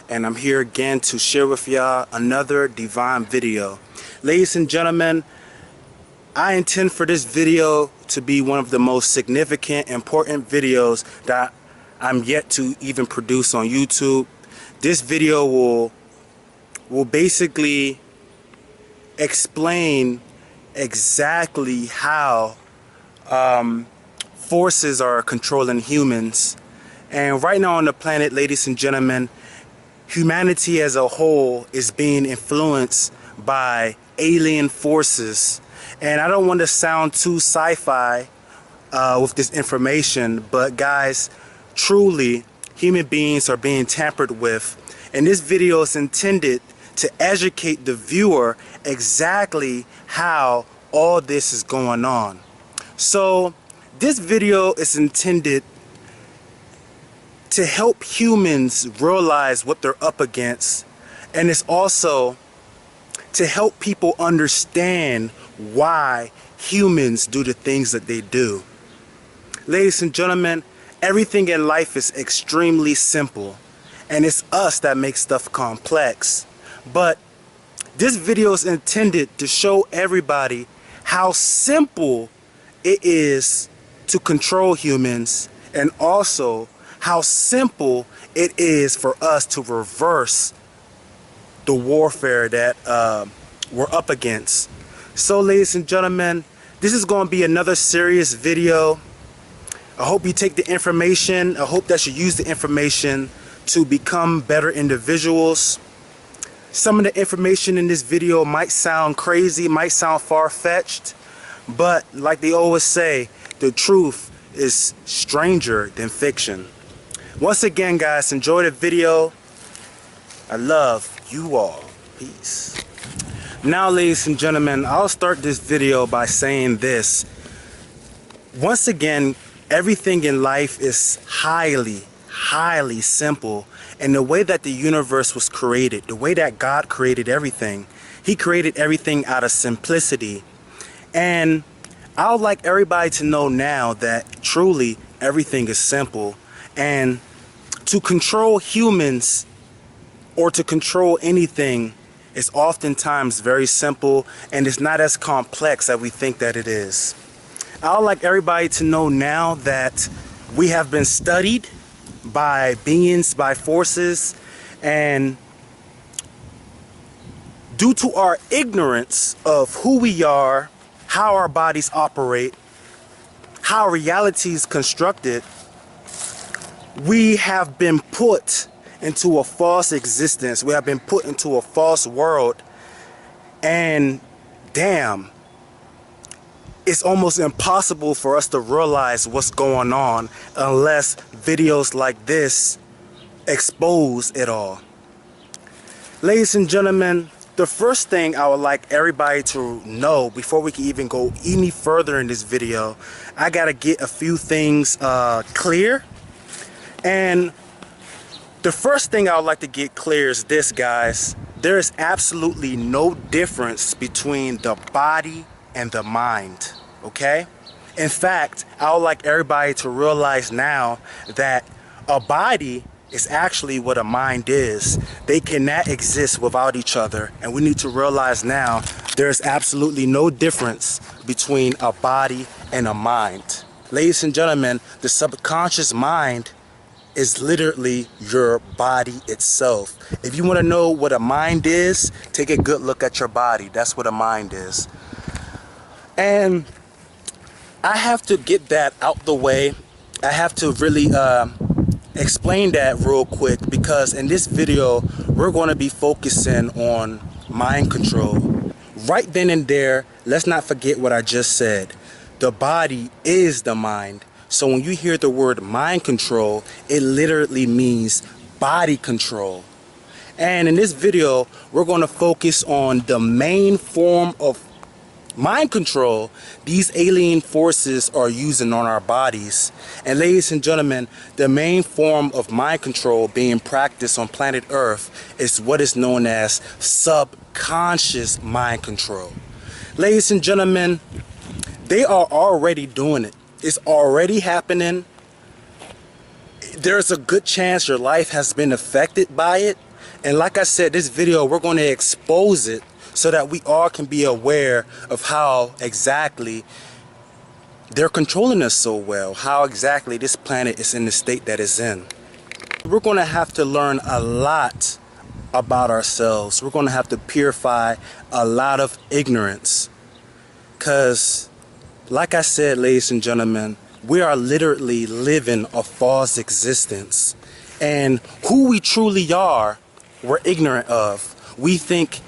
and I'm here again to share with y'all another divine video. Ladies and gentlemen, I intend for this video to be one of the most significant, important videos that I'm yet to even produce on YouTube. This video will basically explain exactly how forces are controlling humans. And right now on the planet, ladies and gentlemen, humanity as a whole is being influenced by alien forces. And I don't want to sound too sci-fi with this information, but guys, truly human beings are being tampered with. And this video is intended to educate the viewer exactly how all this is going on. So this video is intended to help humans realize what they're up against, and it's also to help people understand why humans do the things that they do. Ladies and gentlemen, everything in life is extremely simple, and it's us that make stuff complex. But this video is intended to show everybody how simple it is to control humans, and also how simple it is for us to reverse the warfare that we're up against. So ladies and gentlemen, this is going to be another serious video. I hope you take the information. I hope that you use the information to become better individuals. Some of the information in this video might sound crazy, might sound far-fetched, but like they always say, the truth is stranger than fiction. Once again, guys, enjoy the video. I love you all. Peace. Now, ladies and gentlemen, I'll start this video by saying this. Once again, everything in life is highly simple. And the way that the universe was created, the way that God created everything, He created everything out of simplicity. And I would like everybody to know now that truly everything is simple. And to control humans or to control anything is oftentimes very simple, and it's not as complex as we think that it is. I would like everybody to know now that we have been studied by beings, by forces, and due to our ignorance of who we are, how our bodies operate, how reality is constructed, we have been put into a false existence. We have been put into a false world, and damn, it's almost impossible for us to realize what's going on unless videos like this expose it all. Ladies and gentlemen, the first thing I would like everybody to know before we can even go any further in this video, I gotta get a few things clear. And the first thing I would like to get clear is this, guys. There is absolutely no difference between the body and the mind, okay? In fact, I would like everybody to realize now that a body is actually what a mind is. They cannot exist without each other, and we need to realize now there's absolutely no difference between a body and a mind. Ladies and gentlemen, the subconscious mind is literally your body itself. If you want to know what a mind is, take a good look at your body. That's what a mind is. And I have to get that out the way. I have to really explain that real quick, because in this video we're going to be focusing on mind control. Right then and there, let's not forget what I just said. The body is the mind. So when you hear the word mind control, it literally means body control. And in this video, we're going to focus on the main form of mind control these alien forces are using on our bodies. And ladies and gentlemen, the main form of mind control being practiced on planet Earth is what is known as subconscious mind control. Ladies and gentlemen, they are already doing it. It's already happening. There's a good chance your life has been affected by it. And like I said, this video, we're going to expose it so that we all can be aware of how exactly they're controlling us so well, how exactly this planet is in the state that it's in. We're going to have to learn a lot about ourselves. We're going to have to purify a lot of ignorance. Because, like I said, ladies and gentlemen, we are literally living a false existence. And who we truly are, we're ignorant of. We think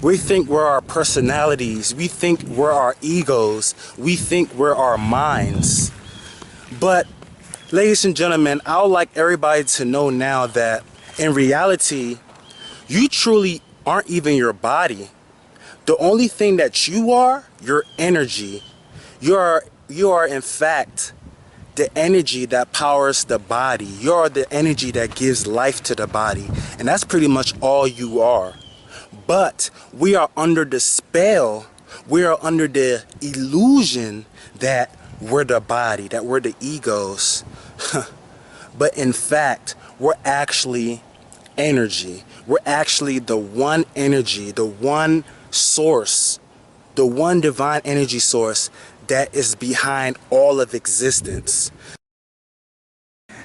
we're our personalities. We think we're our egos. We think we're our minds. But, ladies and gentlemen, I would like everybody to know now that in reality, you truly aren't even your body. The only thing that you are, your energy. You are in fact the energy that powers the body. You are the energy that gives life to the body. And that's pretty much all you are. But we are under the spell, we are under the illusion that we're the body, that we're the egos. But in fact, we're actually energy. We're actually the one energy, the one source, the one divine energy source that is behind all of existence.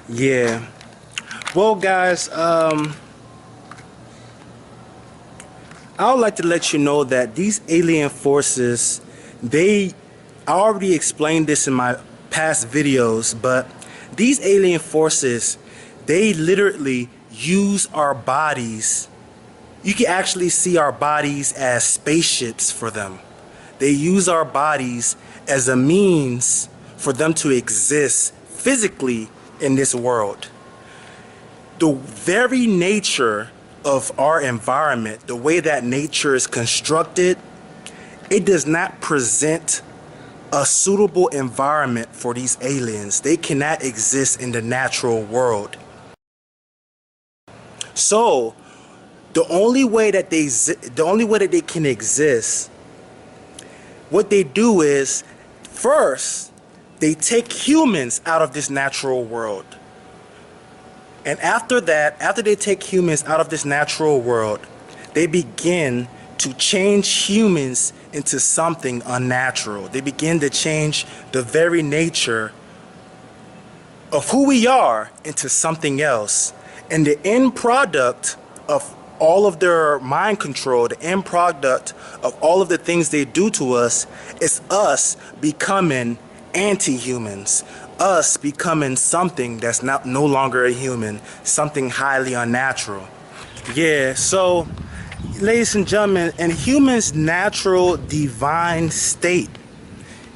Yeah. Well, guys, I would like to let you know that these alien forces, I already explained this in my past videos, but these alien forces, they literally use our bodies. You can actually see our bodies as spaceships for them. They use our bodies as a means for them to exist physically in this world. The very nature of our environment, the way that nature is constructed, it does not present a suitable environment for these aliens. They cannot exist in the natural world. So the only way that they can exist, what they do is, first, they take humans out of this natural world. And after that, after they take humans out of this natural world, they begin to change humans into something unnatural. They begin to change the very nature of who we are into something else. And the end product of all of their mind control, the end product of all of the things they do to us, is us becoming anti-humans. Us becoming something that's no longer a human, something highly unnatural. Yeah, so ladies and gentlemen, in humans' natural divine state,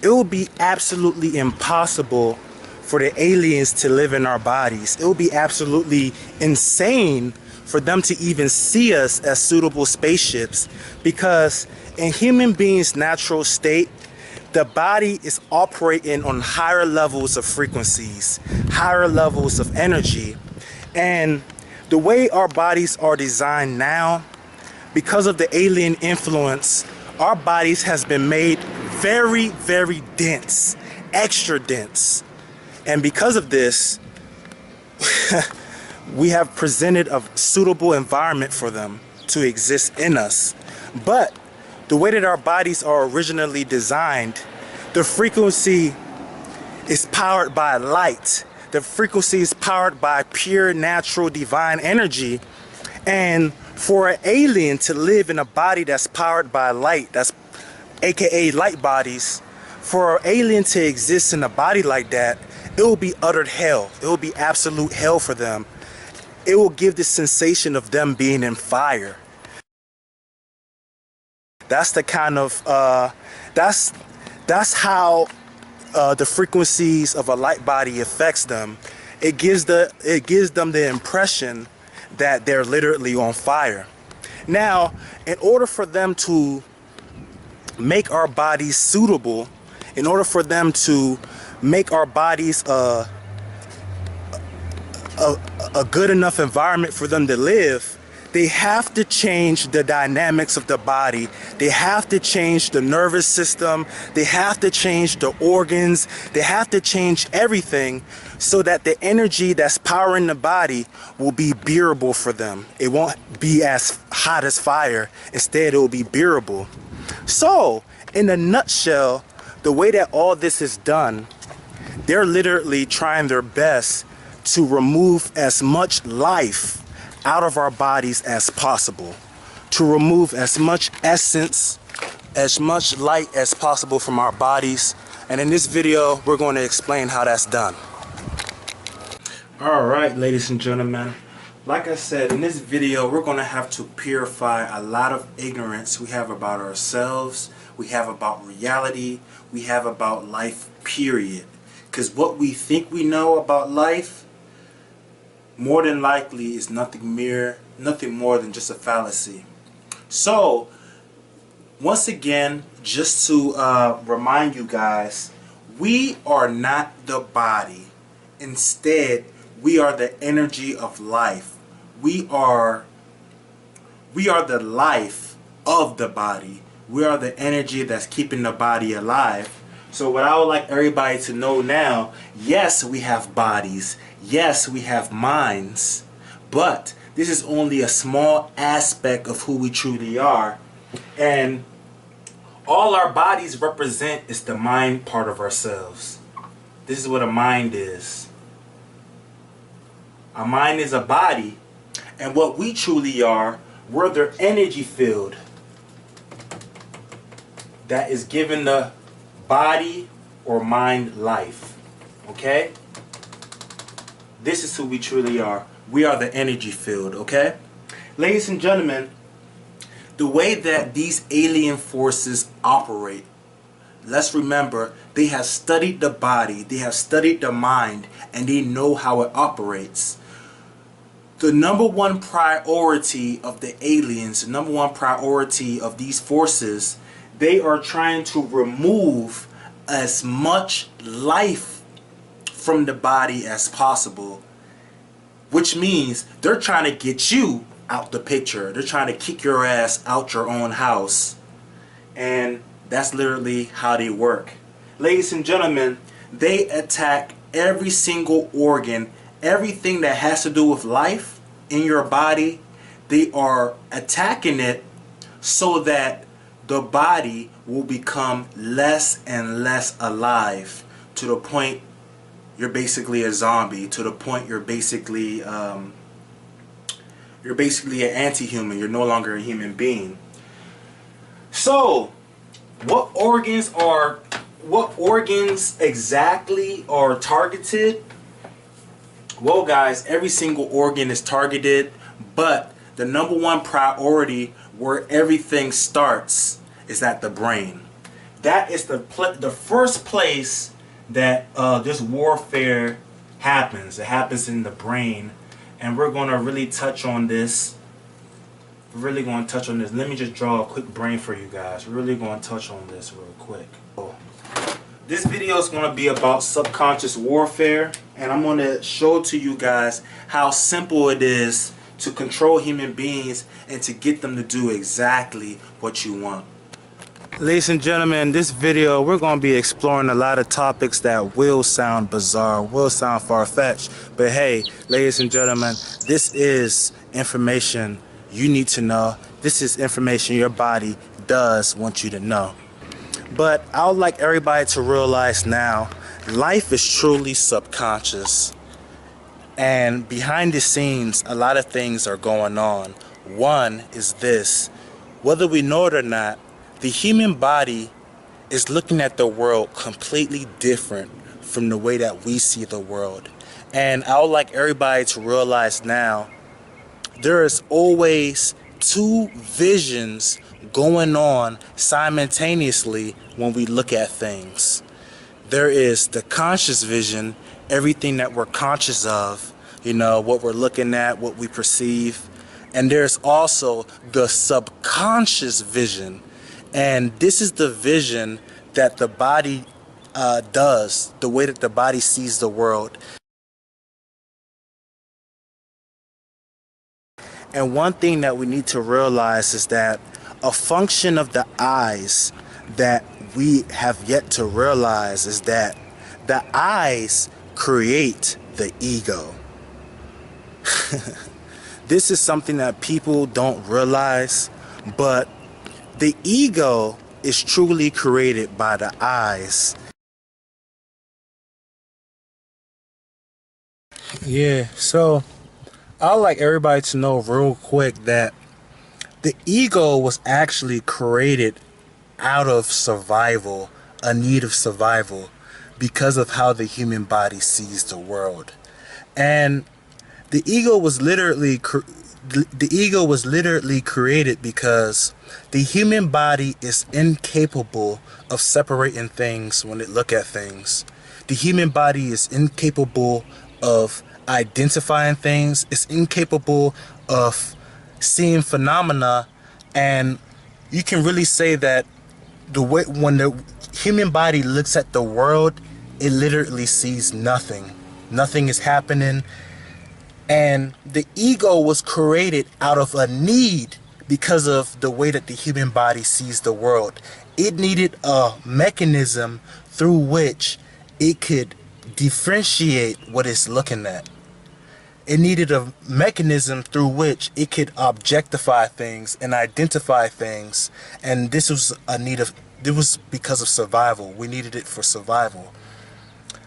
it will be absolutely impossible for the aliens to live in our bodies. It will be absolutely insane for them to even see us as suitable spaceships, because in human beings' natural state, the body is operating on higher levels of frequencies, higher levels of energy. And the way our bodies are designed now, because of the alien influence, our bodies has been made very, very dense, extra dense. And because of this, we have presented a suitable environment for them to exist in us. But the way that our bodies are originally designed, the frequency is powered by light. The frequency is powered by pure, natural, divine energy. And for an alien to live in a body that's powered by light, that's aka light bodies, for an alien to exist in a body like that, it will be utter hell. It will be absolute hell for them. It will give the sensation of them being in fire. That's the kind of that's how the frequencies of a light body affects them. It gives them the impression that they're literally on fire. Now, in order for them to make our bodies suitable, in order for them to make our bodies a good enough environment for them to live, they have to change the dynamics of the body. They have to change the nervous system. They have to change the organs. They have to change everything so that the energy that's powering the body will be bearable for them. It won't be as hot as fire. Instead, it will be bearable. So, in a nutshell, the way that all this is done, they're literally trying their best to remove as much life out of our bodies as possible, to remove as much essence, as much light as possible from our bodies. And in this video, we're going to explain how that's done. Alright, ladies and gentlemen, like I said, in this video, we're going to have to purify a lot of ignorance we have about ourselves, we have about reality, we have about life, period. Because what we think we know about life, more than likely, is nothing more than just a fallacy. So, once again, just to remind you guys, we are not the body. Instead, we are the energy of life. We are the life of the body. We are the energy that's keeping the body alive. So what I would like everybody to know now, yes, we have bodies. Yes, we have minds. But this is only a small aspect of who we truly are. And all our bodies represent is the mind part of ourselves. This is what a mind is. A mind is a body, and what we truly are, we're the energy field that is giving the body or mind life. Okay? This is who we truly are. We are the energy field, okay? Ladies and gentlemen, the way that these alien forces operate, let's remember, they have studied the body, they have studied the mind, and they know how it operates. The number one priority of the aliens, the number one priority of these forces, they are trying to remove as much life from the body as possible. Which means they're trying to get you out the picture. They're trying to kick your ass out your own house. And that's literally how they work. Ladies and gentlemen, they attack every single organ, everything that has to do with life in your body. They are attacking it so that the body will become less and less alive, to the point you're basically a zombie, to the point you're basically an anti-human. You're no longer a human being. So, what organs exactly are targeted? Well, guys, every single organ is targeted, but the number one priority where everything starts is at the brain. That is the first place that this warfare happens. It happens in the brain, and we're going to really touch on this. We're really going to touch on this. Let me just draw a quick brain for you guys. We're really going to touch on this real quick. This video is going to be about subconscious warfare, and I'm going to show to you guys how simple it is to control human beings and to get them to do exactly what you want. Ladies and gentlemen, in this video we're going to be exploring a lot of topics that will sound bizarre, will sound far-fetched, but hey, ladies and gentlemen, this is information you need to know. This is information your body does want you to know. But I would like everybody to realize now, life is truly subconscious, and behind the scenes a lot of things are going on. One is this: whether we know it or not, the human body is looking at the world completely different from the way that we see the world. And I would like everybody to realize now, there is always two visions going on simultaneously when we look at things. There is the conscious vision, everything that we're conscious of, you know, what we're looking at, what we perceive. And there's also the subconscious vision. And this is the vision that the body does, the way that the body sees the world. And one thing that we need to realize is that a function of the eyes that we have yet to realize is that the eyes create the ego. This is something that people don't realize, but the ego is truly created by the eyes. Yeah, so I'd like everybody to know real quick that the ego was actually created out of survival, a need of survival, because of how the human body sees the world. And the ego was literally created because the human body is incapable of separating things when it look at things. The human body is incapable of identifying things. It's incapable of seeing phenomena, and you can really say that the way when the human body looks at the world, it literally sees nothing. Nothing is happening. And the ego was created out of a need because of the way that the human body sees the world. It needed a mechanism through which it could differentiate what it's looking at. It needed a mechanism through which it could objectify things and identify things. And this was it was because of survival. We needed it for survival.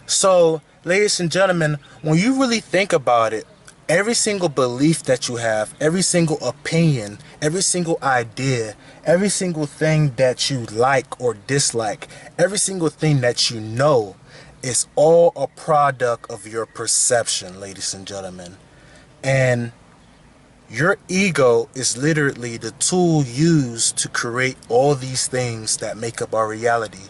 So, ladies and gentlemen, when you really think about it, every single belief that you have, every single opinion, every single idea, every single thing that you like or dislike, every single thing that you know is all a product of your perception, ladies and gentlemen. And your ego is literally the tool used to create all these things that make up our reality.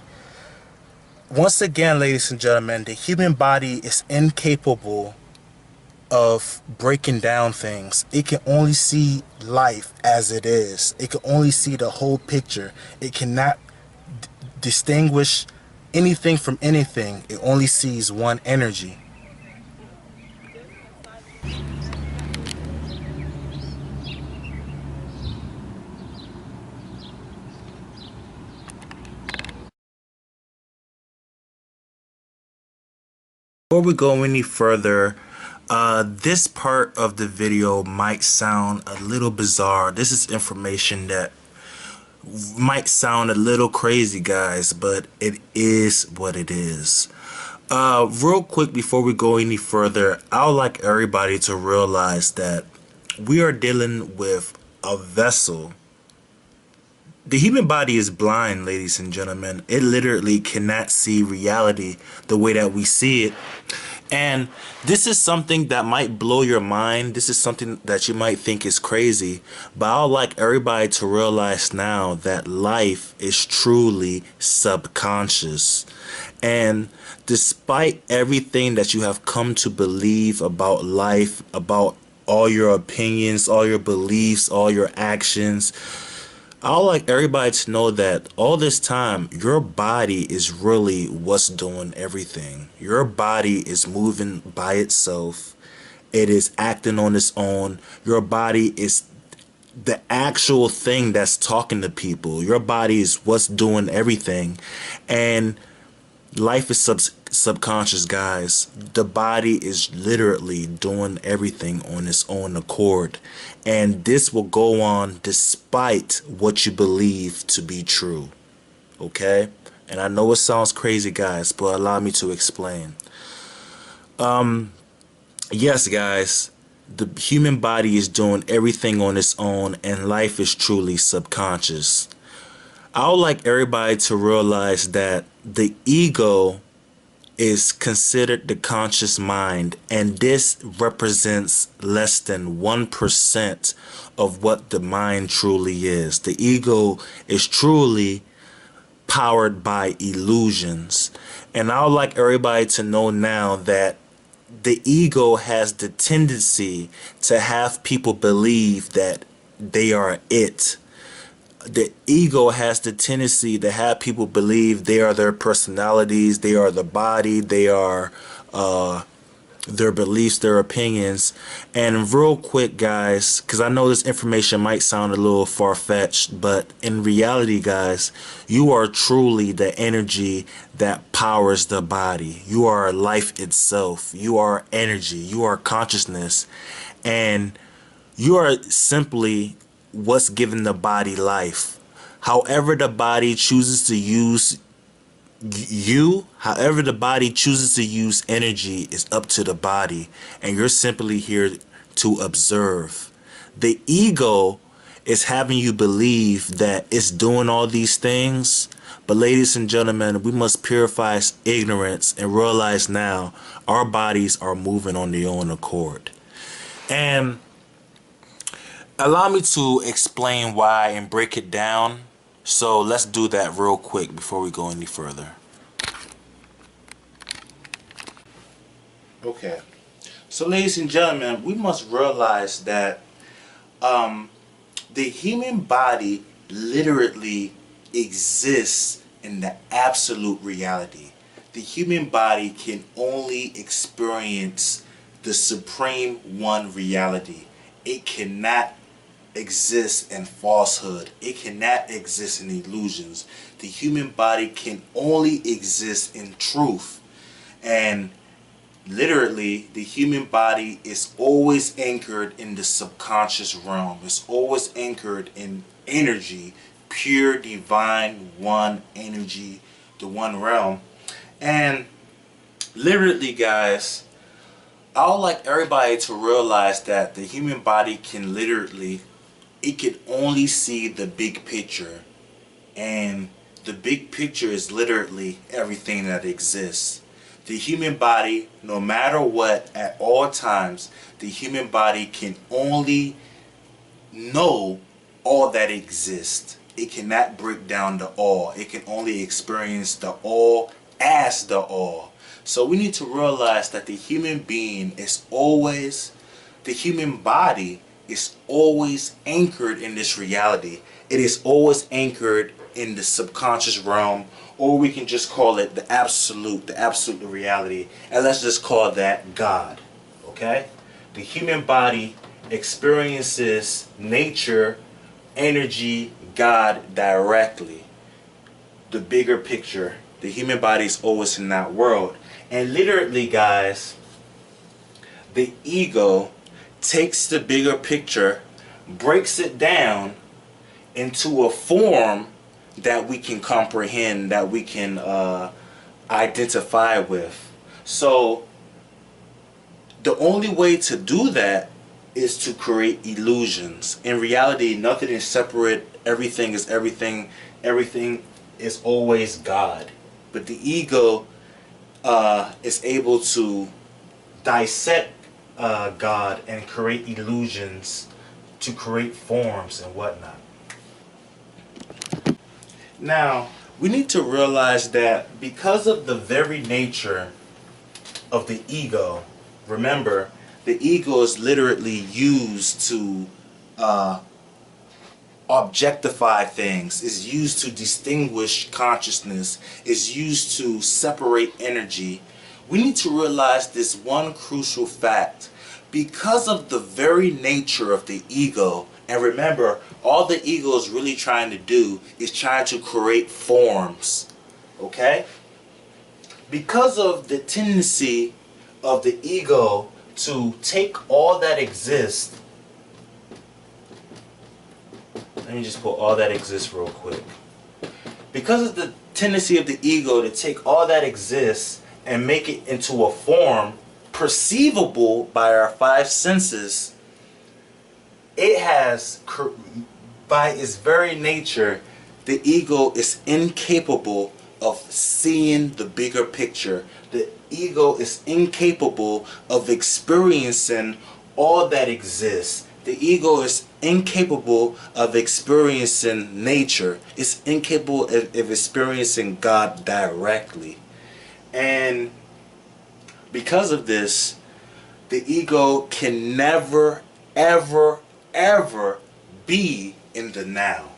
Once again, ladies and gentlemen, the human body is incapable of breaking down things. It can only see life as it is. It can only see the whole picture. It cannot distinguish anything from anything. It only sees one energy. Before we go any further, this part of the video might sound a little bizarre. This is information that might sound a little crazy, guys, but it is what it is. Real quick before we go any further, I would like everybody to realize that we are dealing with a vessel. The human body is blind, ladies and gentlemen. It literally cannot see reality the way that we see it. And this is something that might blow your mind. This is something that you might think is crazy. But I would like everybody to realize now that life is truly subconscious. And despite everything that you have come to believe about life, about all your opinions, all your beliefs, all your actions, I would like everybody to know that all this time, your body is really what's doing everything. Your body is moving by itself. It is acting on its own. Your body is the actual thing that's talking to people. Your body is what's doing everything. And life is subconscious, guys. The body is literally doing everything on its own accord, and this will go on despite what you believe to be true. Okay? And I know it sounds crazy, guys, but allow me to explain. Yes, guys, the human body is doing everything on its own, and life is truly subconscious. I would like everybody to realize that the ego is considered the conscious mind, and this represents less than 1% of what the mind truly is. The ego is truly powered by illusions. And I would like everybody to know now that the ego has the tendency to have people believe that they are it. The ego has the tendency to have people believe they are their personalities, they are the body, they are their beliefs, their opinions. And real quick, guys, because I know this information might sound a little far-fetched, but in reality, guys, you are truly the energy that powers the body. You are life itself. You are energy. You are consciousness. And you are simply what's giving the body life. However the body chooses to use however the body chooses to use energy is up to the body, and you're simply here to observe. The ego is having you believe that it's doing all these things, but ladies and gentlemen, we must purify ignorance and realize now our bodies are moving on their own accord. And allow me to explain why and break it down. So let's do that real quick before we go any further. Okay. So ladies and gentlemen, we must realize that the human body literally exists in the absolute reality. The human body can only experience the supreme one reality. It cannot exist in falsehood. It cannot exist in illusions. The human body can only exist in truth. And literally, the human body is always anchored in the subconscious realm. It's always anchored in energy, pure divine one energy, the one realm. And literally, guys, I would like everybody to realize that the human body can literally, it can only see the big picture. And the big picture is literally everything that exists. The human body, no matter what, at all times, the human body can only know all that exists. It cannot break down the all. It can only experience the all as the all. So we need to realize that the human being is always, the human body is always anchored in this reality. It is always anchored in the subconscious realm, or we can just call it the absolute reality, and let's just call that God. Okay? The human body experiences nature, energy, God directly. The bigger picture. The human body is always in that world. And literally, guys, the ego takes the bigger picture, breaks it down into a form that we can comprehend, that we can identify with. So the only way to do that is to create illusions. In reality, nothing is separate. Everything is everything. Everything is always God. But the ego is able to dissect God and create illusions to create forms and whatnot. Now, we need to realize that because of the very nature of the ego, remember, the ego is literally used to objectify things, is used to distinguish consciousness, is used to separate energy. We need to realize this one crucial fact. Because of the very nature of the ego, and remember, all the ego is really trying to do is trying to create forms. Okay? Because of the tendency of the ego to take all that exists, let me just put all that exists real quick. Because of the tendency of the ego to take all that exists and make it into a form perceivable by our five senses, it has, by its very nature, the ego is incapable of seeing the bigger picture. The ego is incapable of experiencing all that exists. The ego is incapable of experiencing nature. It's incapable of experiencing God directly. And because of this, the ego can never, ever, ever be in the now.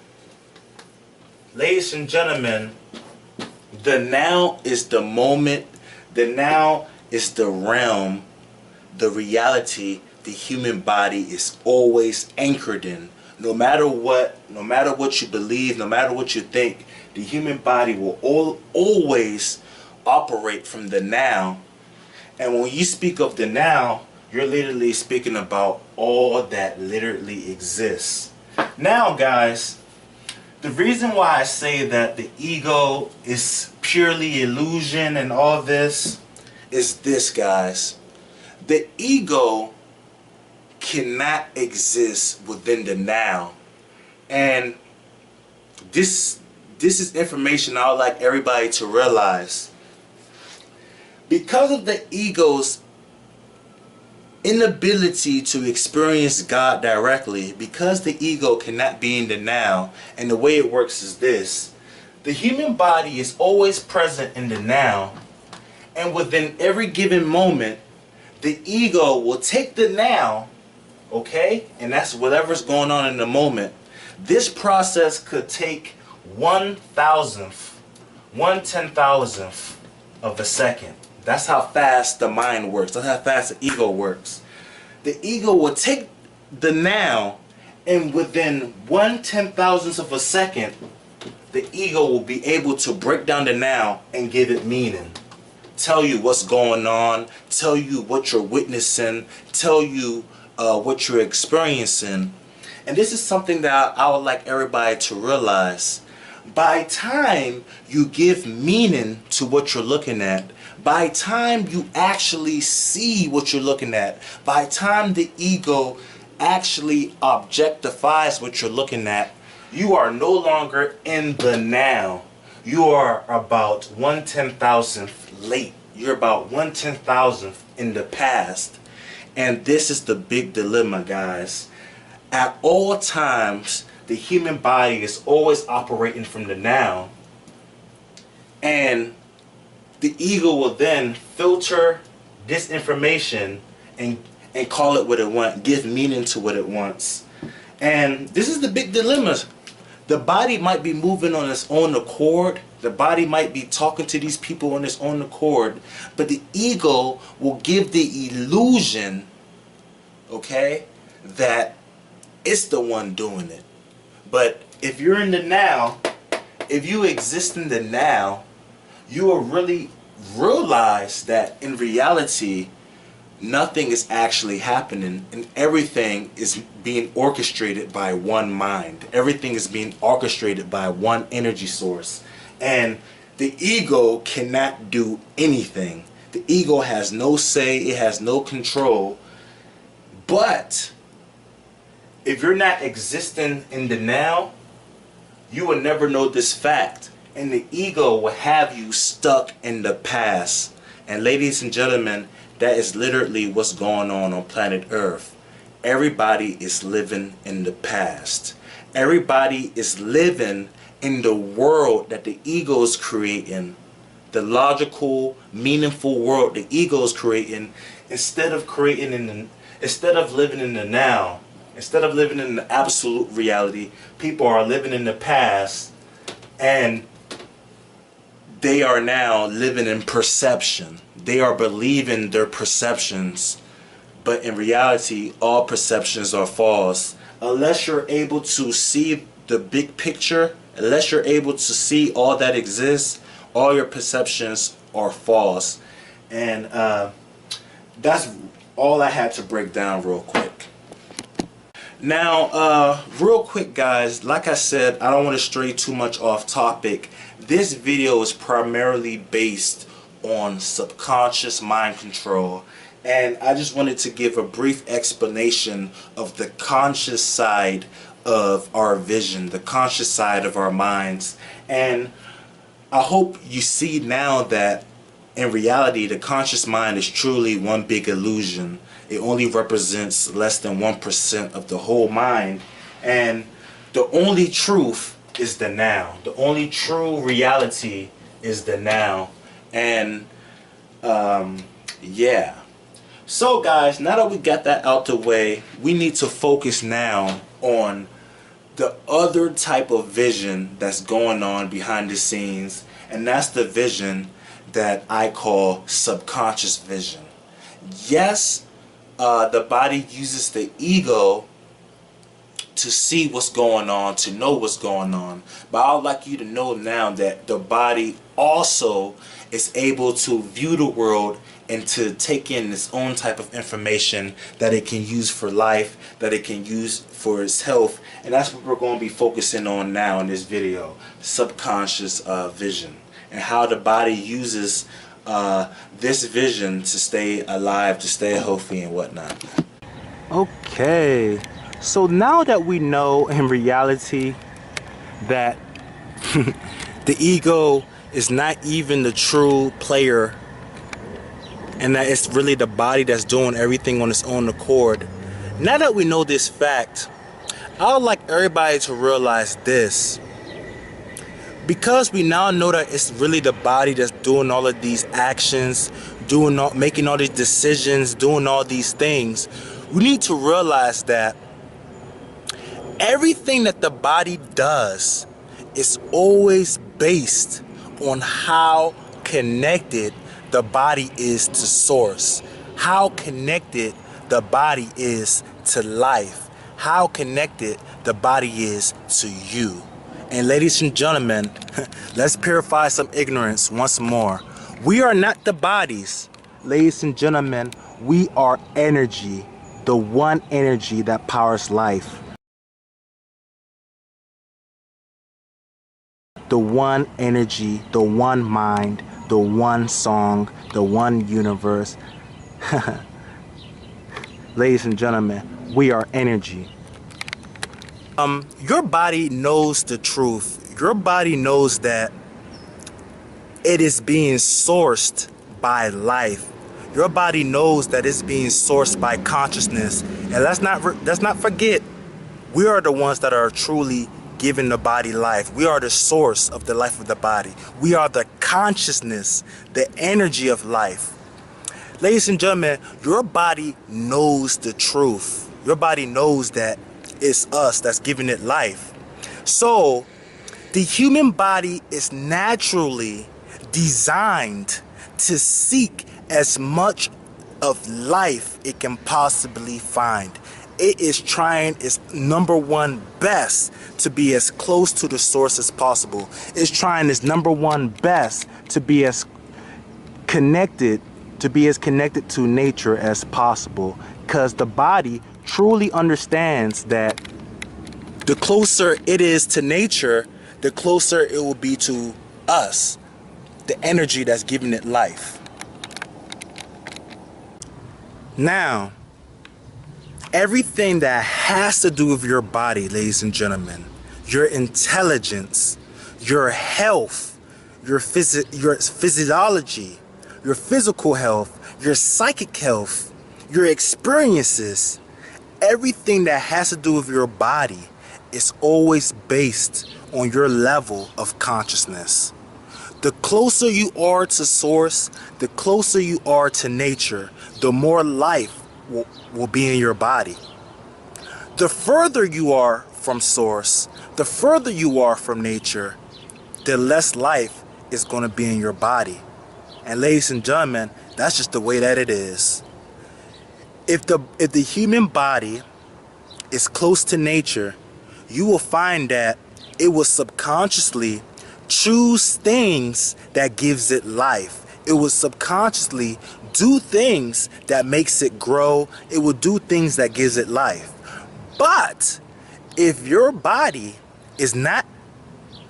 Ladies and gentlemen, the now is the moment. The now is the realm the reality the human body is always anchored in. No matter what you believe, no matter what you think, the human body will always operate from the now. And when you speak of the now, you're literally speaking about all that literally exists. Now, guys, the reason why I say that the ego is purely illusion and all this is this, guys. The ego cannot exist within the now. And this is information I would like everybody to realize. Because of the ego's inability to experience God directly, because the ego cannot be in the now, and the way it works is this: the human body is always present in the now, and within every given moment, the ego will take the now, okay, and that's whatever's going on in the moment. This process could take 1/1000th, 1/10,000th of a second. That's how fast the mind works. That's how fast the ego works. The ego will take the now, and within 1/10,000th of a second, the ego will be able to break down the now and give it meaning. Tell you what's going on, tell you what you're witnessing, tell you what you're experiencing. And this is something that I would like everybody to realize. By time you give meaning to what you're looking at, by time you actually see what you're looking at, by time the ego actually objectifies what you're looking at, you are no longer in the now. You are about 1/10,000th late. You're about 1/10,000th in the past. And this is the big dilemma, guys. At all times, the human body is always operating from the now, and the ego will then filter this information and call it what it wants, give meaning to what it wants. And this is the big dilemma. The body might be moving on its own accord, the body might be talking to these people on its own accord, but the ego will give the illusion, okay, that it's the one doing it. But if you're in the now, if you exist in the now, you will really realize that in reality, nothing is actually happening, and everything is being orchestrated by one mind. Everything is being orchestrated by one energy source. And the ego cannot do anything. The ego has no say, it has no control. But if you're not existing in the now, you will never know this fact. And the ego will have you stuck in the past. And ladies and gentlemen, that is literally what's going on planet Earth. Everybody is living in the past. Everybody is living in the world that the ego is creating. The logical, meaningful world the ego is creating, instead of living in the now. Instead of living in the absolute reality, people are living in the past, and they are now living in perception. They are believing their perceptions, but in reality, all perceptions are false. Unless you're able to see the big picture, unless you're able to see all that exists, all your perceptions are false. And that's all I had to break down real quick. Now, real quick, guys, like I said, I don't want to stray too much off topic. This video is primarily based on subconscious mind control, and I just wanted to give a brief explanation of the conscious side of our vision, the conscious side of our minds. And I hope you see now that in reality, the conscious mind is truly one big illusion. It only represents less than 1% of the whole mind. And the only truth is the now. The only true reality is the now. And yeah. So guys, now that we got that out the way, we need to focus now on the other type of vision that's going on behind the scenes. And that's the vision that I call subconscious vision. Yes, the body uses the ego to see what's going on, to know what's going on. But I would like you to know now that the body also is able to view the world and to take in its own type of information that it can use for life, that it can use for its health. And that's what we're going to be focusing on now in this video, subconscious vision, and how the body uses this vision to stay alive, to stay healthy and whatnot. Okay, so now that we know in reality that the ego is not even the true player, and that it's really the body that's doing everything on its own accord, now that we know this fact, I would like everybody to realize this. Because we now know that it's really the body that's doing all of these actions, making all these decisions, doing all these things, we need to realize that everything that the body does is always based on how connected the body is to source, how connected the body is to life, how connected the body is to you. And ladies and gentlemen, let's purify some ignorance once more. We are not the bodies. Ladies and gentlemen, we are energy, the one energy that powers life. The one energy, the one mind, the one song, the one universe. Ladies and gentlemen, we are energy. Your body knows the truth. Your body knows that it is being sourced by life. Your body knows that it's being sourced by consciousness. And let's not forget, we are the ones that are truly giving the body life. We are the source of the life of the body. We are the consciousness, the energy of life. Ladies and gentlemen, your body knows the truth. Your body knows that it's us that's giving it life. So the human body is naturally designed to seek as much of life it can possibly find. It is trying its number one best to be as close to the source as possible. It's trying its number one best to be as connected to nature as possible, because the body truly understands that the closer it is to nature, the closer it will be to us, the energy that's giving it life. Now, everything that has to do with your body, ladies and gentlemen, your intelligence, your health, your physiology, your physical health, your psychic health, your experiences, everything that has to do with your body is always based on your level of consciousness. The closer you are to source, the closer you are to nature, the more life will be in your body. The further you are from source, the further you are from nature, the less life is going to be in your body. And ladies and gentlemen, that's just the way that it is. If the human body is close to nature, you will find that it will subconsciously choose things that gives it life. It will subconsciously do things that makes it grow. It will do things that gives it life. But if your body is not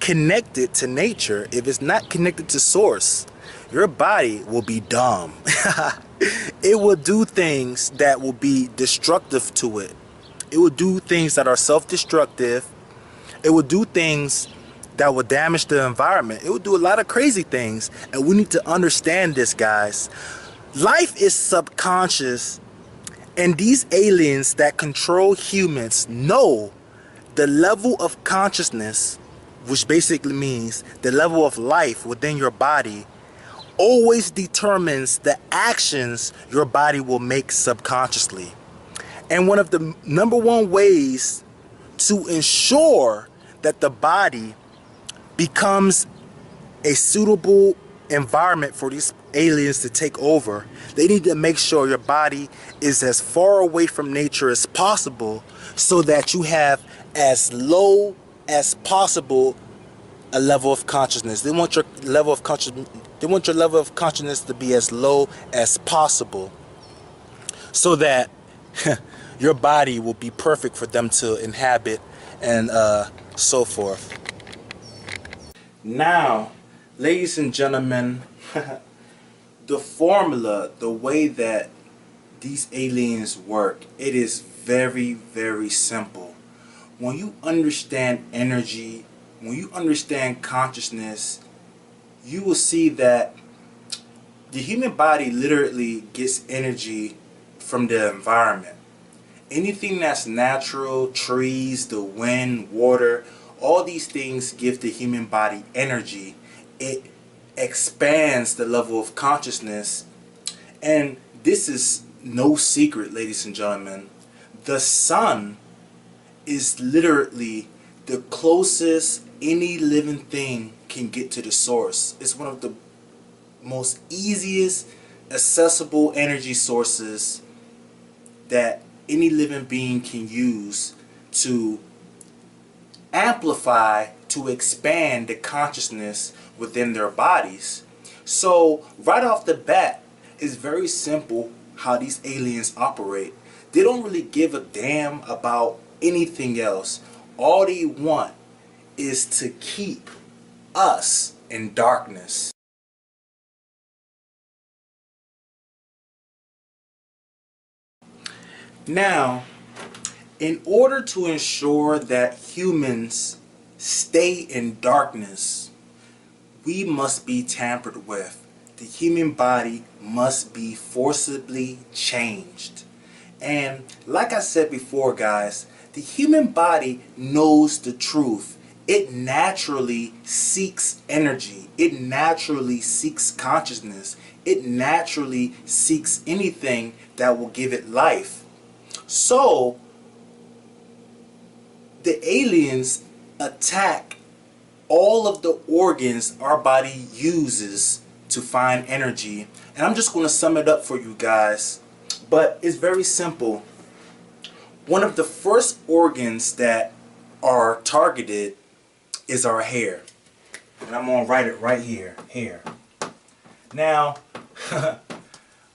connected to nature, if it's not connected to source, your body will be dumb. It will do things that will be destructive to it. It will do things that are self-destructive. It will do things that will damage the environment. It will do a lot of crazy things. And we need to understand this, guys. Life is subconscious. And these aliens that control humans know the level of consciousness, which basically means the level of life within your body, always determines the actions your body will make subconsciously. And one of the number one ways to ensure that the body becomes a suitable environment for these aliens to take over, they need to make sure your body is as far away from nature as possible so that you have as low as possible a level of consciousness. They want your level of consciousness to be as low as possible so that your body will be perfect for them to inhabit and so forth. Now, ladies and gentlemen, the formula, the way that these aliens work, it is very, very simple. When you understand energy, when you understand consciousness, you will see that the human body literally gets energy from the environment. Anything that's natural, trees, the wind, water, all these things give the human body energy. It expands the level of consciousness. And this is no secret, ladies and gentlemen. The sun is literally the closest any living thing can get to the source. It's one of the most easiest accessible energy sources that any living being can use to amplify, to expand the consciousness within their bodies. So right off the bat, it's very simple how these aliens operate. They don't really give a damn about anything else. All they want is to keep us in darkness. Now, in order to ensure that humans stay in darkness, we must be tampered with. The human body must be forcibly changed. And like I said before, guys, the human body knows the truth. It naturally seeks energy. It naturally seeks consciousness. It naturally seeks anything that will give it life. So, the aliens attack all of the organs our body uses to find energy. And I'm just going to sum it up for you guys. But it's very simple. One of the first organs that are targeted is our hair. And I'm going to write it right here. Hair. Now,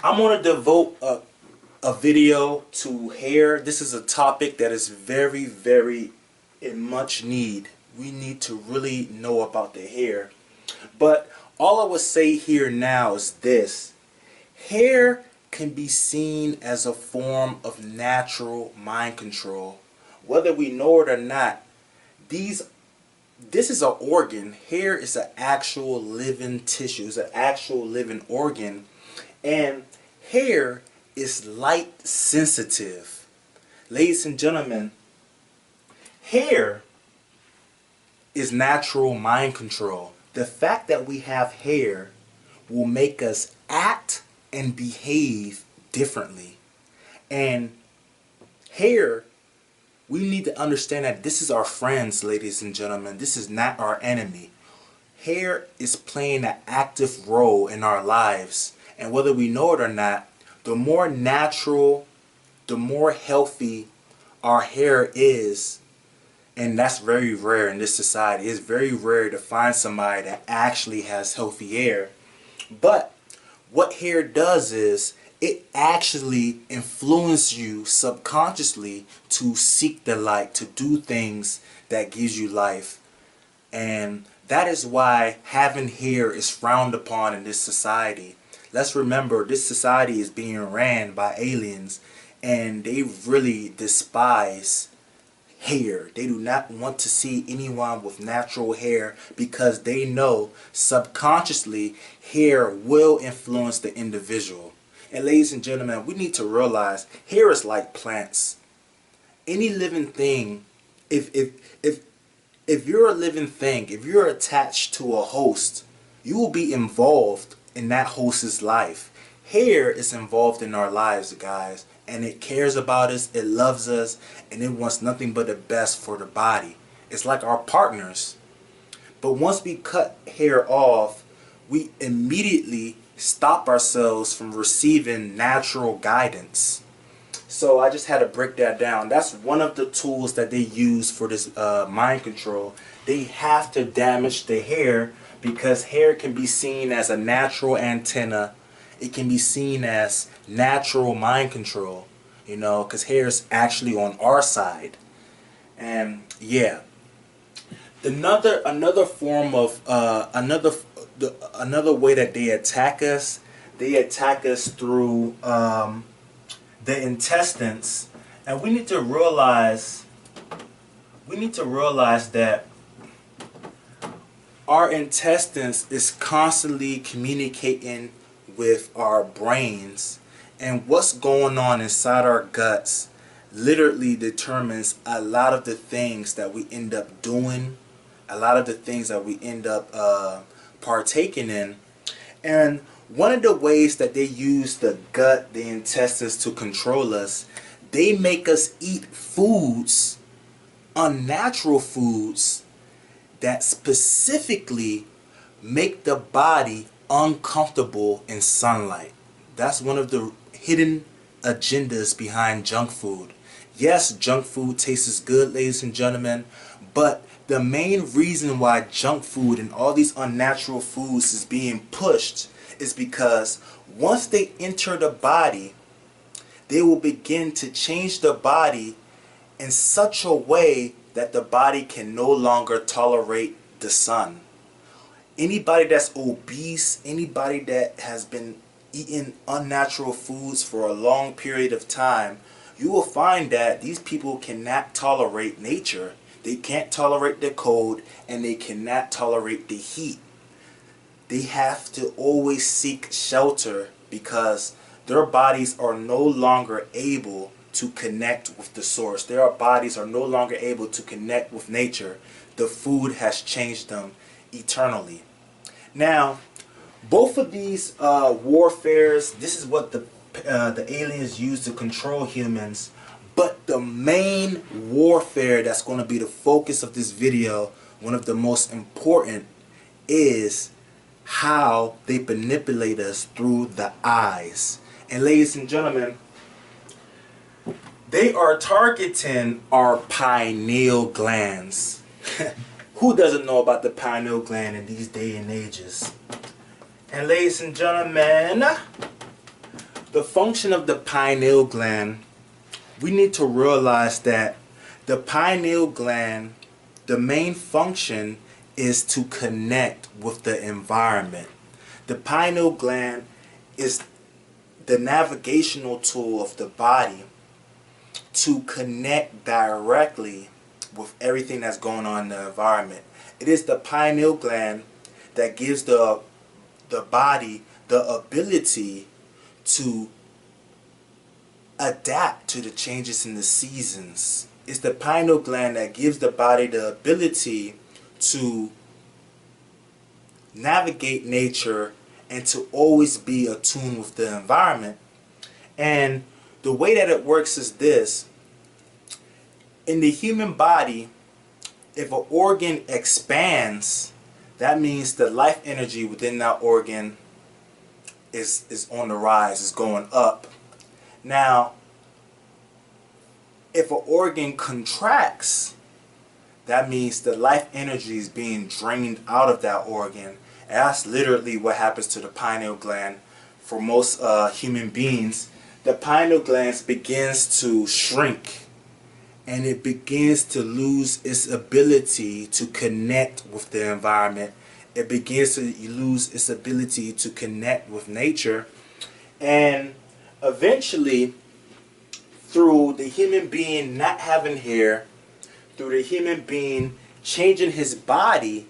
I'm going to devote a video to hair. This is a topic that is very, very in much need. We need to really know about the hair. But all I would say here now is this. Hair can be seen as a form of natural mind control. Whether we know it or not, this is an organ. Hair is an actual living tissue. It's an actual living organ. And hair is light sensitive. Ladies and gentlemen, hair is natural mind control. The fact that we have hair will make us act and behave differently. And hair, we need to understand that this is our friends, ladies and gentlemen. This is not our enemy. Hair is playing an active role in our lives. And whether we know it or not, the more natural, the more healthy our hair is. And that's very rare in this society. It's very rare to find somebody that actually has healthy hair. But what hair does is it actually influences you subconsciously to seek the light, to do things that gives you life. And that is why having hair is frowned upon in this society. Let's remember, this society is being ran by aliens, and they really despise hair. They do not want to see anyone with natural hair because they know subconsciously hair will influence the individual. And ladies and gentlemen, we need to realize hair is like plants. Any living thing, if you're a living thing, if you're attached to a host, you will be involved in that host's life. Hair is involved in our lives, guys, and it cares about us, it loves us, and it wants nothing but the best for the body. It's like our partners. But once we cut hair off, we immediately stop ourselves from receiving natural guidance. So I just had to break that down. That's one of the tools that they use for this mind control. They have to damage the hair because hair can be seen as a natural antenna. It can be seen as natural mind control, you know, because hair is actually on our side. And yeah, another form of another way that they attack us through the intestines. And we need to realize that our intestines is constantly communicating with our brains, and what's going on inside our guts literally determines a lot of the things that we end up doing, a lot of the things that we end up partaking in. And one of the ways that they use the gut, the intestines, to control us, they make us eat foods, unnatural foods, that specifically make the body uncomfortable in sunlight. That's one of the hidden agendas behind junk food. Yes, junk food tastes good, ladies and gentlemen, but the main reason why junk food and all these unnatural foods is being pushed is because once they enter the body, they will begin to change the body in such a way that the body can no longer tolerate the sun. Anybody that's obese, anybody that has been eating unnatural foods for a long period of time, you will find that these people cannot tolerate nature. They can't tolerate the cold, and they cannot tolerate the heat. They have to always seek shelter because their bodies are no longer able to connect with the source. Their bodies are no longer able to connect with nature. The food has changed them eternally. Now, both of these warfares, this is what the aliens use to control humans. But the main warfare that's going to be the focus of this video, one of the most important, is how they manipulate us through the eyes. And ladies and gentlemen, they are targeting our pineal glands. Who doesn't know about the pineal gland in these day and ages? And ladies and gentlemen, the function of the pineal gland, we need to realize that the pineal gland, the main function is to connect with the environment. The pineal gland is the navigational tool of the body to connect directly with everything that's going on in the environment. It is the pineal gland that gives the body the ability to adapt to the changes in the seasons. It's the pineal gland that gives the body the ability to navigate nature and to always be attuned with the environment. And the way that it works is this. In the human body, if an organ expands, that means the life energy within that organ is on the rise, is going up. Now, if an organ contracts, that means the life energy is being drained out of that organ. And that's literally what happens to the pineal gland for most human beings. The pineal gland begins to shrink, and it begins to lose its ability to connect with the environment. It begins to lose its ability to connect with nature. And eventually, through the human being not having hair, through the human being changing his body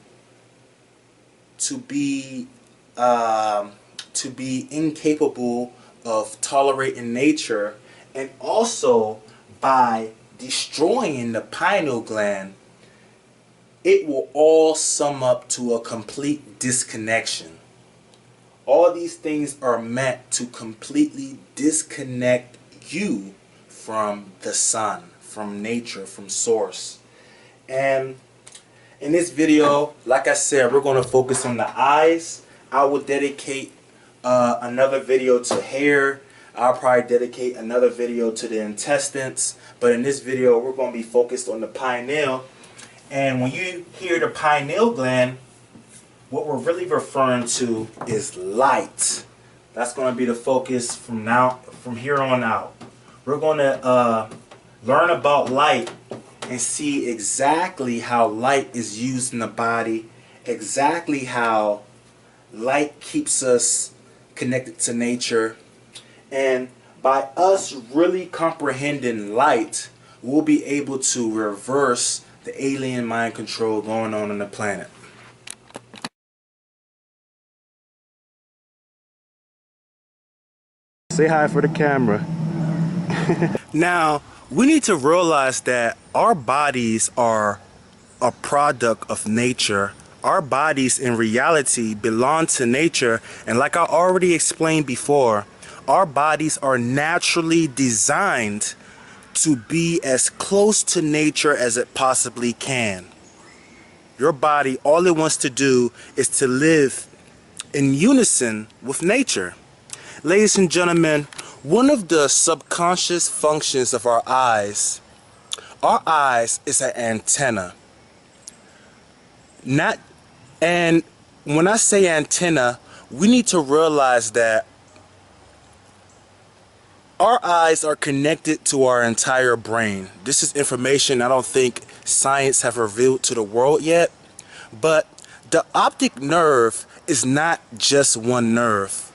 to be incapable of tolerating nature, and also by destroying the pineal gland, it will all sum up to a complete disconnection. All these things are meant to completely disconnect you from the sun, from nature, from source. And in this video, like I said, we're going to focus on the eyes. I will dedicate another video to hair. I'll probably dedicate another video to the intestines. But in this video, we're going to be focused on the pineal. And when you hear the pineal gland, what we're really referring to is light. That's going to be the focus from here on out. We're going to learn about light and see exactly how light is used in the body, exactly how light keeps us connected to nature. And by us really comprehending light, we'll be able to reverse the alien mind control going on the planet. Say hi for the camera. Now, we need to realize that our bodies are a product of nature. Our bodies in reality belong to nature, and like I already explained before, our bodies are naturally designed to be as close to nature as it possibly can. Your body, all it wants to do is to live in unison with nature. Ladies and gentlemen, one of the subconscious functions of our eyes is an antenna. And when I say antenna, we need to realize that our eyes are connected to our entire brain. This is information I don't think science have revealed to the world yet. But the optic nerve is not just one nerve.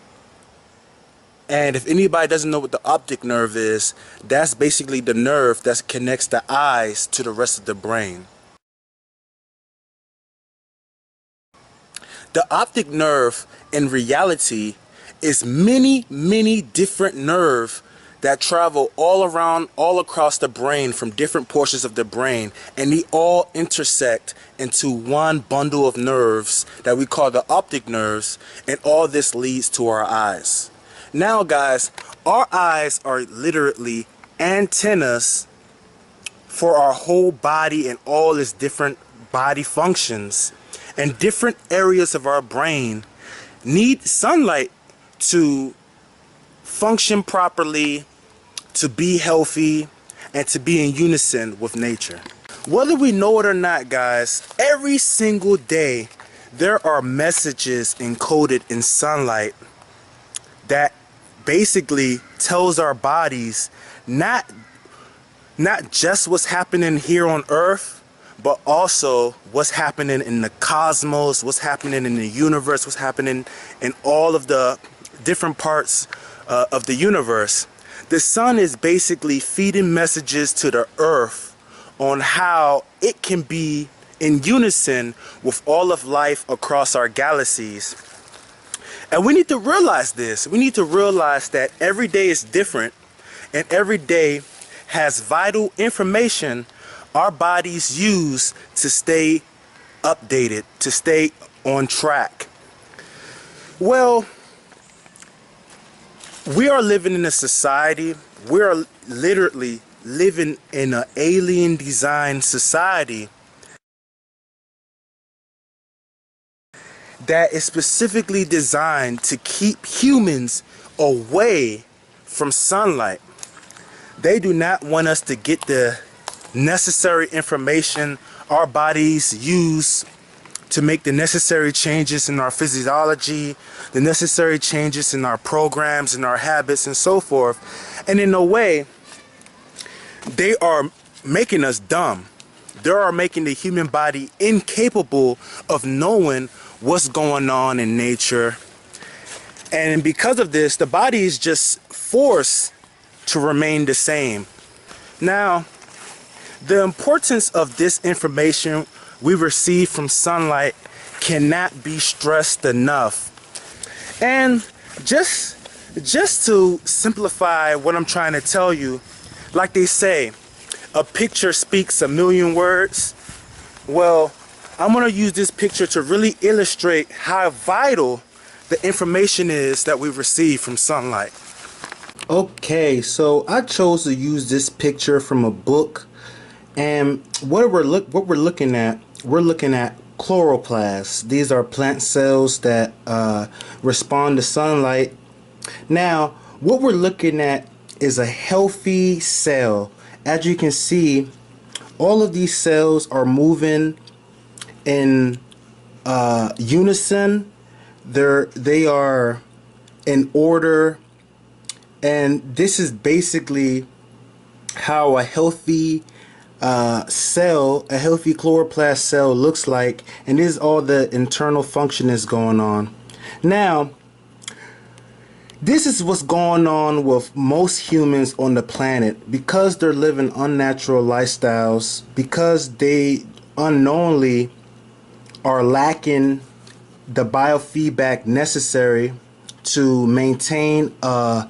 And if anybody doesn't know what the optic nerve is, that's basically the nerve that connects the eyes to the rest of the brain. The optic nerve in reality is many different nerves that travel all across the brain from different portions of the brain, and they all intersect into one bundle of nerves that we call the optic nerves, and all this leads to our eyes. Now guys, our eyes are literally antennas for our whole body and all its different body functions, and different areas of our brain need sunlight to function properly, to be healthy, and to be in unison with nature. Whether we know it or not, guys, every single day there are messages encoded in sunlight that basically tells our bodies not just what's happening here on Earth, but also what's happening in the cosmos, what's happening in the universe, what's happening in all of the different parts of the universe. The sun is basically feeding messages to the Earth on how it can be in unison with all of life across our galaxies. And we need to realize this. We need to realize that every day is different, and every day has vital information our bodies use to stay updated, to stay on track. Well, we are living in a society, we are literally living in an alien design society that is specifically designed to keep humans away from sunlight. They do not want us to get the necessary information our bodies use to make the necessary changes in our physiology, the necessary changes in our programs, in our habits, and so forth. And in a way, they are making us dumb. They are making the human body incapable of knowing what's going on in nature. And because of this, the body is just forced to remain the same. Now, the importance of this information we receive from sunlight cannot be stressed enough. And just to simplify what I'm trying to tell you, like they say, a picture speaks a million words. Well, I'm going to use this picture to really illustrate how vital the information is that we receive from sunlight. Okay, so I chose to use this picture from a book, and what we're looking at chloroplasts. These are plant cells that respond to sunlight. Now, what we're looking at is a healthy cell. As you can see, all of these cells are moving in unison. They are in order, and this is basically how a healthy cell, a healthy chloroplast cell looks like, and this is all the internal function is going on. Now, this is what's going on with most humans on the planet because they're living unnatural lifestyles, because they unknowingly are lacking the biofeedback necessary to maintain a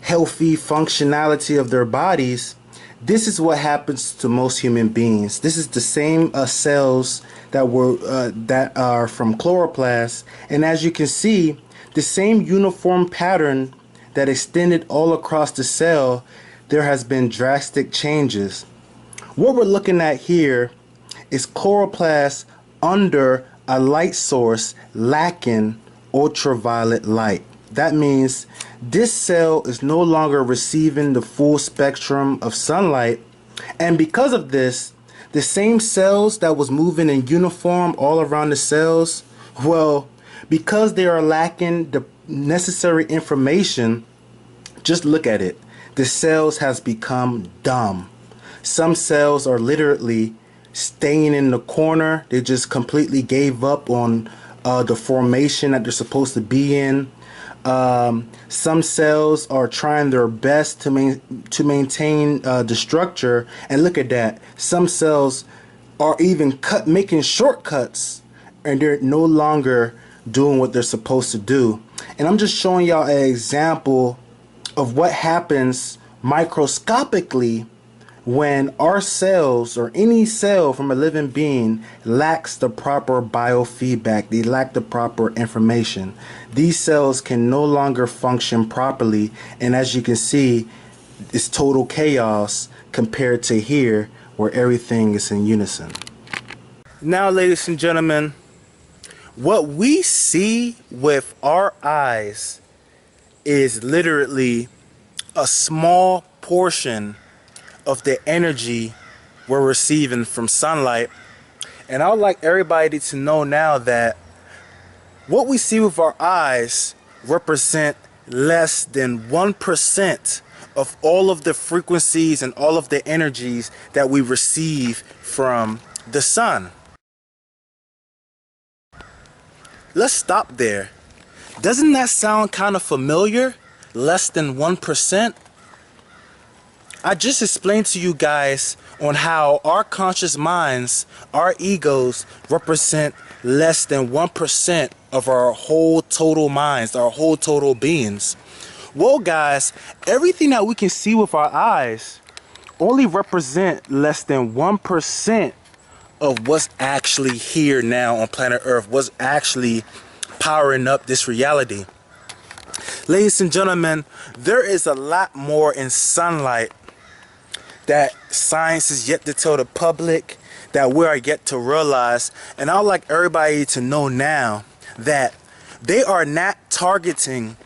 healthy functionality of their bodies. This is what happens to most human beings. This is the same cells that are from chloroplasts, and as you can see, the same uniform pattern that extended all across the cell, there has been drastic changes. What we're looking at here is chloroplasts under a light source lacking ultraviolet light. That means this cell is no longer receiving the full spectrum of sunlight, and because of this, the same cells that was moving in uniform all around the cells, well, because they are lacking the necessary information, just look at it. The cells has become dumb. Some cells are literally staying in the corner. They just completely gave up on the formation that they're supposed to be in. Some cells are trying their best to maintain the structure, and look at that. Some cells are even making shortcuts, and they're no longer doing what they're supposed to do. And I'm just showing y'all an example of what happens microscopically when our cells, or any cell from a living being, lacks the proper biofeedback. They lack the proper information. These cells can no longer function properly, and as you can see, it's total chaos compared to here where everything is in unison. Now, ladies and gentlemen, what we see with our eyes is literally a small portion of the energy we're receiving from sunlight. And I would like everybody to know now that what we see with our eyes represent less than 1% of all of the frequencies and all of the energies that we receive from the sun. Let's stop there. Doesn't that sound kind of familiar? Less than 1%? I just explained to you guys on how our conscious minds, our egos, represent less than 1% of our whole total minds, our whole total beings. Well, guys, everything that we can see with our eyes only represent less than 1% of what's actually here now on planet Earth, what's actually powering up this reality. Ladies and gentlemen, there is a lot more in sunlight that science is yet to tell the public, that we are yet to realize. And I would like everybody to know now that they are not targeting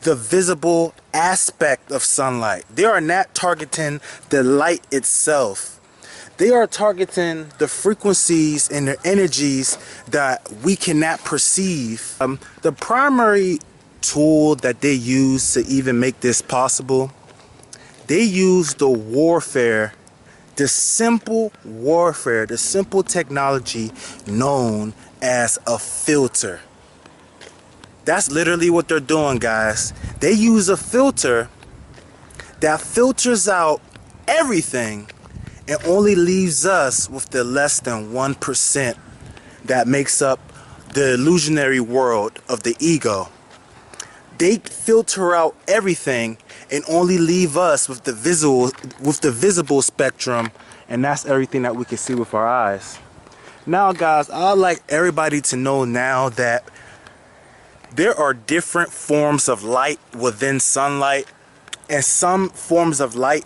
the visible aspect of sunlight. They are not targeting the light itself. They are targeting the frequencies and the energies that we cannot perceive. The primary tool that they use to even make this possible, they use the warfare, the simple warfare, the simple technology known as a filter. That's literally what they're doing, guys. They use a filter that filters out everything and only leaves us with the less than 1% that makes up the illusionary world of the ego. They filter out everything and only leave us with the visible spectrum, and that's everything that we can see with our eyes. Now, guys, I'd like everybody to know now that there are different forms of light within sunlight, and some forms of light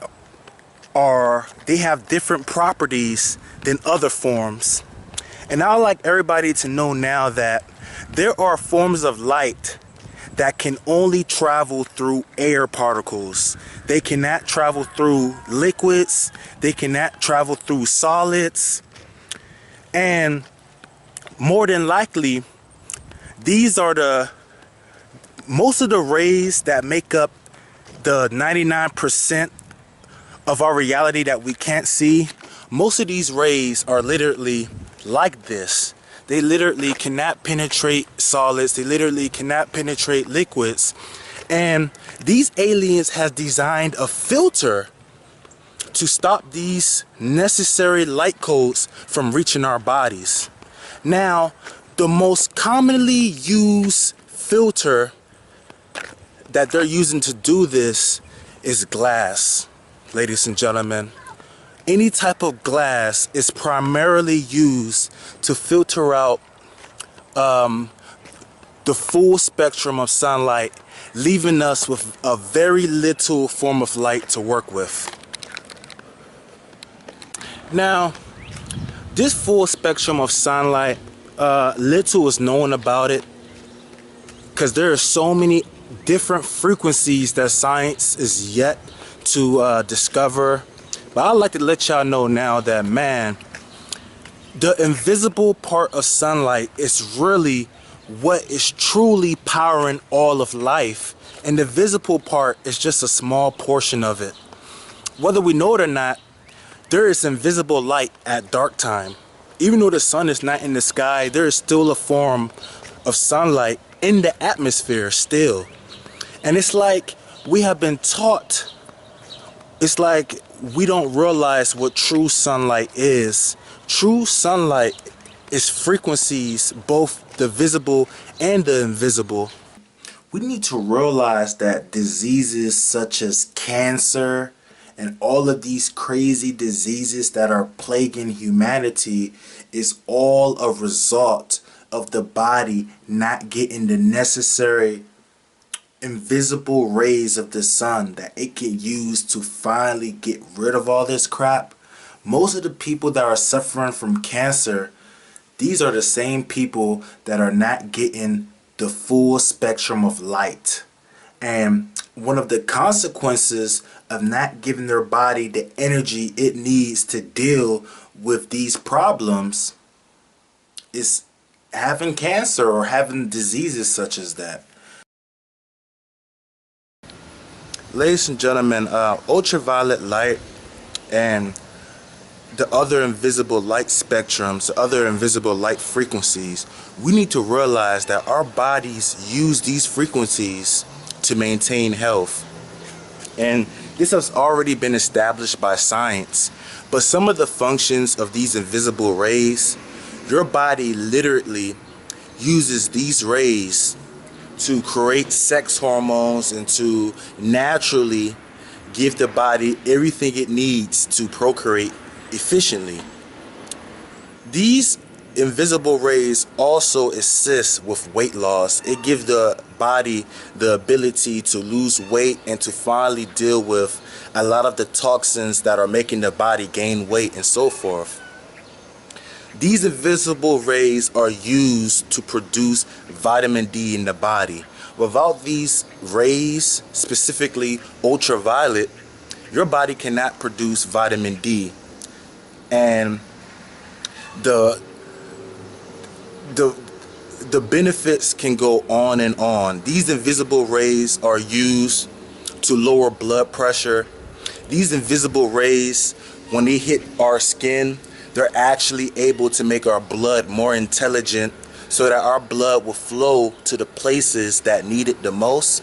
they have different properties than other forms. And I would like everybody to know now that there are forms of light that can only travel through air particles. They cannot travel through liquids. They cannot travel through solids. And more than likely, these are most of the rays that make up the 99% of our reality that we can't see. Most of these rays are literally like this. They literally cannot penetrate solids. They literally cannot penetrate liquids. And these aliens have designed a filter to stop these necessary light codes from reaching our bodies. Now, the most commonly used filter that they're using to do this is glass, ladies and gentlemen. Any type of glass is primarily used to filter out the full spectrum of sunlight, leaving us with a very little form of light to work with. Now, this full spectrum of sunlight, little is known about it because there are so many different frequencies that science is yet to discover. But I'd like to let y'all know now that, man, the invisible part of sunlight is really what is truly powering all of life. And the visible part is just a small portion of it. Whether we know it or not, there is invisible light at dark time. Even though the sun is not in the sky, there is still a form of sunlight in the atmosphere still. And it's like we have been taught, it's like we don't realize what true sunlight is. True sunlight is frequencies, both the visible and the invisible. We need to realize that diseases such as cancer and all of these crazy diseases that are plaguing humanity is all a result of the body not getting the necessary invisible rays of the sun that it can use to finally get rid of all this crap. Most of the people that are suffering from cancer, these are the same people that are not getting the full spectrum of light. And one of the consequences of not giving their body the energy it needs to deal with these problems is having cancer or having diseases such as that. Ladies and gentlemen, ultraviolet light and the other invisible light spectrums, the other invisible light frequencies, we need to realize that our bodies use these frequencies to maintain health. And this has already been established by science. But some of the functions of these invisible rays, your body literally uses these rays to create sex hormones and to naturally give the body everything it needs to procreate efficiently. These invisible rays also assist with weight loss. It gives the body the ability to lose weight and to finally deal with a lot of the toxins that are making the body gain weight and so forth. These invisible rays are used to produce vitamin D in the body. Without these rays, specifically ultraviolet, your body cannot produce vitamin D. And the benefits can go on and on. These invisible rays are used to lower blood pressure. These invisible rays, when they hit our skin, they're actually able to make our blood more intelligent so that our blood will flow to the places that need it the most.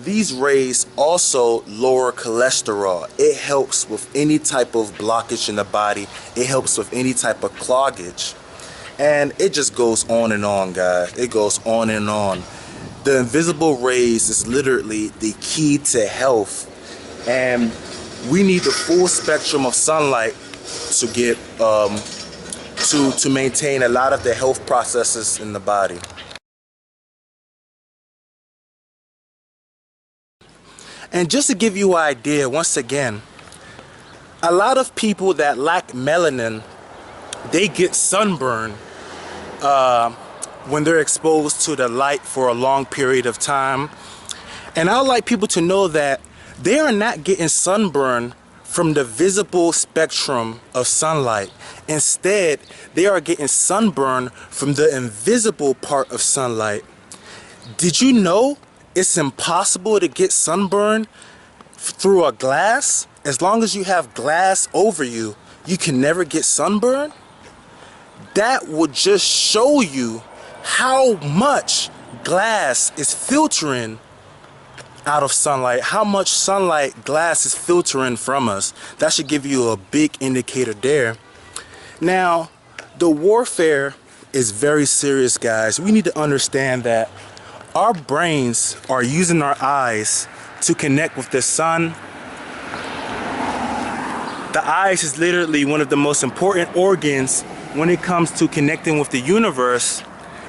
These rays also lower cholesterol. It helps with any type of blockage in the body. It helps with any type of cloggage. And it just goes on and on, guys. It goes on and on. The invisible rays is literally the key to health. And we need the full spectrum of sunlight to get to maintain a lot of the health processes in the body. And just to give you an idea, once again, a lot of people that lack melanin they get sunburn when they're exposed to the light for a long period of time. And I would like people to know that they are not getting sunburn from the visible spectrum of sunlight. Instead, they are getting sunburn from the invisible part of sunlight. Did you know it's impossible to get sunburn through a glass? As long as you have glass over you, you can never get sunburn? That would just show you how much glass is filtering out of sunlight, how much sunlight glass is filtering from us. That should give you a big indicator there. Now, the warfare is very serious, guys. We need to understand that our brains are using our eyes to connect with the sun. The eyes is literally one of the most important organs when it comes to connecting with the universe.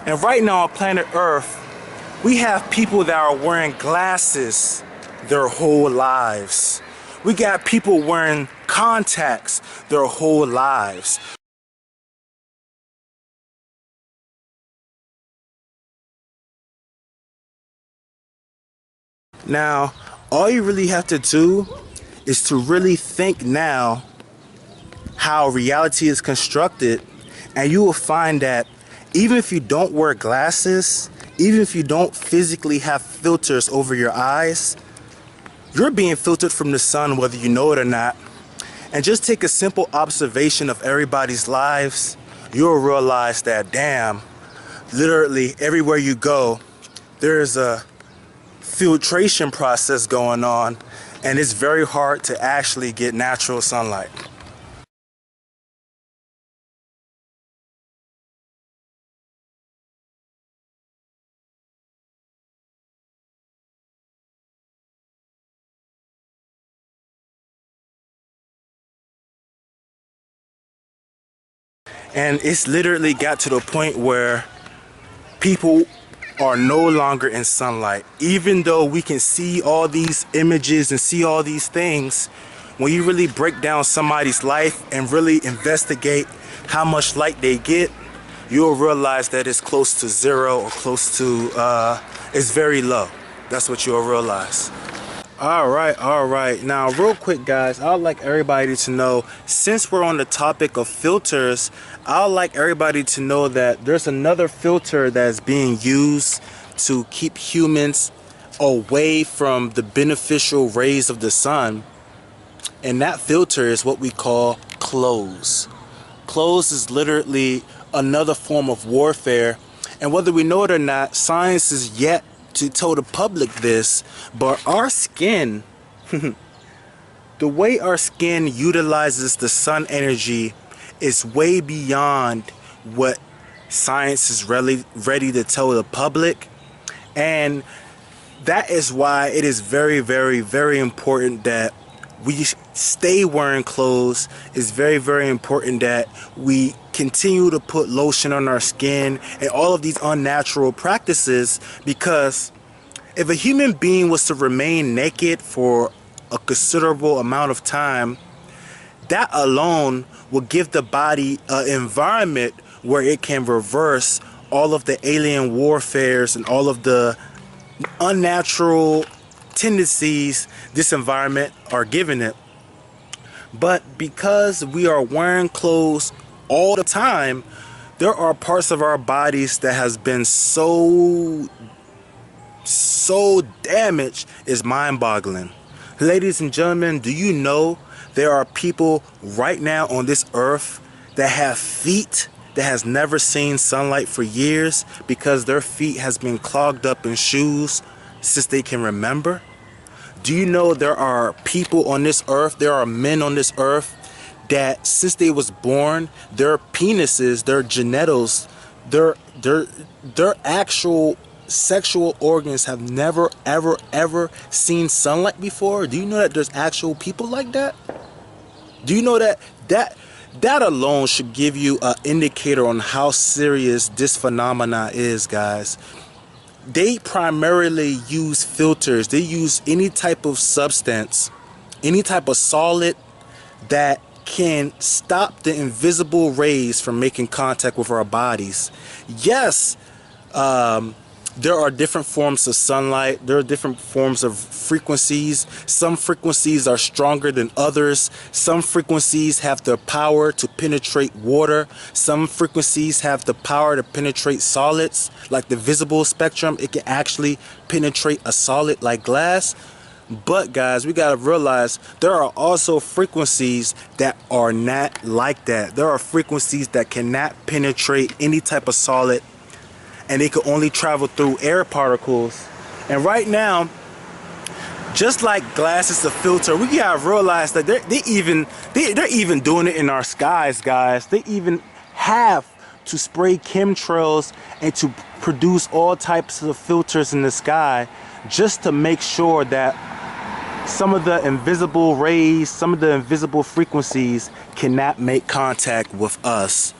And right now on planet Earth, we have people that are wearing glasses their whole lives. We got people wearing contacts their whole lives. Now, all you really have to do is to really think now how reality is constructed, and you will find that even if you don't wear glasses, even if you don't physically have filters over your eyes, you're being filtered from the sun whether you know it or not. And just take a simple observation of everybody's lives, you'll realize that, damn, literally everywhere you go, there's a filtration process going on, and it's very hard to actually get natural sunlight. And it's literally got to the point where people are no longer in sunlight. Even though we can see all these images and see all these things, when you really break down somebody's life and really investigate how much light they get, you'll realize that it's close to zero, or close to, it's very low. That's what you'll realize. All right. Now, real quick, guys, I'd like everybody to know, since we're on the topic of filters, I'd like everybody to know that there's another filter that's being used to keep humans away from the beneficial rays of the sun. And that filter is what we call clothes. Clothes is literally another form of warfare. And whether we know it or not, science is yet to tell the public this, but our skin, the way our skin utilizes the sun energy is way beyond what science is really ready to tell the public. And that is why it is very, very, very important that we stay wearing clothes. It's very, very important that we continue to put lotion on our skin and all of these unnatural practices, because if a human being was to remain naked for a considerable amount of time, that alone will give the body an environment where it can reverse all of the alien warfares and all of the unnatural tendencies this environment are giving it. But because we are wearing clothes all the time, there are parts of our bodies that has been so damaged, it's mind-boggling. Ladies and gentlemen, do you know there are people right now on this earth that have feet that has never seen sunlight for years because their feet has been clogged up in shoes since they can remember? Do you know there are people on this earth, there are men on this earth that since they was born, their penises, their genitals, their actual sexual organs have never ever seen sunlight before? Do you know that there's actual people like that? Do you know that that alone should give you an indicator on how serious this phenomena is, guys? They primarily use filters. They use any type of substance, any type of solid that can stop the invisible rays from making contact with our bodies. Yes, there are different forms of sunlight. There are different forms of frequencies. Some frequencies are stronger than others. Some frequencies have the power to penetrate water. Some frequencies have the power to penetrate solids, like the visible spectrum. It can actually penetrate a solid like glass. But guys, we gotta realize there are also frequencies that are not like that. There are frequencies that cannot penetrate any type of solid, and they can only travel through air particles. And right now, just like glass is a filter, we gotta realize that they're even doing it in our skies, guys. They even have to spray chemtrails and to produce all types of filters in the sky just to make sure that some of the invisible rays, some of the invisible frequencies cannot make contact with us.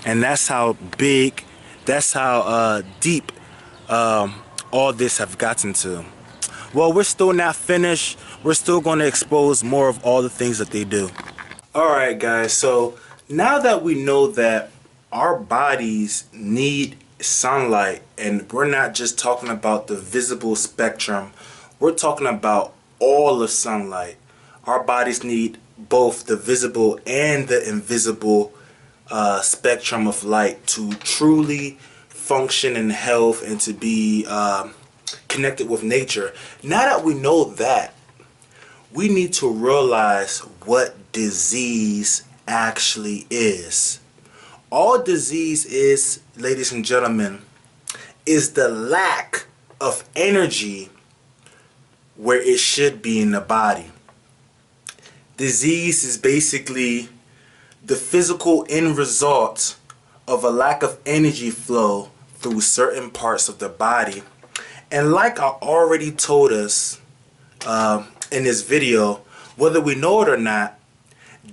And that's how big, that's how deep all this have gotten to. Well, we're still not finished. We're still going to expose more of all the things that they do. Alright guys, so now that we know that our bodies need sunlight, and we're not just talking about the visible spectrum, we're talking about all of sunlight. Our bodies need both the visible and the invisible spectrum of light to truly function in health and to be connected with nature. Now that we know that, we need to realize what disease actually is. All disease is, ladies and gentlemen, is the lack of energy where it should be in the body. Disease is basically the physical end result of a lack of energy flow through certain parts of the body. And like I already told us in this video, whether we know it or not,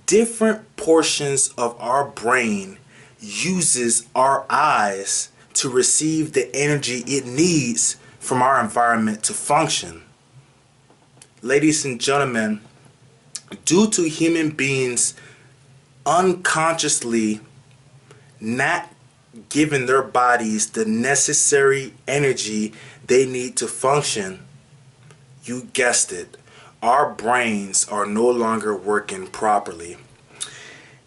different portions of our brain uses our eyes to receive the energy it needs from our environment to function. Ladies and gentlemen, due to human beings unconsciously not giving their bodies the necessary energy they need to function, you guessed it, our brains are no longer working properly.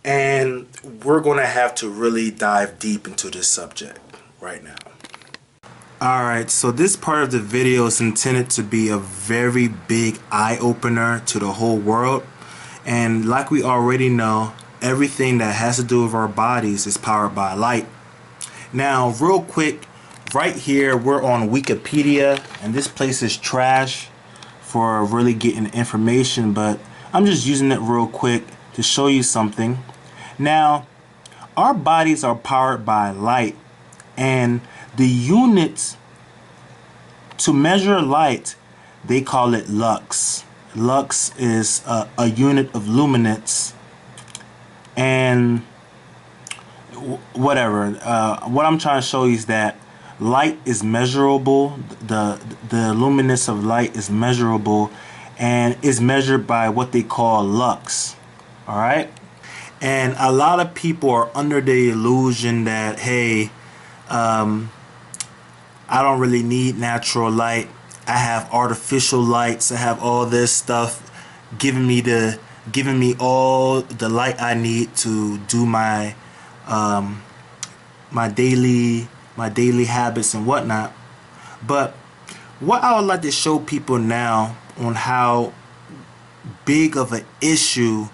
And we're going to have to really dive deep into this subject right now. Alright, so this part of the video is intended to be a very big eye-opener to the whole world. And like we already know, everything that has to do with our bodies is powered by light. Now, real quick, right here we're on Wikipedia, and this place is trash for really getting information, but I'm just using it real quick to show you something. Now, our bodies are powered by light, and the units to measure light, they call it lux. Lux is a unit of luminance, and whatever. What I'm trying to show you is that light is measurable. The luminance of light is measurable, and is measured by what they call lux. All right. And a lot of people are under the illusion that, hey, I don't really need natural light. I have artificial lights. I have all this stuff giving me all the light I need to do my my daily habits and whatnot. But what I would like to show people now on how big of an issue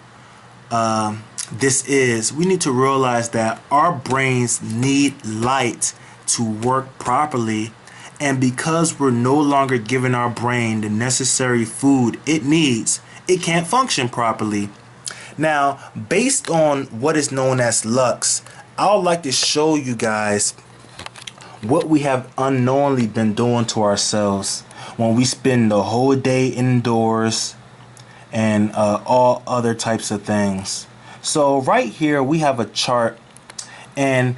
this is, we need to realize that our brains need light to work properly, and because we're no longer giving our brain the necessary food it needs, it can't function properly. Now, based on what is known as lux, I would like to show you guys what we have unknowingly been doing to ourselves when we spend the whole day indoors and all other types of things. So right here we have a chart, and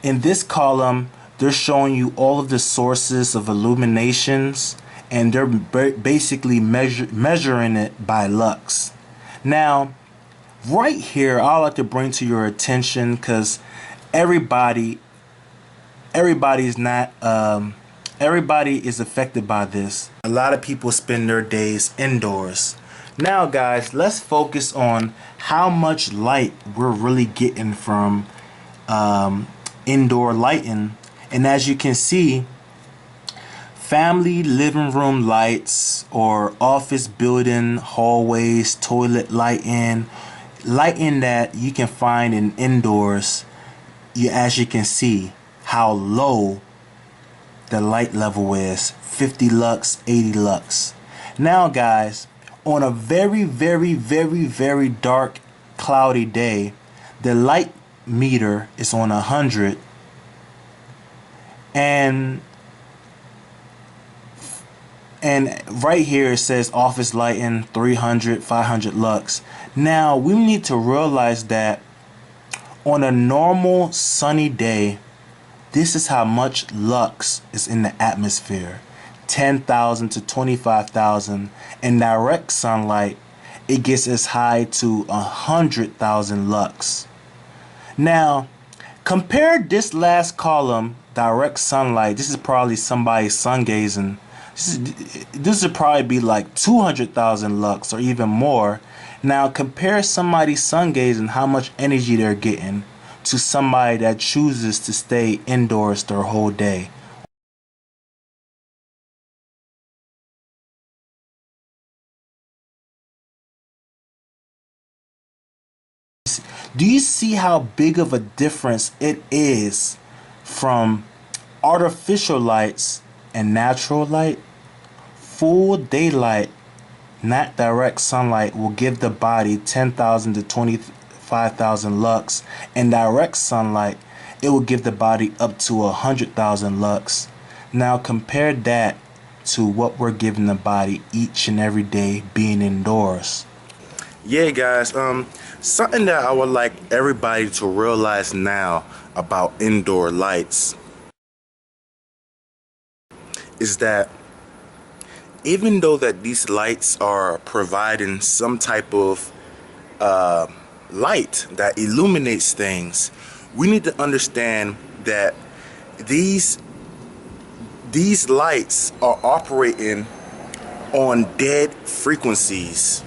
in this column they're showing you all of the sources of illuminations and they're basically measuring it by lux. Now, right here, I'd like to bring to your attention, because everybody is not everybody is affected by this. A lot of people spend their days indoors. Now, guys, let's focus on how much light we're really getting from indoor lighting. And as you can see, family living room lights or office building hallways, toilet lighting that you can find in indoors, as you can see how low the light level is, 50 lux, 80 lux. Now, guys, on a very, very, very, very dark, cloudy day, the light meter is on 100, and right here it says office lighting 300, 500 lux. Now, we need to realize that on a normal sunny day, this is how much lux is in the atmosphere. 10,000 to 25,000. In direct sunlight, it gets as high to 100,000 lux. Now, compare this last column, direct sunlight. This is probably somebody sun gazing. This would probably be like 200,000 lux or even more. Now, compare somebody sun gazing, how much energy they're getting, to somebody that chooses to stay indoors their whole day. Do you see how big of a difference it is from artificial lights and natural light? Full daylight, not direct sunlight, will give the body 10,000 to 25,000 lux. And direct sunlight, it will give the body up to 100,000 lux. Now compare that to what we're giving the body each and every day being indoors. Yeah, guys, something that I would like everybody to realize now about indoor lights is that even though that these lights are providing some type of light that illuminates things, we need to understand that these lights are operating on dead frequencies.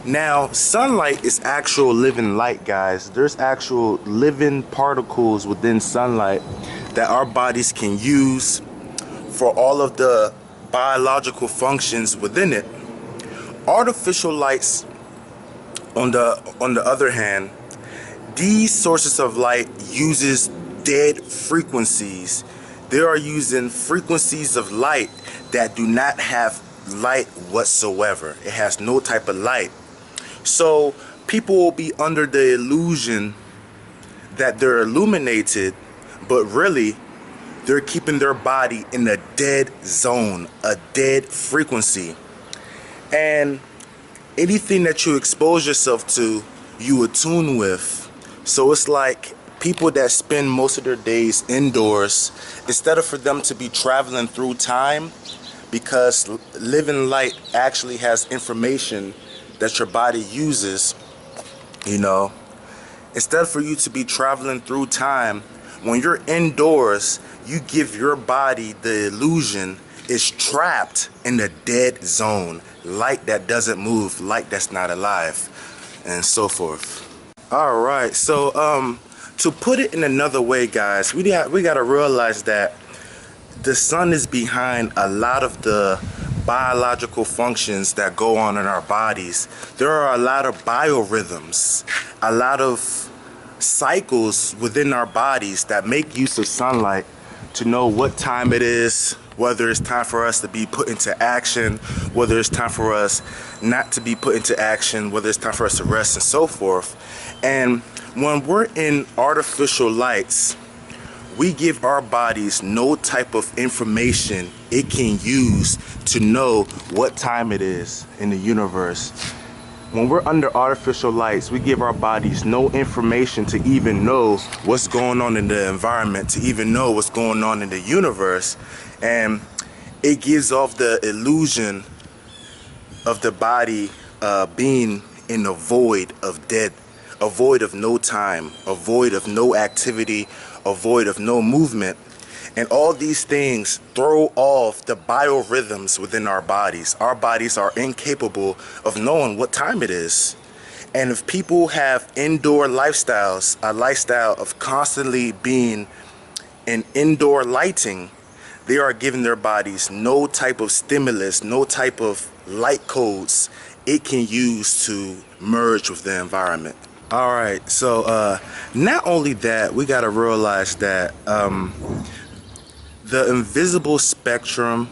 Now, sunlight is actual living light, guys. There's actual living particles within sunlight that our bodies can use for all of the biological functions within it. Artificial lights, on the other hand, these sources of light uses dead frequencies. They are using frequencies of light that do not have light whatsoever. It has no type of light. So people will be under the illusion that they're illuminated, but really they're keeping their body in a dead zone, a dead frequency. And anything that you expose yourself to, you attune with. So it's like people that spend most of their days indoors, instead of for them to be traveling through time, because living light actually has information that your body uses, you know, instead for you to be traveling through time, when you're indoors, you give your body the illusion it's trapped in the dead zone, light that doesn't move, light that's not alive, and so forth. All right, so to put it in another way, guys, we got to realize that the sun is behind a lot of the biological functions that go on in our bodies. There are a lot of biorhythms, a lot of cycles within our bodies that make use of sunlight to know what time it is, whether it's time for us to be put into action, whether it's time for us not to be put into action, whether it's time for us to rest, and so forth. And when we're in artificial lights, we give our bodies no type of information it can use to know what time it is in the universe. When we're under artificial lights, we give our bodies no information to even know what's going on in the environment, to even know what's going on in the universe. And it gives off the illusion of the body being in a void of dead, a void of no time, a void of no activity, a void of no movement. And all these things throw off the biorhythms within our bodies. Our bodies are incapable of knowing what time it is. And if people have indoor lifestyles, a lifestyle of constantly being in indoor lighting, they are giving their bodies no type of stimulus, no type of light codes it can use to merge with the environment. All right, so not only that, we got to realize that the invisible spectrum,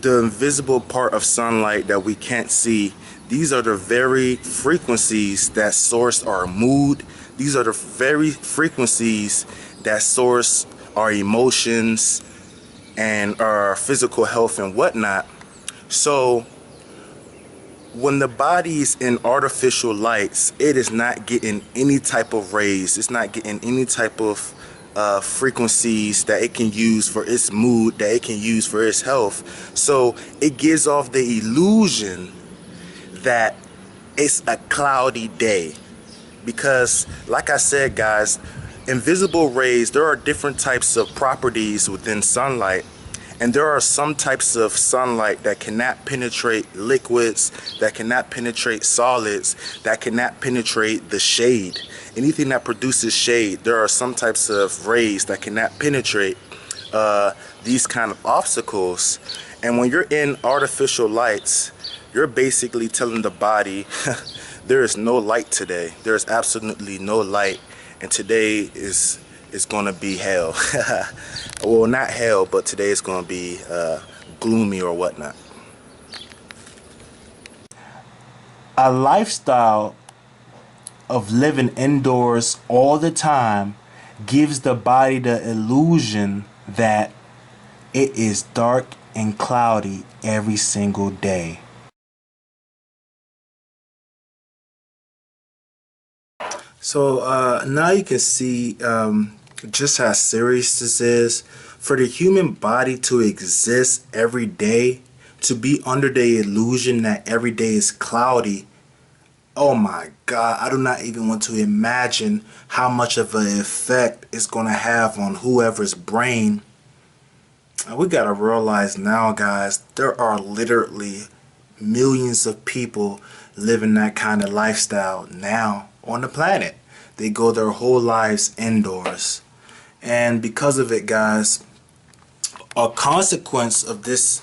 the invisible part of sunlight that we can't see, these are the very frequencies that source our mood. These are the very frequencies that source our emotions and our physical health and whatnot. So when the body is in artificial lights, it is not getting any type of rays. It's not getting any type of frequencies that it can use for its mood, that it can use for its health. So it gives off the illusion that it's a cloudy day. Because like I said, guys, invisible rays, there are different types of properties within sunlight. And there are some types of sunlight that cannot penetrate liquids, that cannot penetrate solids, that cannot penetrate the shade. Anything that produces shade, there are some types of rays that cannot penetrate these kind of obstacles. And when you're in artificial lights, you're basically telling the body, there is no light today. There is absolutely no light. And today is going to be hell. Well, not hell, but today is going to be gloomy or whatnot. A lifestyle of living indoors all the time gives the body the illusion that it is dark and cloudy every single day. So now you can see just how serious this is. For the human body to exist every day, to be under the illusion that every day is cloudy, oh my God, I do not even want to imagine how much of an effect it's going to have on whoever's brain. And we got to realize now, guys, there are literally millions of people living that kind of lifestyle now on the planet. They go their whole lives indoors. And because of it, guys, a consequence of this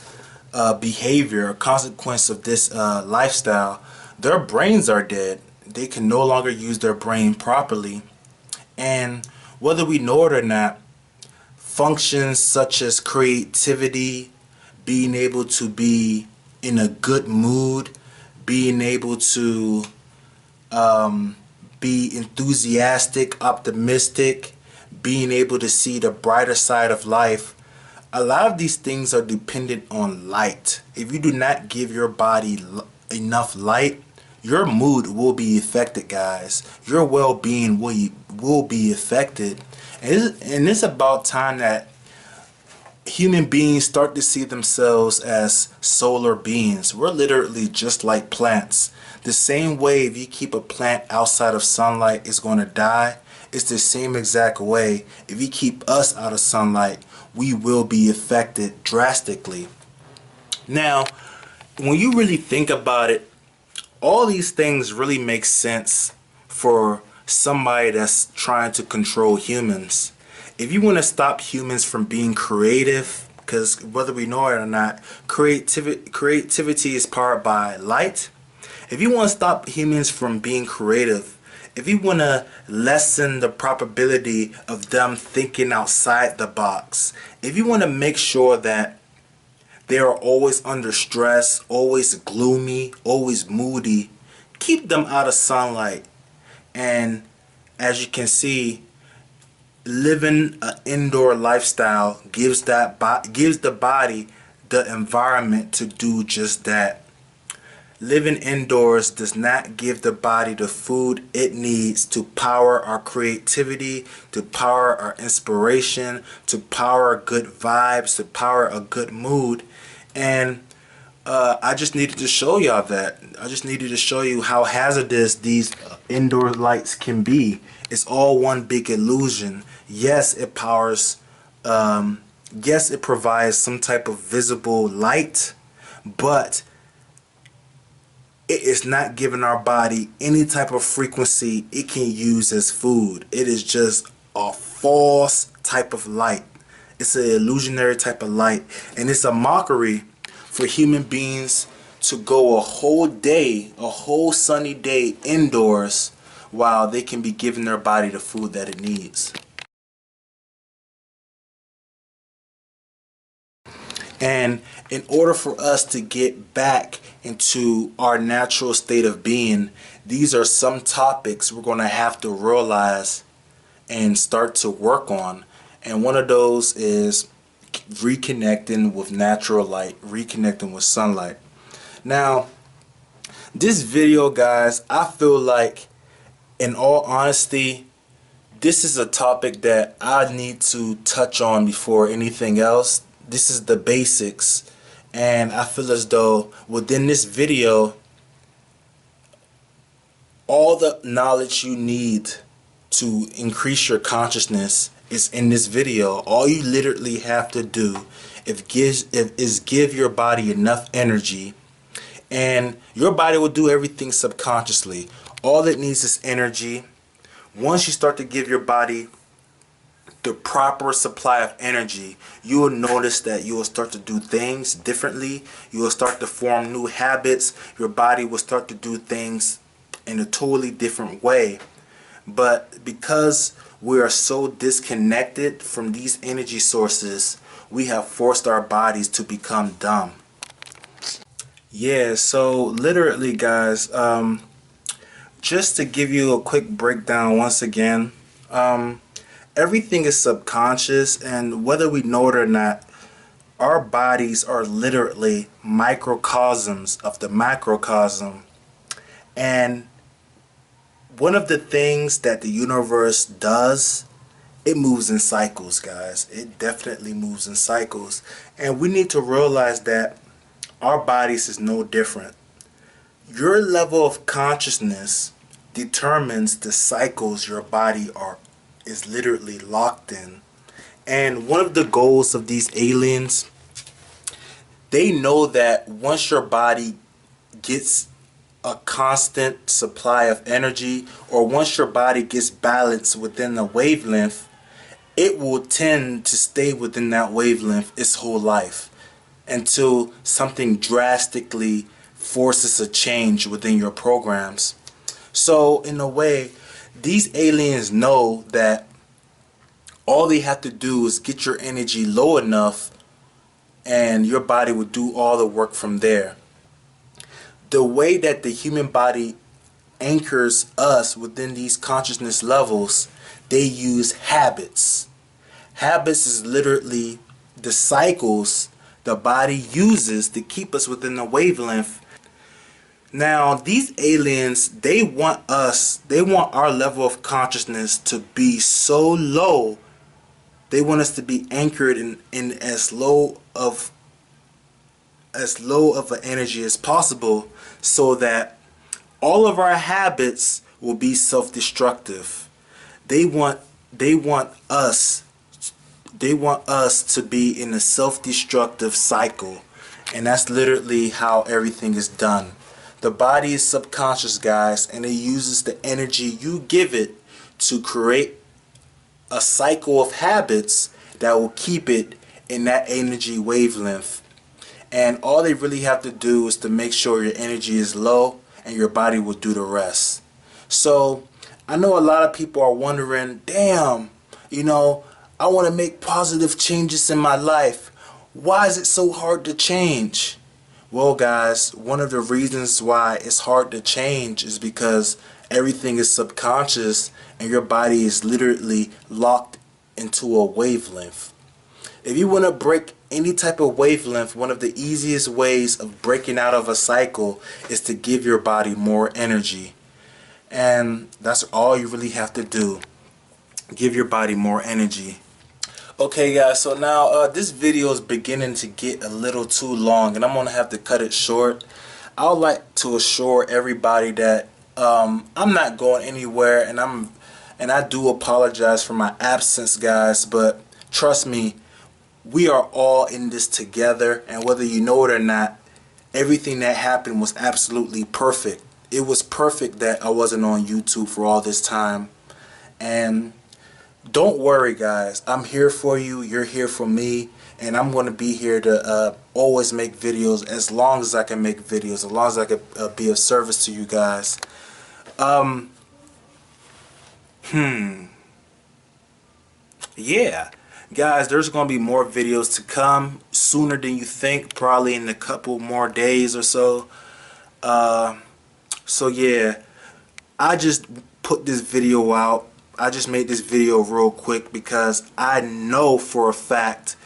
behavior, a consequence of this lifestyle, their brains are dead. They can no longer use their brain properly. And whether we know it or not, functions such as creativity, being able to be in a good mood, being able to be enthusiastic, optimistic, being able to see the brighter side of life, a lot of these things are dependent on light. If you do not give your body enough light, your mood will be affected, guys. Your well-being will be affected. And it's about time that human beings start to see themselves as solar beings. We're literally just like plants. The same way if you keep a plant outside of sunlight, it's going to die. It's the same exact way if you keep us out of sunlight, we will be affected drastically. Now, when you really think about it, all these things really make sense for somebody that's trying to control humans. If you want to stop humans from being creative, because whether we know it or not, creativity is powered by light. If you want to stop humans from being creative, if you want to lessen the probability of them thinking outside the box, if you want to make sure that they are always under stress, always gloomy, always moody, keep them out of sunlight. And as you can see, living an indoor lifestyle gives the body the environment to do just that. Living indoors does not give the body the food it needs to power our creativity, to power our inspiration, to power good vibes, to power a good mood. And I just needed to show y'all that. I just needed to show you how hazardous these indoor lights can be. It's all one big illusion. Yes, it powers, yes, it provides some type of visible light, but it is not giving our body any type of frequency it can use as food. It is just a false type of light. It's an illusionary type of light, and it's a mockery for human beings to go a whole day, a whole sunny day indoors while they can be giving their body the food that it needs. And in order for us to get back into our natural state of being, these are some topics we're going to have to realize and start to work on. And one of those is reconnecting with natural light, reconnecting with sunlight. Now, this video, guys, I feel like, in all honesty, this is a topic that I need to touch on before anything else. This is the basics, and I feel as though within this video, all the knowledge you need to increase your consciousness is in this video. All you literally have to do is give your body enough energy, and your body will do everything subconsciously. All it needs is energy. Once you start to give your body the proper supply of energy, you will notice that you will start to do things differently. You will start to form new habits. Your body will start to do things in a totally different way. But because we are so disconnected from these energy sources, we have forced our bodies to become dumb. Yeah, so literally, guys, just to give you a quick breakdown once again, everything is subconscious, and whether we know it or not, our bodies are literally microcosms of the macrocosm. And one of the things that the universe does, it moves in cycles, guys. It definitely moves in cycles. And we need to realize that our bodies is no different. Your level of consciousness determines the cycles your body is literally locked in. And one of the goals of these aliens, they know that once your body gets a constant supply of energy, or once your body gets balanced within the wavelength, it will tend to stay within that wavelength its whole life until something drastically forces a change within your programs. So in a way, these aliens know that all they have to do is get your energy low enough, and your body will do all the work from there. The way that the human body anchors us within these consciousness levels, they use habits. Habits is literally the cycles the body uses to keep us within the wavelength. Now, these aliens, they want our level of consciousness to be so low. They want us to be anchored in as low of an energy as possible, so that all of our habits will be self-destructive. They want us to be in a self-destructive cycle, and that's literally how everything is done. The body is subconscious, guys, and it uses the energy you give it to create a cycle of habits that will keep it in that energy wavelength. And all they really have to do is to make sure your energy is low, and your body will do the rest. So I know a lot of people are wondering, damn, I want to make positive changes in my life. Why is it so hard to change? Well, guys, one of the reasons why it's hard to change is because everything is subconscious, and your body is literally locked into a wavelength. If you want to break any type of wavelength, one of the easiest ways of breaking out of a cycle is to give your body more energy. And that's all you really have to do. Give your body more energy. Okay guys, so now this video is beginning to get a little too long and I'm gonna have to cut it short. I would like to assure everybody that I'm not going anywhere, and I do apologize for my absence, guys, but trust me, we are all in this together, and whether you know it or not, everything that happened was absolutely perfect. It was perfect that I wasn't on YouTube for all this time. And don't worry guys, I'm here for you, you're here for me, and I'm going to be here to always make videos as long as I can make videos, as long as I can be of service to you guys. Yeah, guys, there's going to be more videos to come sooner than you think, probably in a couple more days or so. So yeah, I just put this video out. I just made this video real quick because I know for a fact,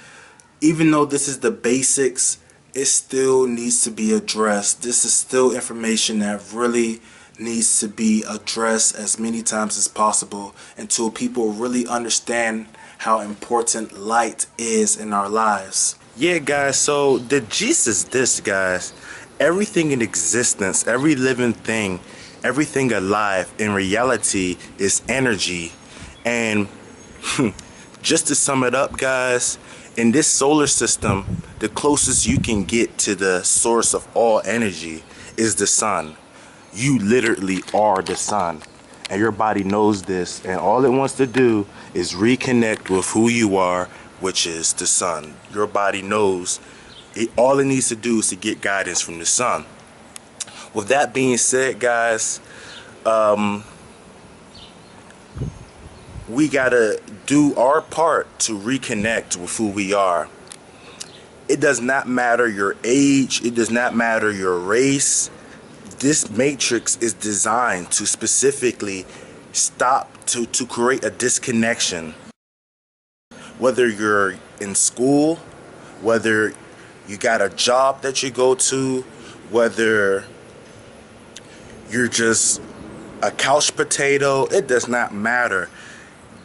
even though this is the basics, it still needs to be addressed. This is still information that really needs to be addressed as many times as possible until people really understand how important light is in our lives. Yeah guys, so the gist is this guys. Everything in existence, every living thing, everything alive in reality is energy. And just to sum it up guys, in this solar system, the closest you can get to the source of all energy is the sun. You literally are the sun, and your body knows this, and all it wants to do is reconnect with who you are, which is the sun. Your body knows it, all it needs to do is to get guidance from the sun. With that being said guys, we gotta do our part to reconnect with who we are. It does not matter your age, it does not matter your race. This matrix is designed to specifically to create a disconnection. Whether you're in school, whether you got a job that you go to, whether you're just a couch potato, it does not matter.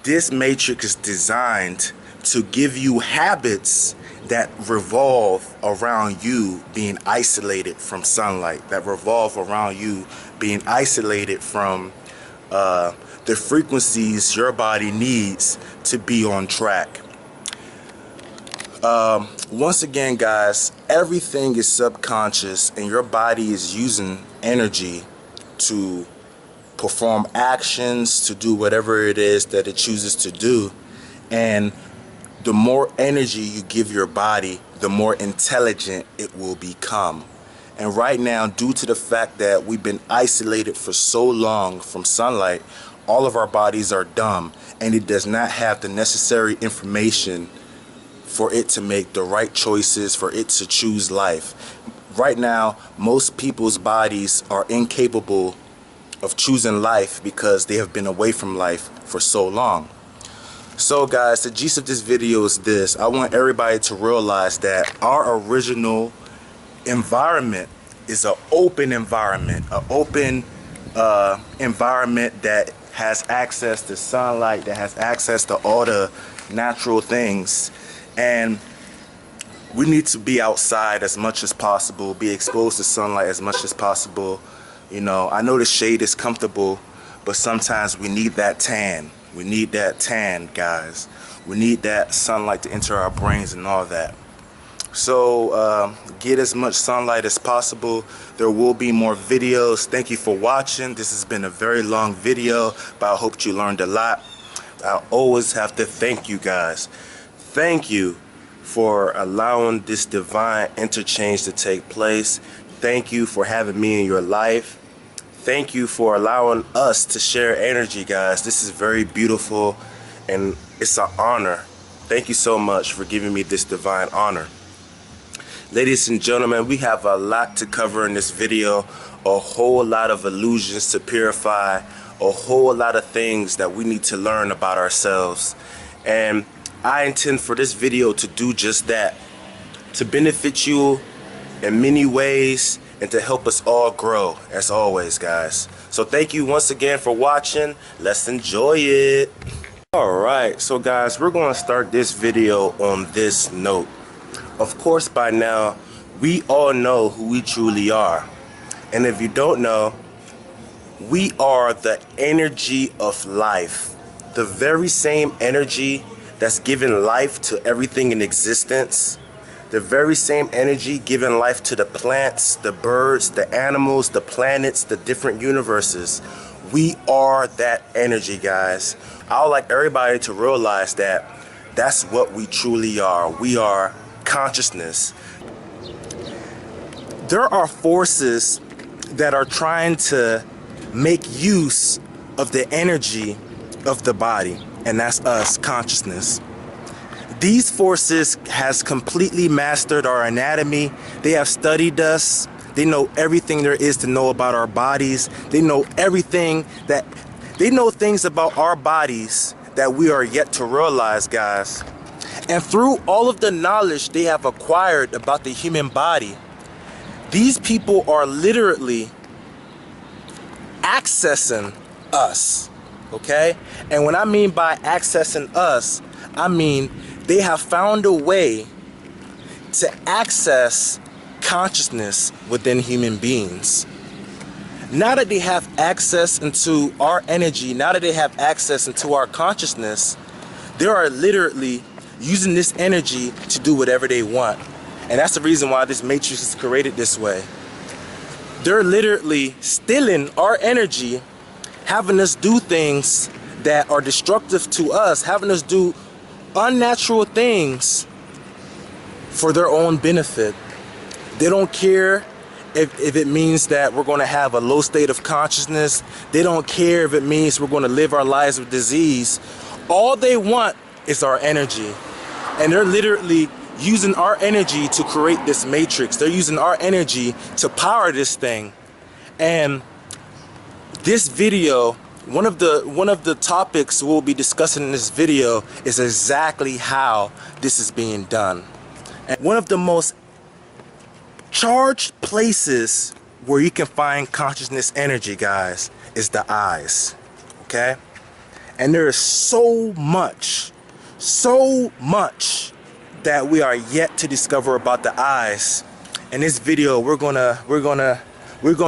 This matrix is designed to give you habits that revolve around you being isolated from sunlight, that revolve around you being isolated from the frequencies your body needs to be on track. Once again guys, everything is subconscious and your body is using energy to perform actions, to do whatever it is that it chooses to do. And the more energy you give your body, the more intelligent it will become. And right now, due to the fact that we've been isolated for so long from sunlight, all of our bodies are dumb, and it does not have the necessary information for it to make the right choices, for it to choose life. Right now, most people's bodies are incapable of choosing life because they have been away from life for so long. So guys, the gist of this video is this. I want everybody to realize that our original environment is an open environment, an open environment that has access to sunlight, that has access to all the natural things. And we need to be outside as much as possible, be exposed to sunlight as much as possible. You know, I know the shade is comfortable, but sometimes we need that tan. We need that tan, guys. We need that sunlight to enter our brains and all that. So get as much sunlight as possible. There will be more videos. Thank you for watching. This has been a very long video, but I hope you learned a lot. I always have to thank you guys. Thank you for allowing this divine interchange to take place. Thank you for having me in your life. Thank you for allowing us to share energy, guys. This is very beautiful and it's an honor. Thank you so much for giving me this divine honor. Ladies and gentlemen, we have a lot to cover in this video, a whole lot of illusions to purify, a whole lot of things that we need to learn about ourselves. And I intend for this video to do just that, to benefit you in many ways and to help us all grow, as always, guys. So thank you once again for watching. Let's enjoy it. Alright, so guys, we're going to start this video on this note. Of course, by now, we all know who we truly are. And if you don't know, we are the energy of life. The very same energy that's given life to everything in existence. The very same energy giving life to the plants, the birds, the animals, the planets, the different universes. We are that energy, guys. I would like everybody to realize that that's what we truly are. We are consciousness. There are forces that are trying to make use of the energy of the body, and that's us, consciousness. These forces has completely mastered our anatomy. They have studied us. They know everything there is to know about our bodies. They know everything that they know things about our bodies that we are yet to realize, guys. And through all of the knowledge they have acquired about the human body, these people are literally accessing us, okay? And when I mean by accessing us, I mean they have found a way to access consciousness within human beings. Now that they have access into our energy, now that they have access into our consciousness, they are literally using this energy to do whatever they want. And that's the reason why this matrix is created this way. They're literally stealing our energy, having us do things that are destructive to us, having us do unnatural things for their own benefit. They don't care if it means that we're going to have a low state of consciousness. They don't care if it means we're going to live our lives with disease. All they want is our energy. And they're literally using our energy to create this matrix. They're using our energy to power this thing. And this video, one of the topics we'll be discussing in this video is exactly how this is being done. And one of the most charged places where you can find consciousness energy, guys, is the eyes, okay? And there is so much that we are yet to discover about the eyes. In this video, we're gonna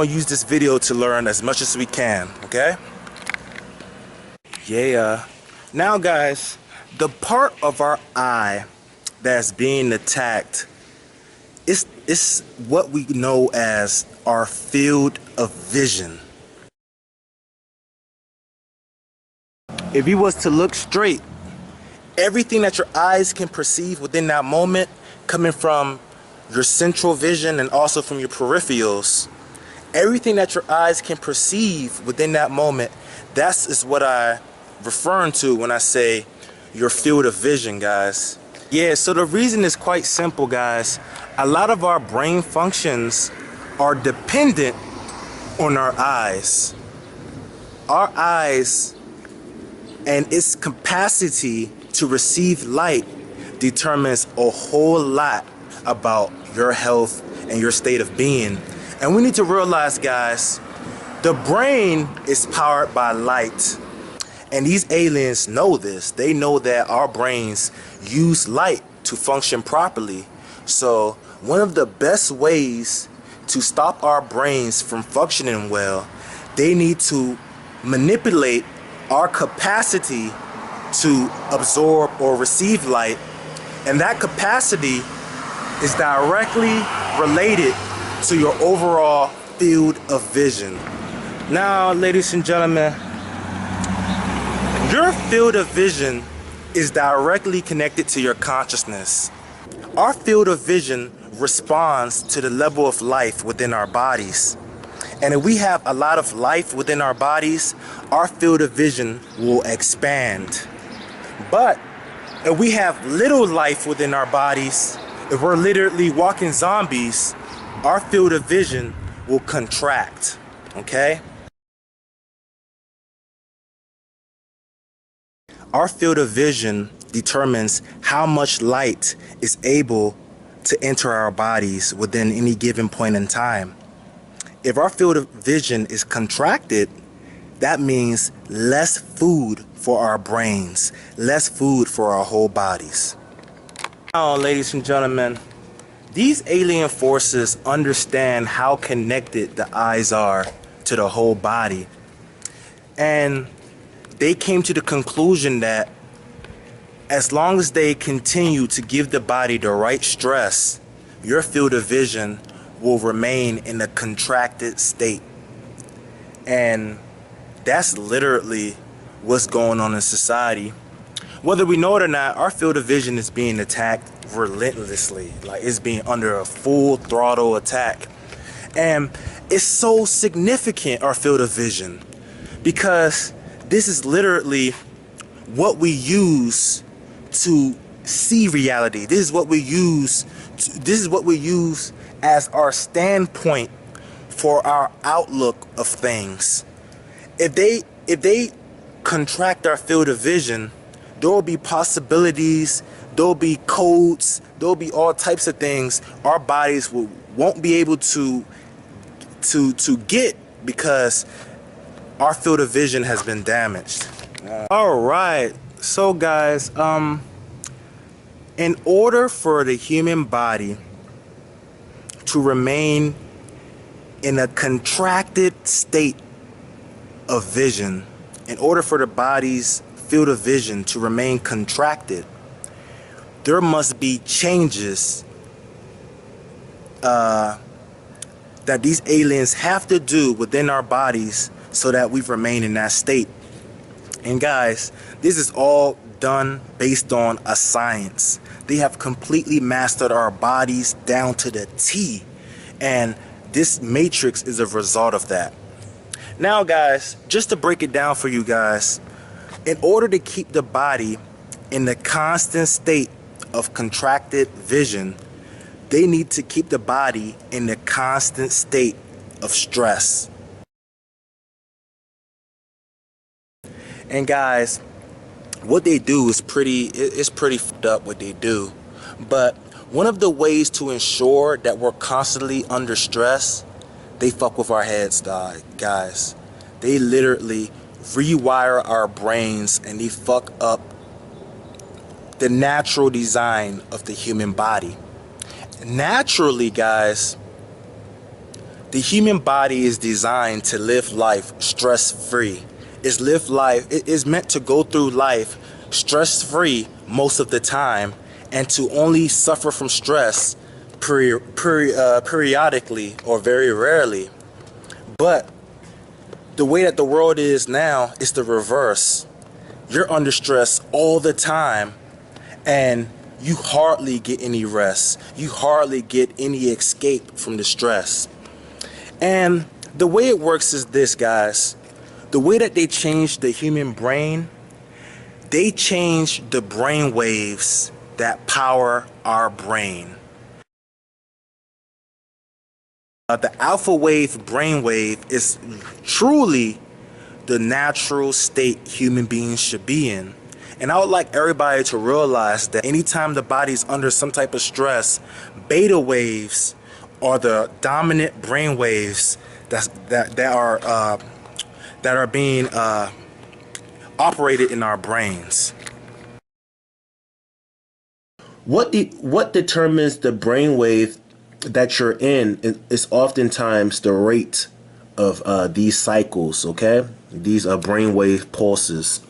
use this video to learn as much as we can, okay? Yeah. Now, guys, the part of our eye that's being attacked is what we know as our field of vision. If you was to look straight, everything that your eyes can perceive within that moment, coming from your central vision and also from your peripherals, everything that your eyes can perceive within that moment, that is what I referring to when I say your field of vision, guys. Yeah, so the reason is quite simple, guys. A lot of our brain functions are dependent on our eyes. Our eyes and its capacity to receive light determines a whole lot about your health and your state of being. And we need to realize, guys, the brain is powered by light. And these aliens know this. They know that our brains use light to function properly. So one of the best ways to stop our brains from functioning well, they need to manipulate our capacity to absorb or receive light. And that capacity is directly related to your overall field of vision. Now, ladies and gentlemen, your field of vision is directly connected to your consciousness. Our field of vision responds to the level of life within our bodies. And if we have a lot of life within our bodies, our field of vision will expand. But if we have little life within our bodies, if we're literally walking zombies, our field of vision will contract, okay? Our field of vision determines how much light is able to enter our bodies within any given point in time. If our field of vision is contracted, that means less food for our brains, less food for our whole bodies. Now, ladies and gentlemen, these alien forces understand how connected the eyes are to the whole body. And they came to the conclusion that as long as they continue to give the body the right stress, your field of vision will remain in a contracted state. And that's literally what's going on in society. Whether we know it or not, our field of vision is being attacked relentlessly. Like, it's being under a full throttle attack. And it's so significant, our field of vision, because this is literally what we use to see reality. This is what we use as our standpoint for our outlook of things. If they contract our field of vision, there will be possibilities, there will be codes, there will be all types of things our bodies won't be able to get because our field of vision has been damaged. All right, so guys, in order for the human body to remain in a contracted state of vision, in order for the body's field of vision to remain contracted, there must be changes that these aliens have to do within our bodies so that we remain in that state. And guys, this is all done based on a science. They have completely mastered our bodies down to the T, and this matrix is a result of that. Now guys, just to break it down for you guys, in order to keep the body in the constant state of contracted vision, they need to keep the body in the constant state of stress. And guys, what they do is pretty fucked up what they do. But one of the ways to ensure that we're constantly under stress, they fuck with our heads, guys. They literally rewire our brains and they fuck up the natural design of the human body. Naturally, guys, the human body is designed to live life stress-free. It is meant to go through life stress-free most of the time, and to only suffer from stress periodically or very rarely. But the way that the world is now is the reverse. You're under stress all the time, and you hardly get any rest. You hardly get any escape from the stress. And the way it works is this, guys. The way that they change the human brain, they change the brain waves that power our brain. The alpha wave brainwave is truly the natural state human beings should be in. And I would like everybody to realize that anytime the body's under some type of stress, beta waves are the dominant brain waves that are being operated in our brains. What determines the brainwave that you're in is oftentimes the rate of these cycles, okay? These are brainwave pulses.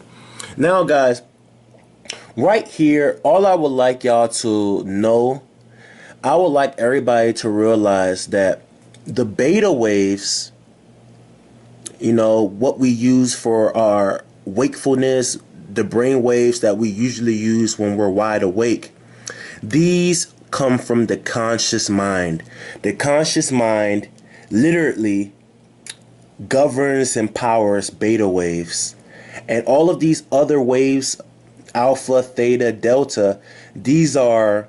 Now, guys, right here, all I would like y'all to know, I would like everybody to realize that the beta waves, you know, what we use for our wakefulness, the brain waves that we usually use when we're wide awake, these come from the conscious mind. The conscious mind literally governs and powers beta waves. And all of these other waves, alpha, theta, delta, these are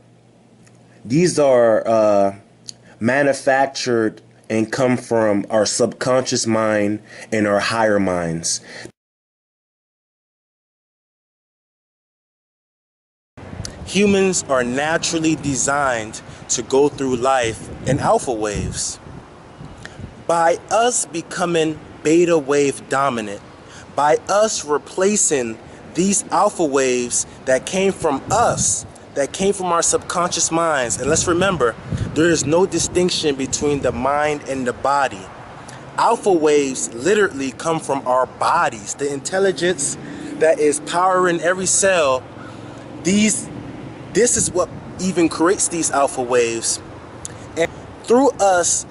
manufactured and come from our subconscious mind and our higher minds. Humans are naturally designed to go through life in alpha waves. By us becoming beta wave dominant, by us replacing these alpha waves that came from us, that came from our subconscious minds, and let's remember, there is no distinction between the mind and the body. Alpha waves literally come from our bodies, the intelligence that is powering every cell. This is what even creates these alpha waves. And through us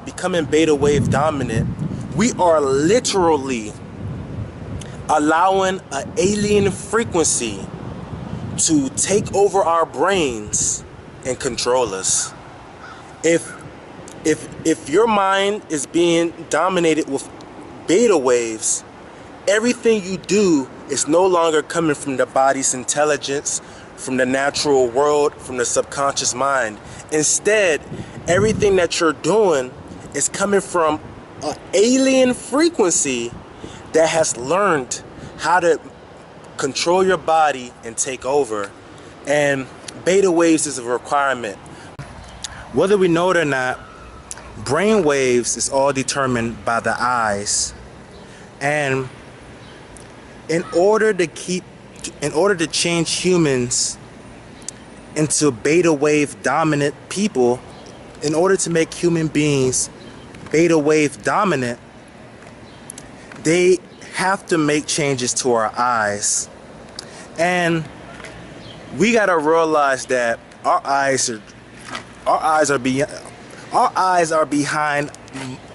becoming beta wave dominant, we are literally allowing an alien frequency to take over our brains and control us. If your mind is being dominated with beta waves, everything you do is no longer coming from the body's intelligence, from the natural world, from the subconscious mind. Instead, everything that you're doing is coming from an alien frequency that has learned how to control your body and take over. And beta waves is a requirement. Whether we know it or not, brain waves is all determined by the eyes. And in order to change humans into beta wave dominant people, in order to make human beings beta wave dominant, they have to make changes to our eyes. And we gotta realize that our eyes are behind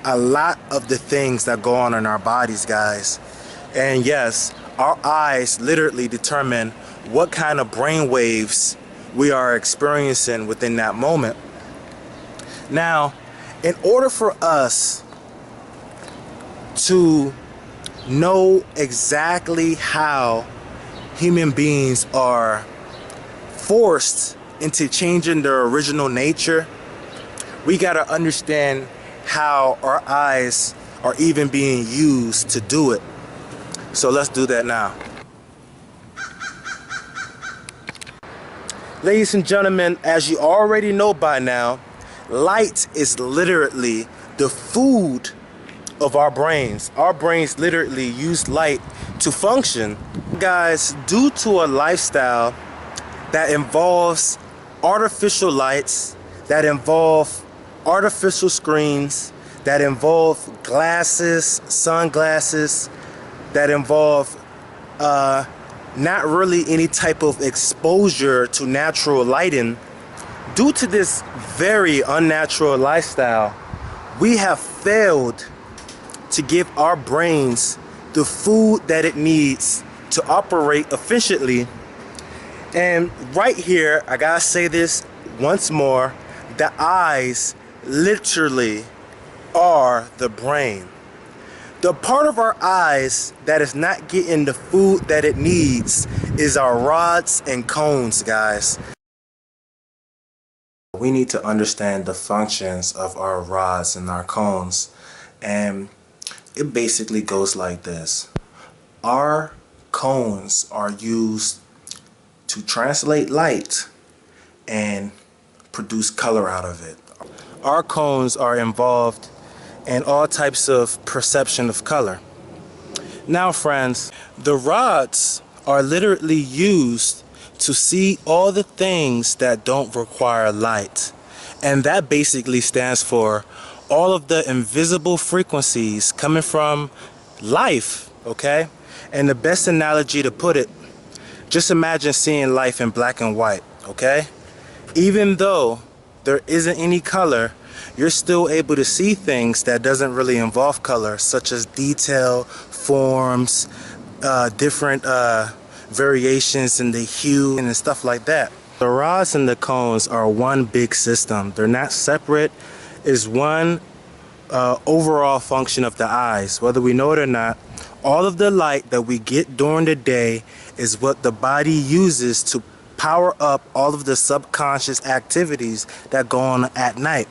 a lot of the things that go on in our bodies, guys. And yes, our eyes literally determine what kind of brain waves we are experiencing within that moment. Now, in order for us to know exactly how human beings are forced into changing their original nature, we gotta understand how our eyes are even being used to do it. So let's do that now. Ladies and gentlemen, as you already know by now, light is literally the food of our brains. Our brains literally use light to function. Guys, due to a lifestyle that involves artificial lights, that involve artificial screens, that involve glasses, sunglasses, that involve not really any type of exposure to natural lighting, due to this very unnatural lifestyle, we have failed to give our brains the food that it needs to operate efficiently. And right here, I gotta say this once more, the eyes literally are the brain. The part of our eyes that is not getting the food that it needs is our rods and cones, guys. We need to understand the functions of our rods and our cones. And it basically goes like this. Our cones are used to translate light and produce color out of it. Our cones are involved in all types of perception of color. Now, friends, the rods are literally used to see all the things that don't require light. And that basically stands for all of the invisible frequencies coming from life, okay? And the best analogy to put it, just imagine seeing life in black and white, okay? Even though there isn't any color, you're still able to see things that doesn't really involve color, such as detail, forms, different variations in the hue and stuff like that. The rods and the cones are one big system. They're not separate. It's one overall function of the eyes. Whether we know it or not, all of the light that we get during the day is what the body uses to power up all of the subconscious activities that go on at night.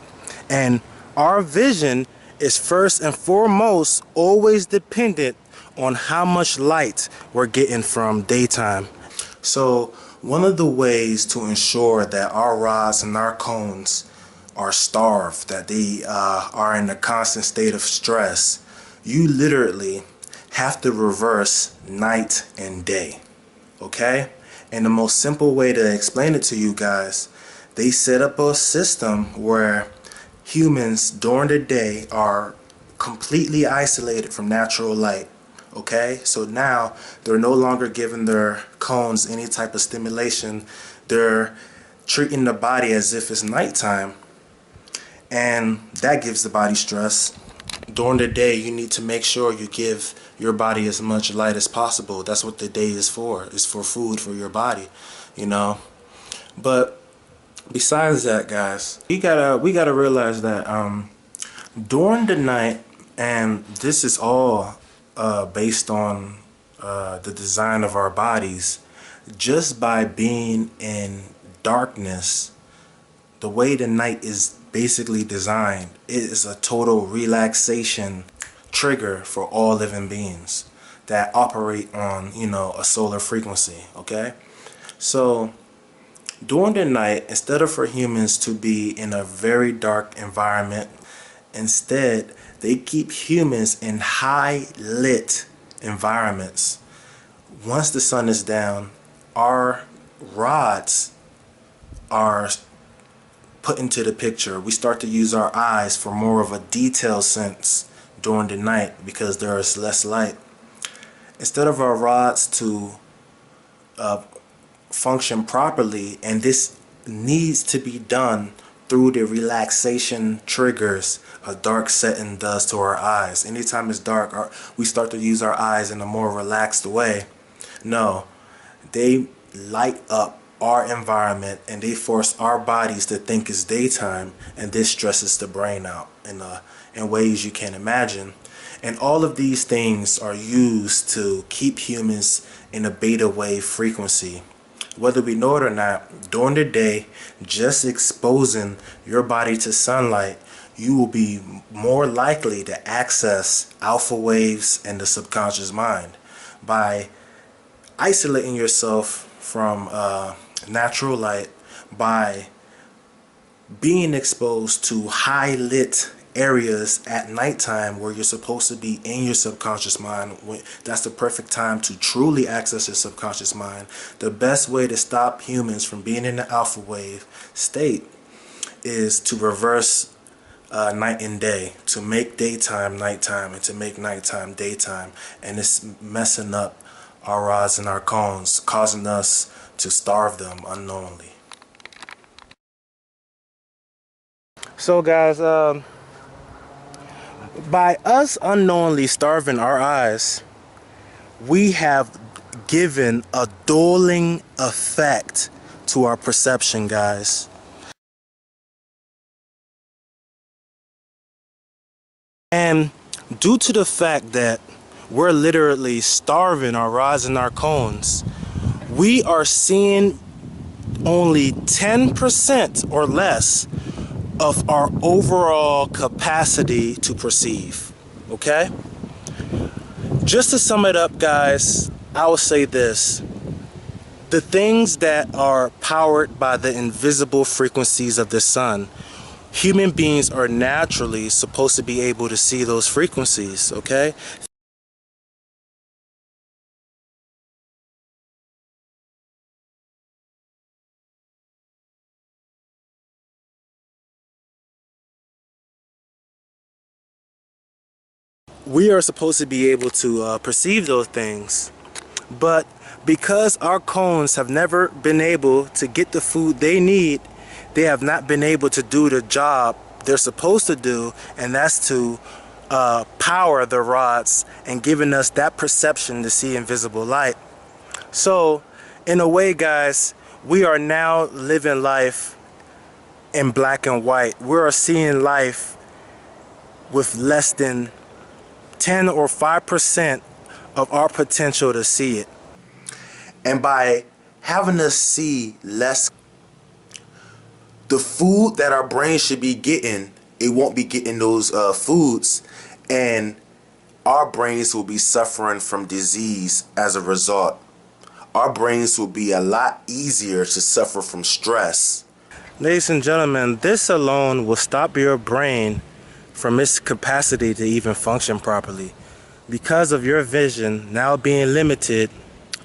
And our vision is first and foremost always dependent on how much light we're getting from daytime. So One of the ways to ensure that our rods and our cones are starved, that they are in a constant state of stress, you literally have to reverse night and day. Okay? And the most simple way to explain it to you guys, they set up a system where humans during the day are completely isolated from natural light. Okay, so now they're no longer giving their cones any type of stimulation. They're treating the body as if it's nighttime, and that gives the body stress. During the day, you need to make sure you give your body as much light as possible. That's what the day is for. It's for food for your body, you know. But besides that, guys, we gotta realize that during the night, and this is all based on the design of our bodies, just by being in darkness, the way the night is basically designed, it is a total relaxation trigger for all living beings that operate on, you know, a solar frequency. Okay, so during the night, instead of for humans to be in a very dark environment, instead they keep humans in high lit environments. Once the sun is down, our rods are put into the picture. We start to use our eyes for more of a detailed sense during the night because there is less light. Instead of our rods to function properly, and this needs to be done through the relaxation triggers a dark setting does to our eyes. Anytime it's dark, we start to use our eyes in a more relaxed way. No, they light up our environment and they force our bodies to think it's daytime, and this stresses the brain out in ways you can't imagine. And all of these things are used to keep humans in a beta wave frequency. Whether we know it or not, during the day, just exposing your body to sunlight, you will be more likely to access alpha waves and the subconscious mind. By isolating yourself from natural light, by being exposed to high lit areas at nighttime where you're supposed to be in your subconscious mind, that's the perfect time to truly access your subconscious mind. The best way to stop humans from being in the alpha wave state is to reverse night and day, to make daytime nighttime and to make nighttime daytime. And it's messing up our rods and our cones, causing us to starve them unknowingly. So guys, by us unknowingly starving our eyes, we have given a dulling effect to our perception, guys. And due to the fact that we're literally starving our rods and our cones, we are seeing only 10% or less of our overall capacity to perceive. Okay? Just to sum it up, guys, I will say this. The things that are powered by the invisible frequencies of the sun, human beings are naturally supposed to be able to see those frequencies, okay? We are supposed to be able to perceive those things, but because our cones have never been able to get the food they need, they have not been able to do the job they're supposed to do, and that's to power the rods and giving us that perception to see invisible light. So in a way, guys, we are now living life in black and white. We are seeing life with less than 10 or 5% of our potential to see it. And by having us see less, the food that our brain should be getting, it won't be getting those foods, and our brains will be suffering from disease as a result. our brains will be a lot easier to suffer from stress. Ladies and gentlemen, this alone will stop your brain from its capacity to even function properly. Because of your vision now being limited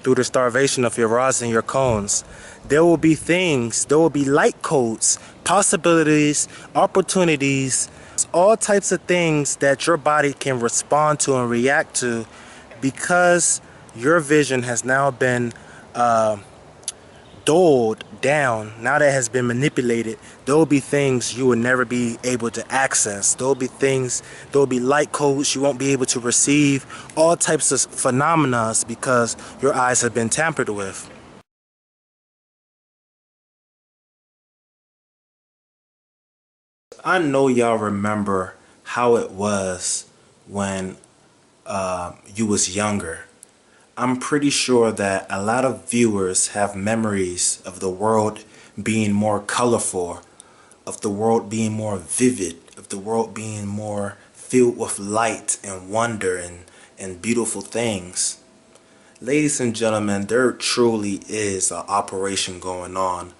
through the starvation of your rods and your cones, there will be things, there will be light codes, possibilities, opportunities, all types of things that your body can respond to and react to because your vision has now been dulled down. Now that it has been manipulated, there will be things you will never be able to access. There will be things, there will be light codes you won't be able to receive, all types of phenomena because your eyes have been tampered with. I know y'all remember how it was when you was younger. I'm pretty sure that a lot of viewers have memories of the world being more colorful, of the world being more vivid, of the world being more filled with light and wonder and beautiful things. Ladies and gentlemen, there truly is an operation going on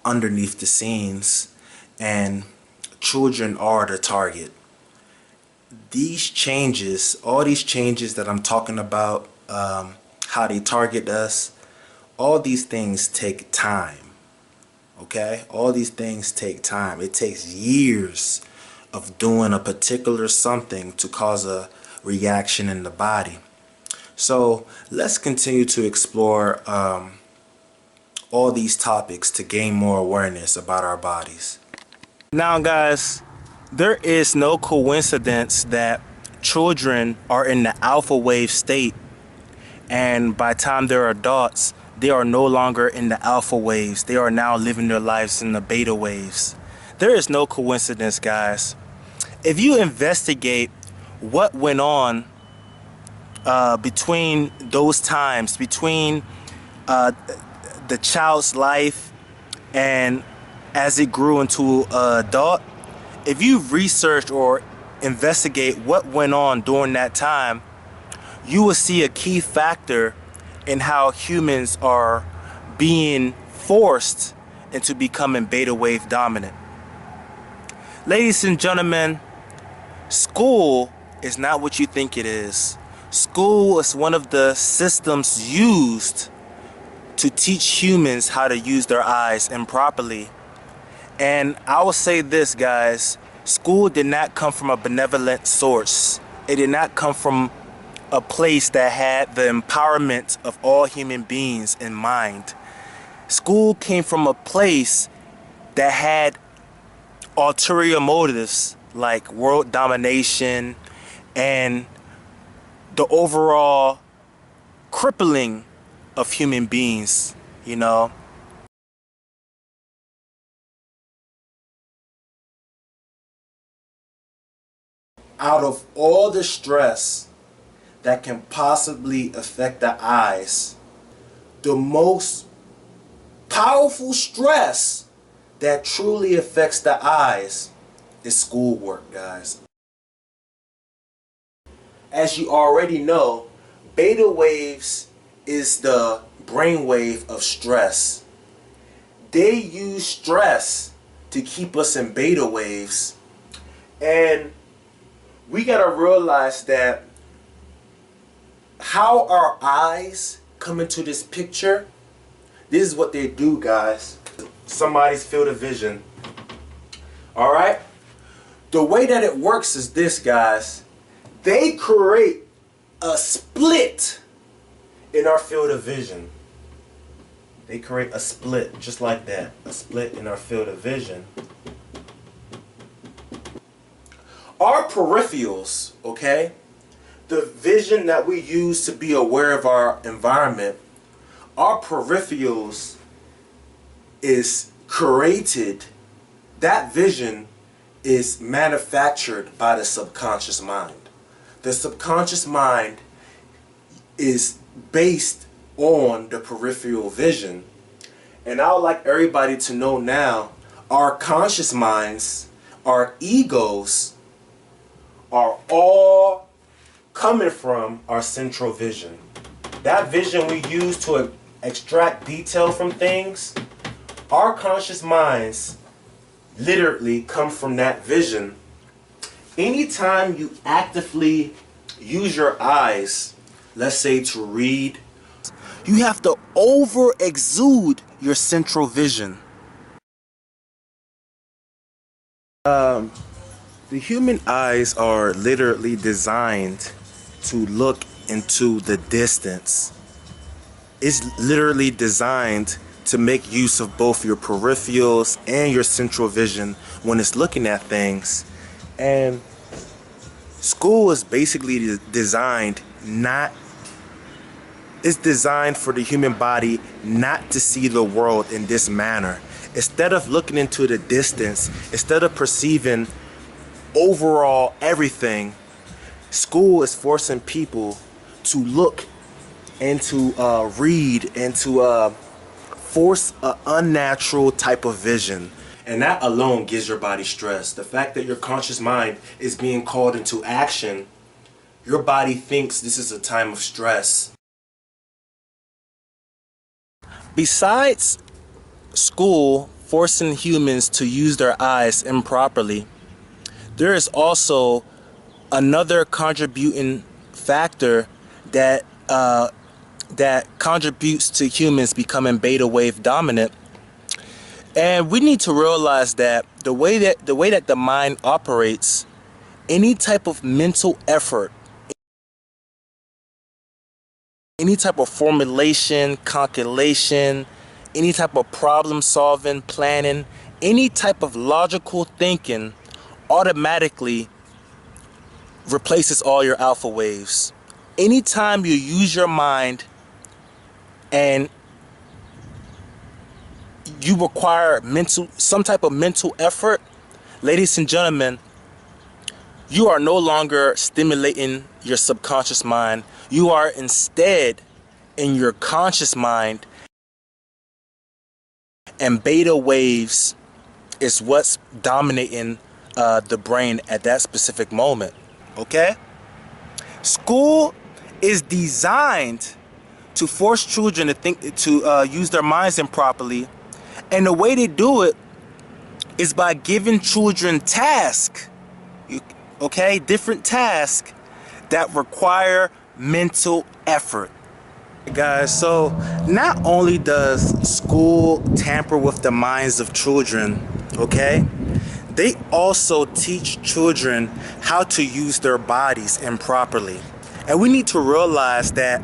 underneath the scenes, and children are the target. These changes, all these changes that I'm talking about, how they target us, all these things take time. Okay? All these things take time. It takes years of doing a particular something to cause a reaction in the body. So let's continue to explore all these topics to gain more awareness about our bodies. Now guys, there is no coincidence that children are in the alpha wave state, and by the time they're adults, they are no longer in the alpha waves. They are now living their lives in the beta waves. There is no coincidence, guys. If you investigate what went on between those times, between the child's life and as it grew into an adult, if you research or investigate what went on during that time, you will see a key factor in how humans are being forced into becoming beta wave dominant. Ladies and gentlemen, school is not what you think it is. School is one of the systems used to teach humans how to use their eyes improperly. And I will say this, guys, school did not come from a benevolent source. It did not come from a place that had the empowerment of all human beings in mind. School came from a place that had ulterior motives like world domination and the overall crippling of human beings, you know. Out of all the stress that can possibly affect the eyes, the most powerful stress that truly affects the eyes is schoolwork, guys. As you already know, beta waves is the brainwave of stress. They use stress to keep us in beta waves, and we gotta realize that how our eyes come into this picture, this is what they do, guys. Somebody's field of vision. Alright? The way that it works is this, guys. They create a split in our field of vision. They create a split just like that. A split in our field of vision. Our peripherals, okay? The vision that we use to be aware of our environment, our peripherals is created, that vision is manufactured by the subconscious mind. The subconscious mind is based on the peripheral vision. And I would like everybody to know now, our conscious minds, our egos, are all coming from our central vision. That vision we use to extract detail from things, our conscious minds literally come from that vision. Anytime you actively use your eyes, let's say to read, you have to over exude your central vision. The human eyes are literally designed to look into the distance. It's literally designed to make use of both your peripherals and your central vision when it's looking at things. And school is basically designed for the human body not to see the world in this manner. Instead of looking into the distance, instead of perceiving overall everything, school is forcing people to look and to read and to force an unnatural type of vision. And that alone gives your body stress. The fact that your conscious mind is being called into action, your body thinks this is a time of stress. Besides school forcing humans to use their eyes improperly, there is also another contributing factor that contributes to humans becoming beta wave dominant. And we need to realize that the way that the mind operates, any type of mental effort, any type of formulation, calculation, any type of problem solving, planning, any type of logical thinking automatically replaces all your alpha waves. Anytime you use your mind and you require some type of mental effort, ladies and gentlemen, you are no longer stimulating your subconscious mind. You are instead in your conscious mind, and beta waves is what's dominating the brain at that specific moment. Okay? School is designed to force children to use their minds improperly, and the way they do it is by giving children tasks. Okay, different tasks that require mental effort. Guys, so not only does school tamper with the minds of children, okay, they also teach children how to use their bodies improperly. And we need to realize that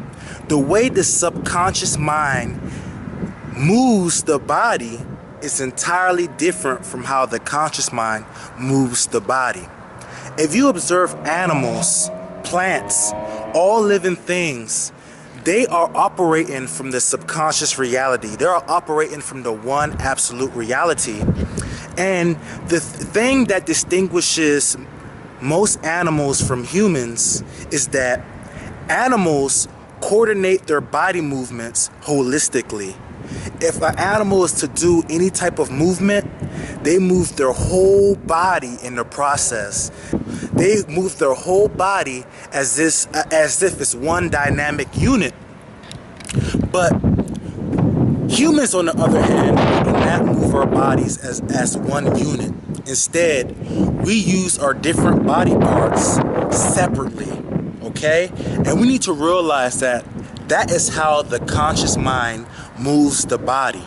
the way the subconscious mind moves the body is entirely different from how the conscious mind moves the body. If you observe animals, plants, all living things, they are operating from the subconscious reality. They are operating from the one absolute reality. And the thing that distinguishes most animals from humans is that animals coordinate their body movements holistically. If an animal is to do any type of movement, they move their whole body in the process. They move their whole body as if it's one dynamic unit. But humans, on the other hand, do not move our bodies as one unit. Instead, we use our different body parts separately, okay? And we need to realize that that is how the conscious mind moves the body.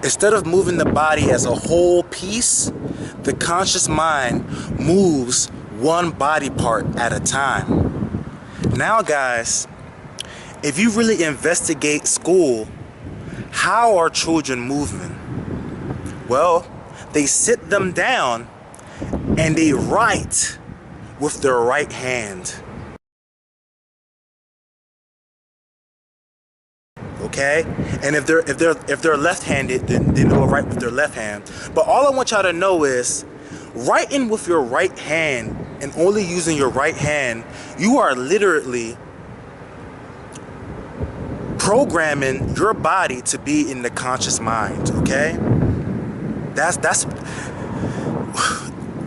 Instead of moving the body as a whole piece, the conscious mind moves one body part at a time. Now, guys, if you really investigate school, how are children moving? Well, they sit them down and they write with their right hand. Okay? And if they're left-handed, then they'll write with their left hand. But all I want y'all to know is, writing with your right hand and only using your right hand, you are literally programming your body to be in the conscious mind, okay? That's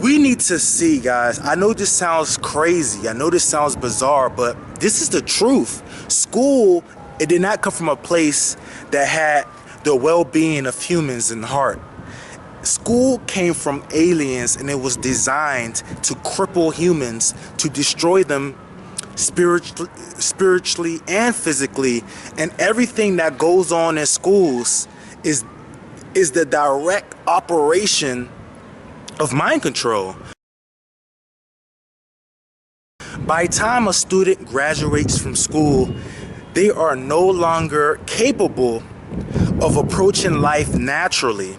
we need to see, guys. I know this sounds crazy. I know this sounds bizarre, but this is the truth. School It did not come from a place that had the well-being of humans in heart. School came from aliens, and it was designed to cripple humans, to destroy them spiritually and physically. And everything that goes on in schools is the direct operation of mind control. By the time a student graduates from school, they are no longer capable of approaching life naturally.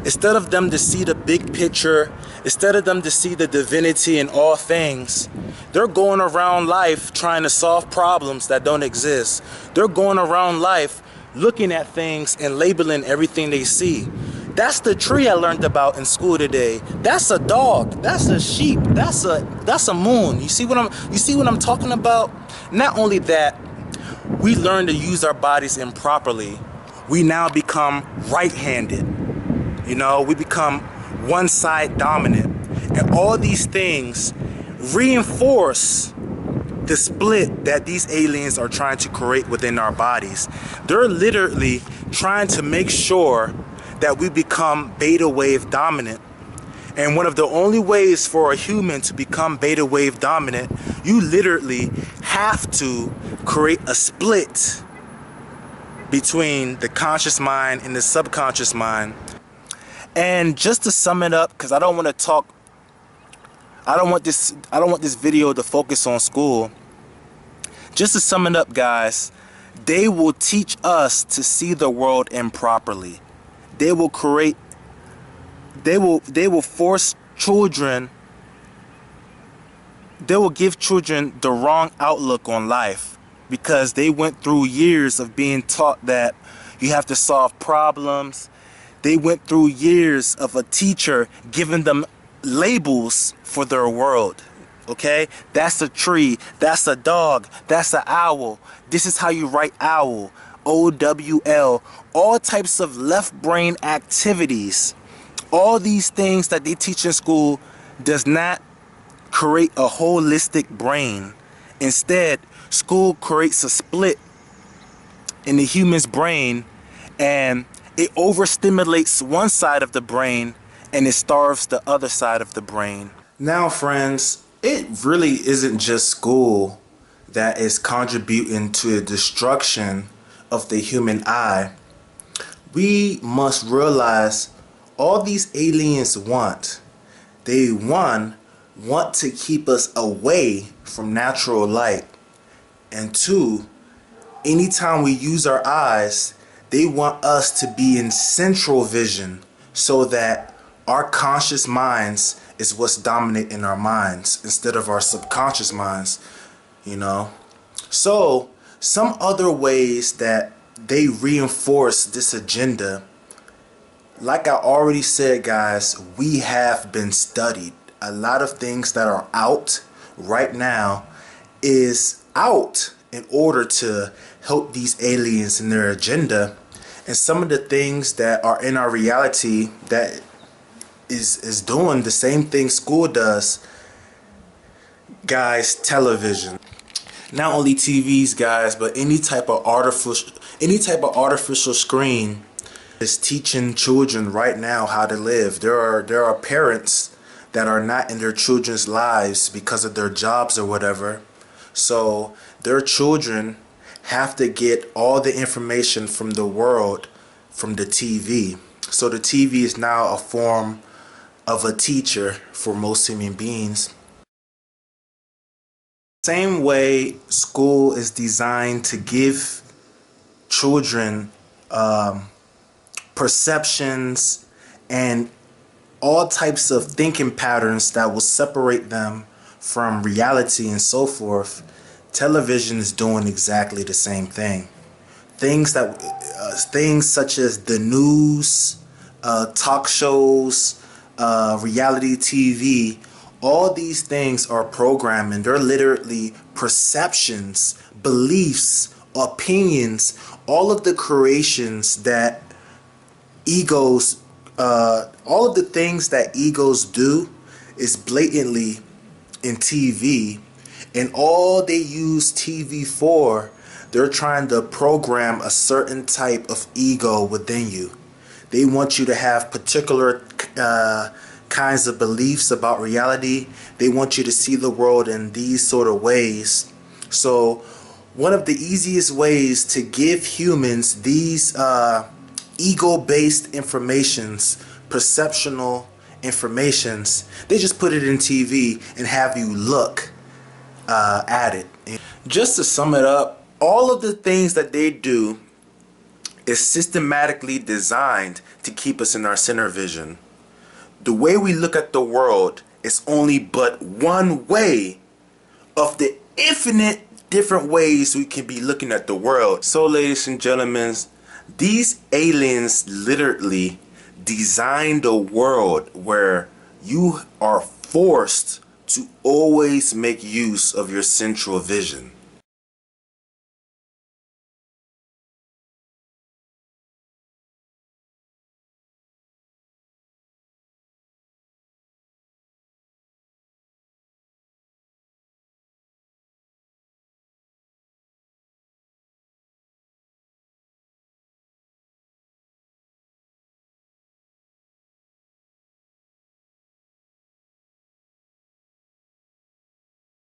Instead of them to see the big picture, instead of them to see the divinity in all things, they're going around life trying to solve problems that don't exist. They're going around life looking at things and labeling everything they see. That's the tree I learned about in school today. That's a dog. That's a sheep. That's a moon. You see what I'm talking about? Not only that, we learn to use our bodies improperly. We now become right-handed. You know, we become one side dominant. And all these things reinforce the split that these aliens are trying to create within our bodies. They're literally trying to make sure that we become beta wave dominant. And one of the only ways for a human to become beta wave dominant, you literally have to create a split between the conscious mind and the subconscious mind. And just to sum it up, because I don't want this video to focus on school. Just to sum it up, guys, they will teach us to see the world improperly. They will force children, they will give children the wrong outlook on life, because they went through years of being taught that you have to solve problems. They went through years of a teacher giving them labels for their world. Okay? That's a tree. That's a dog. That's an owl. This is how you write owl. OWL. All types of left brain activities. All these things that they teach in school does not create a holistic brain. Instead, school creates a split in the human's brain, and it overstimulates one side of the brain and it starves the other side of the brain. Now, friends, it really isn't just school that is contributing to the destruction of the human eye. We must realize all these aliens want. They, one, want to keep us away from natural light. And two, anytime we use our eyes, they want us to be in central vision, so that our conscious minds is what's dominant in our minds instead of our subconscious minds, you know. So some other ways that they reinforce this agenda, like I already said, guys, we have been studied. A lot of things that are out right now is out in order to help these aliens in their agenda. And some of the things that are in our reality that is doing the same thing school does, guys, television. Not only TVs, guys, but any type of artificial screen is teaching children right now how to live. There are parents that are not in their children's lives because of their jobs or whatever. So their children have to get all the information from the world from the TV. So the TV is now a form of a teacher for most human beings. Same way school is designed to give children perceptions and all types of thinking patterns that will separate them from reality and so forth. Television is doing exactly the same thing. Things such as the news, talk shows, reality TV, all these things are programming. They're literally perceptions, beliefs, opinions, all of the creations that egos, all of the things that egos do is blatantly in TV. And all they use TV for, they're trying to program a certain type of ego within you. They want you to have particular kinds of beliefs about reality. They want you to see the world in these sort of ways. So one of the easiest ways to give humans these ego-based informations, perceptional informations, they just put it in TV and have you look at it. Just to sum it up, all of the things that they do is systematically designed to keep us in our center vision. The way we look at the world is only but one way of the infinite different ways we can be looking at the world. So ladies and gentlemen, these aliens literally designed a world where you are forced to always make use of your central vision.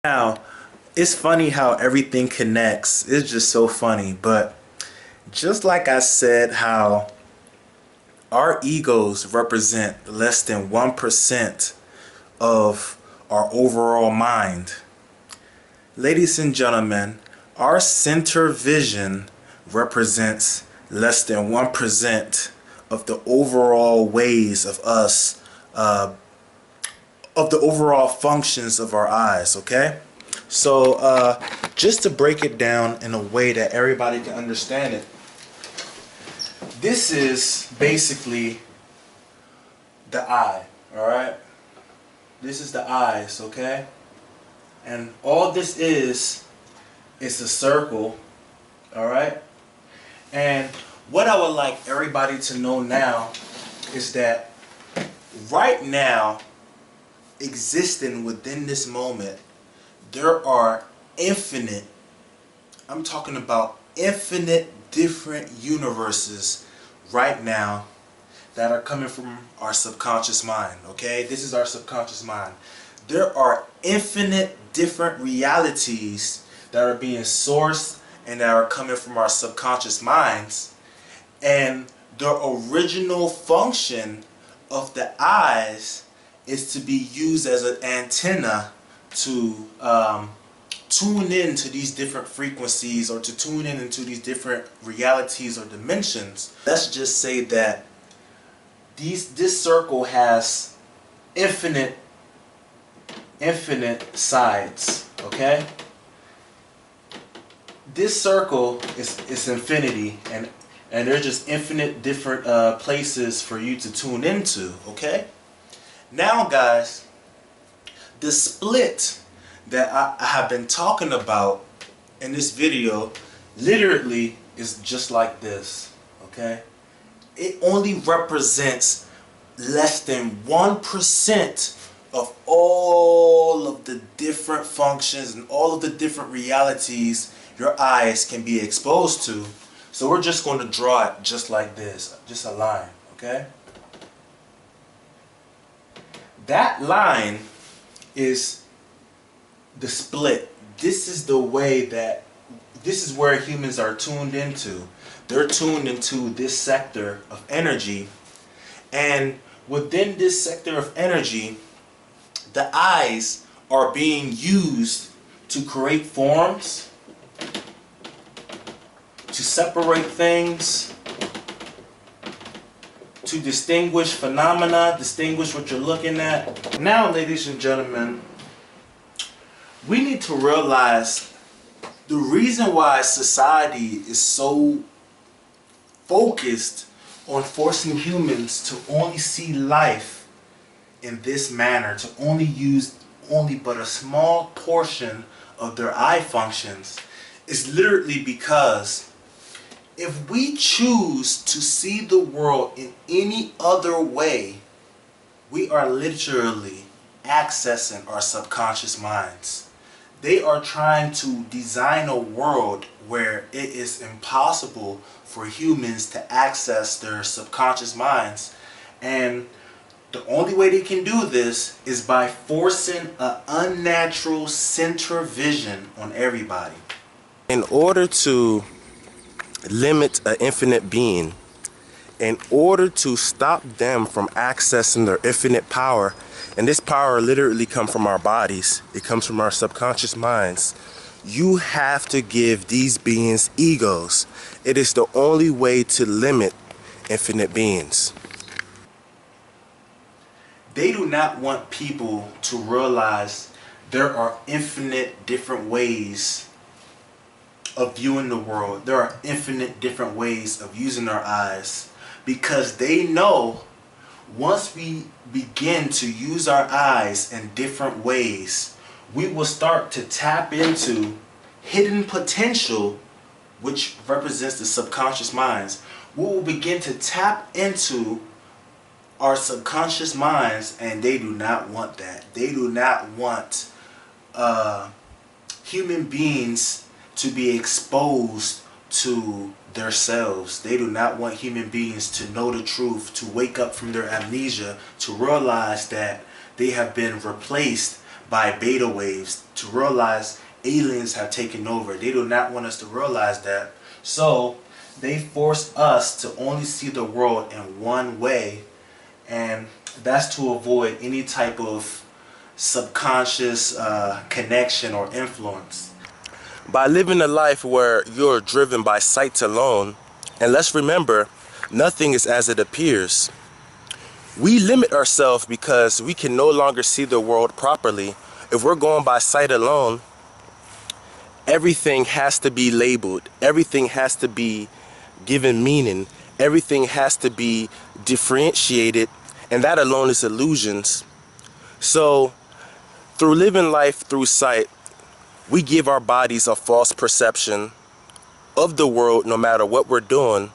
Now, it's funny how everything connects. It's just so funny. But just like I said, how our egos represent less than 1% of our overall mind. Ladies and gentlemen, our center vision represents less than 1% of the overall ways of us, of the overall functions of our eyes, okay? So just to break it down in a way that everybody can understand it, this is basically the eye, all right? This is the eyes, okay? And all this is a circle, all right? And what I would like everybody to know now is that right now, existing within this moment, there are infinite, I'm talking about infinite different universes right now that are coming from our subconscious mind, okay? This is our subconscious mind. There are infinite different realities that are being sourced and that are coming from our subconscious minds, and the original function of the eyes is to be used as an antenna to tune in to these different frequencies, or to tune in into these different realities or dimensions. Let's just say that this circle has infinite sides, okay? This circle is infinity, and there's just infinite different places for you to tune into, okay? Now guys, the split that I have been talking about in this video literally is just like this, okay? It only represents less than 1% of all of the different functions and all of the different realities your eyes can be exposed to. So we're just going to draw it just like this, just a line, okay? That line is the split. This is the way that, this is where humans are tuned into. They're tuned into this sector of energy, and within this sector of energy, the eyes are being used to create forms, to separate things, to distinguish phenomena, distinguish what you're looking at. Now, ladies and gentlemen, we need to realize the reason why society is so focused on forcing humans to only see life in this manner, to only use but a small portion of their eye functions, is literally because if we choose to see the world in any other way, we are literally accessing our subconscious minds. They are trying to design a world where it is impossible for humans to access their subconscious minds. And the only way they can do this is by forcing an unnatural center vision on everybody. In order to limit an infinite being, in order to stop them from accessing their infinite power, and this power literally comes from our bodies, it comes from our subconscious minds, you have to give these beings egos. It is the only way to limit infinite beings. They do not want people to realize there are infinite different ways of viewing the world. There are infinite different ways of using our eyes, because they know once we begin to use our eyes in different ways, we will start to tap into hidden potential, which represents the subconscious minds. We will begin to tap into our subconscious minds, and they do not want that. They do not want human beings to be exposed to themselves. They do not want human beings to know the truth, to wake up from their amnesia, to realize that they have been replaced by beta waves, to realize aliens have taken over. They do not want us to realize that. So they force us to only see the world in one way, and that's to avoid any type of subconscious connection or influence. By living a life where you're driven by sight alone, and let's remember, nothing is as it appears. We limit ourselves because we can no longer see the world properly. If we're going by sight alone, everything has to be labeled. Everything has to be given meaning. Everything has to be differentiated, and that alone is illusions. So, through living life through sight, we give our bodies a false perception of the world no matter what we're doing.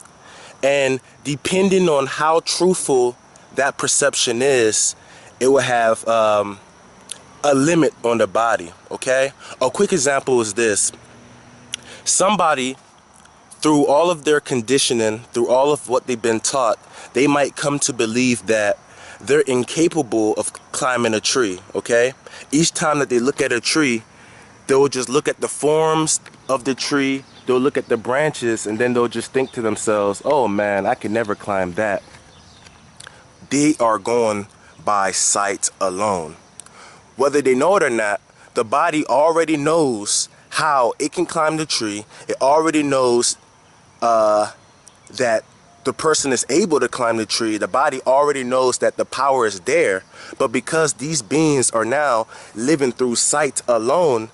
And depending on how truthful that perception is, it will have a limit on the body, okay? A quick example is this. Somebody, through all of their conditioning, through all of what they've been taught, they might come to believe that they're incapable of climbing a tree, okay? Each time that they look at a tree, they'll just look at the forms of the tree, they'll look at the branches, and then they'll just think to themselves, oh man, I can never climb that. They are going by sight alone. Whether they know it or not, the body already knows how it can climb the tree. It already knows that the person is able to climb the tree. The body already knows that the power is there. But because these beings are now living through sight alone,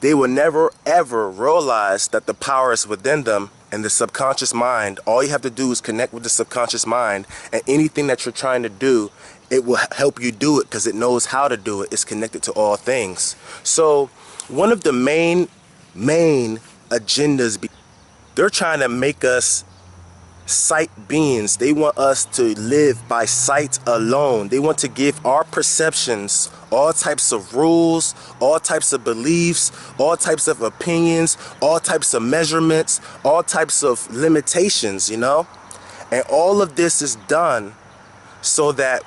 they will never ever realize that the power is within them and the subconscious mind. All you have to do is connect with the subconscious mind, and anything that you're trying to do, it will help you do it because it knows how to do it. It's connected to all things. So one of the main agendas, they're trying to make us sight beings. They want us to live by sight alone. They want to give our perceptions all types of rules, all types of beliefs, all types of opinions, all types of measurements, all types of limitations, you know? And all of this is done so that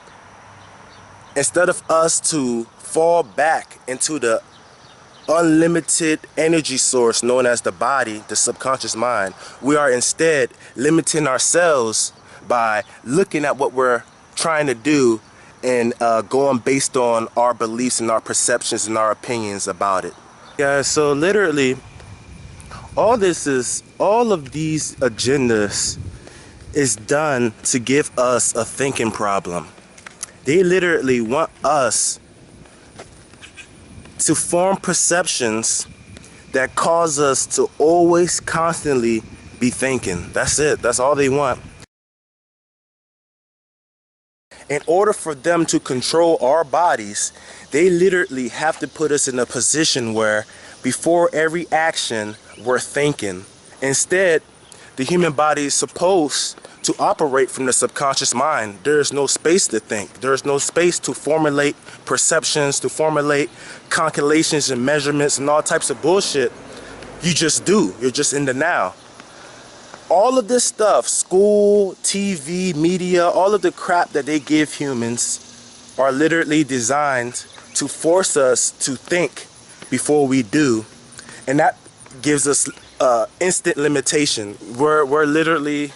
instead of us to fall back into the unlimited energy source known as the body, the subconscious mind, we are instead limiting ourselves by looking at what we're trying to do and going based on our beliefs and our perceptions and our opinions about it. Yeah, so literally all of these agendas is done to give us a thinking problem. They literally want us to form perceptions that cause us to always constantly be thinking. That's it. That's all they want. In order for them to control our bodies, they literally have to put us in a position where before every action, we're thinking. Instead, the human body is supposed to operate from the subconscious mind. There is no space to think. There is no space to formulate perceptions, to formulate calculations and measurements and all types of bullshit. You just do. You're just in the now. All of this stuff, school, TV, media, all of the crap that they give humans are literally designed to force us to think before we do. And that gives us instant limitation. We're literally,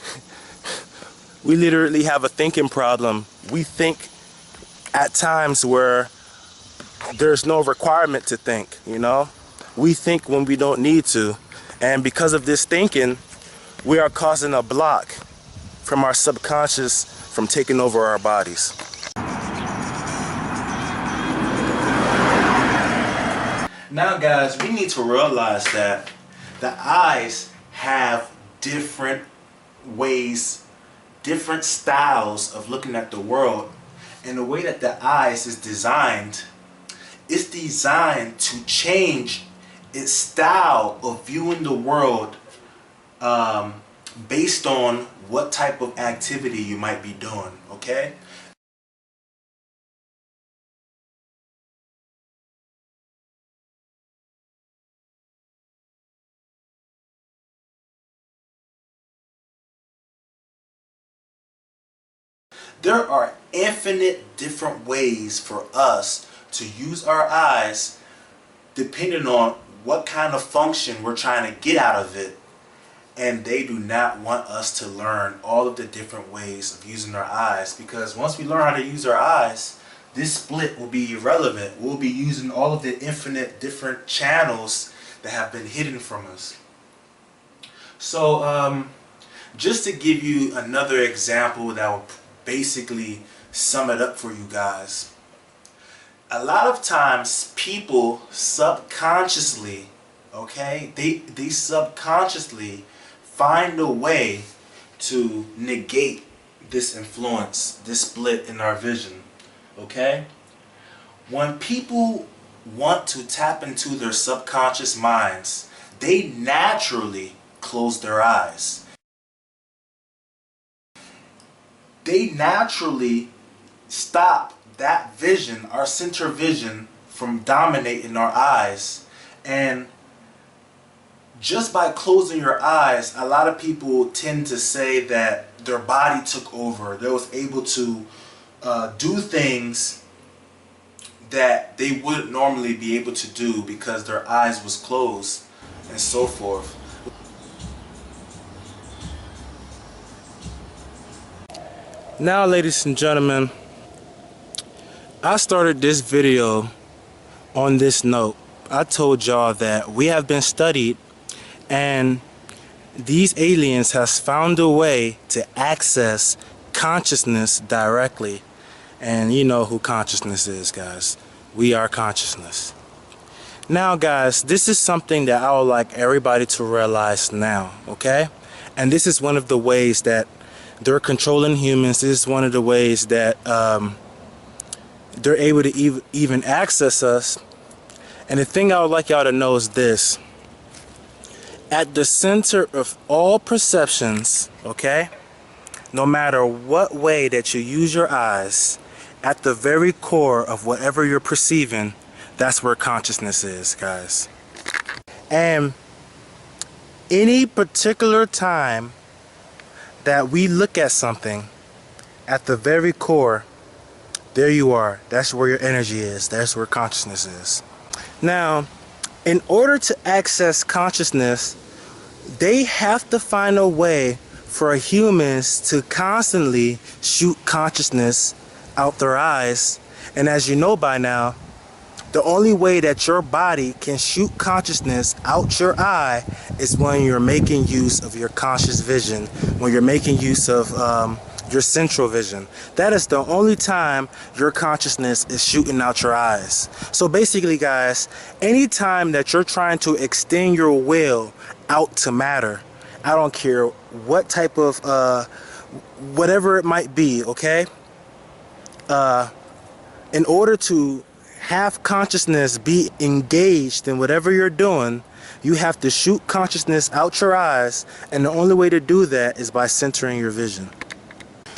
we literally have a thinking problem. We think at times where there's no requirement to think, you know? We think when we don't need to. And because of this thinking, we are causing a block from our subconscious from taking over our bodies. Now guys, we need to realize that the eyes have different ways, different styles of looking at the world. And the way that the eyes is designed, it's designed to change its style of viewing the world based on what type of activity you might be doing, okay? There are infinite different ways for us to use our eyes depending on what kind of function we're trying to get out of it. And they do not want us to learn all of the different ways of using our eyes, because once we learn how to use our eyes, this split will be irrelevant. We'll be using all of the infinite different channels that have been hidden from us. So just to give you another example that will basically sum it up for you guys. A lot of times people subconsciously, okay, they subconsciously find a way to negate this influence, this split in our vision, okay? When people want to tap into their subconscious minds, they naturally close their eyes. They naturally stop that vision, our center vision, from dominating our eyes. And just by closing your eyes, a lot of people tend to say that their body took over. They was able to do things that they wouldn't normally be able to do because their eyes was closed and so forth. Now, ladies and gentlemen, I started this video on this note. I told y'all that we have been studied and these aliens has found a way to access consciousness directly. And you know who consciousness is, guys. We are consciousness. Now, guys, this is something that I would like everybody to realize now, okay? And this is one of the ways that they're controlling humans. This is one of the ways that they're able to even access us. And the thing I would like y'all to know is this. At the center of all perceptions, okay, no matter what way that you use your eyes, at the very core of whatever you're perceiving, that's where consciousness is, guys. And any particular time that we look at something, at the very core, there you are. That's where your energy is. That's where consciousness is. Now, in order to access consciousness, they have to find a way for humans to constantly shoot consciousness out their eyes. And as you know by now, the only way that your body can shoot consciousness out your eye is when you're making use of your conscious vision, when you're making use of your central vision. That is the only time your consciousness is shooting out your eyes. So basically, guys, anytime that you're trying to extend your will out to matter, I don't care what type of whatever it might be, okay, in order to have consciousness be engaged in whatever you're doing, you have to shoot consciousness out your eyes, and the only way to do that is by centering your vision.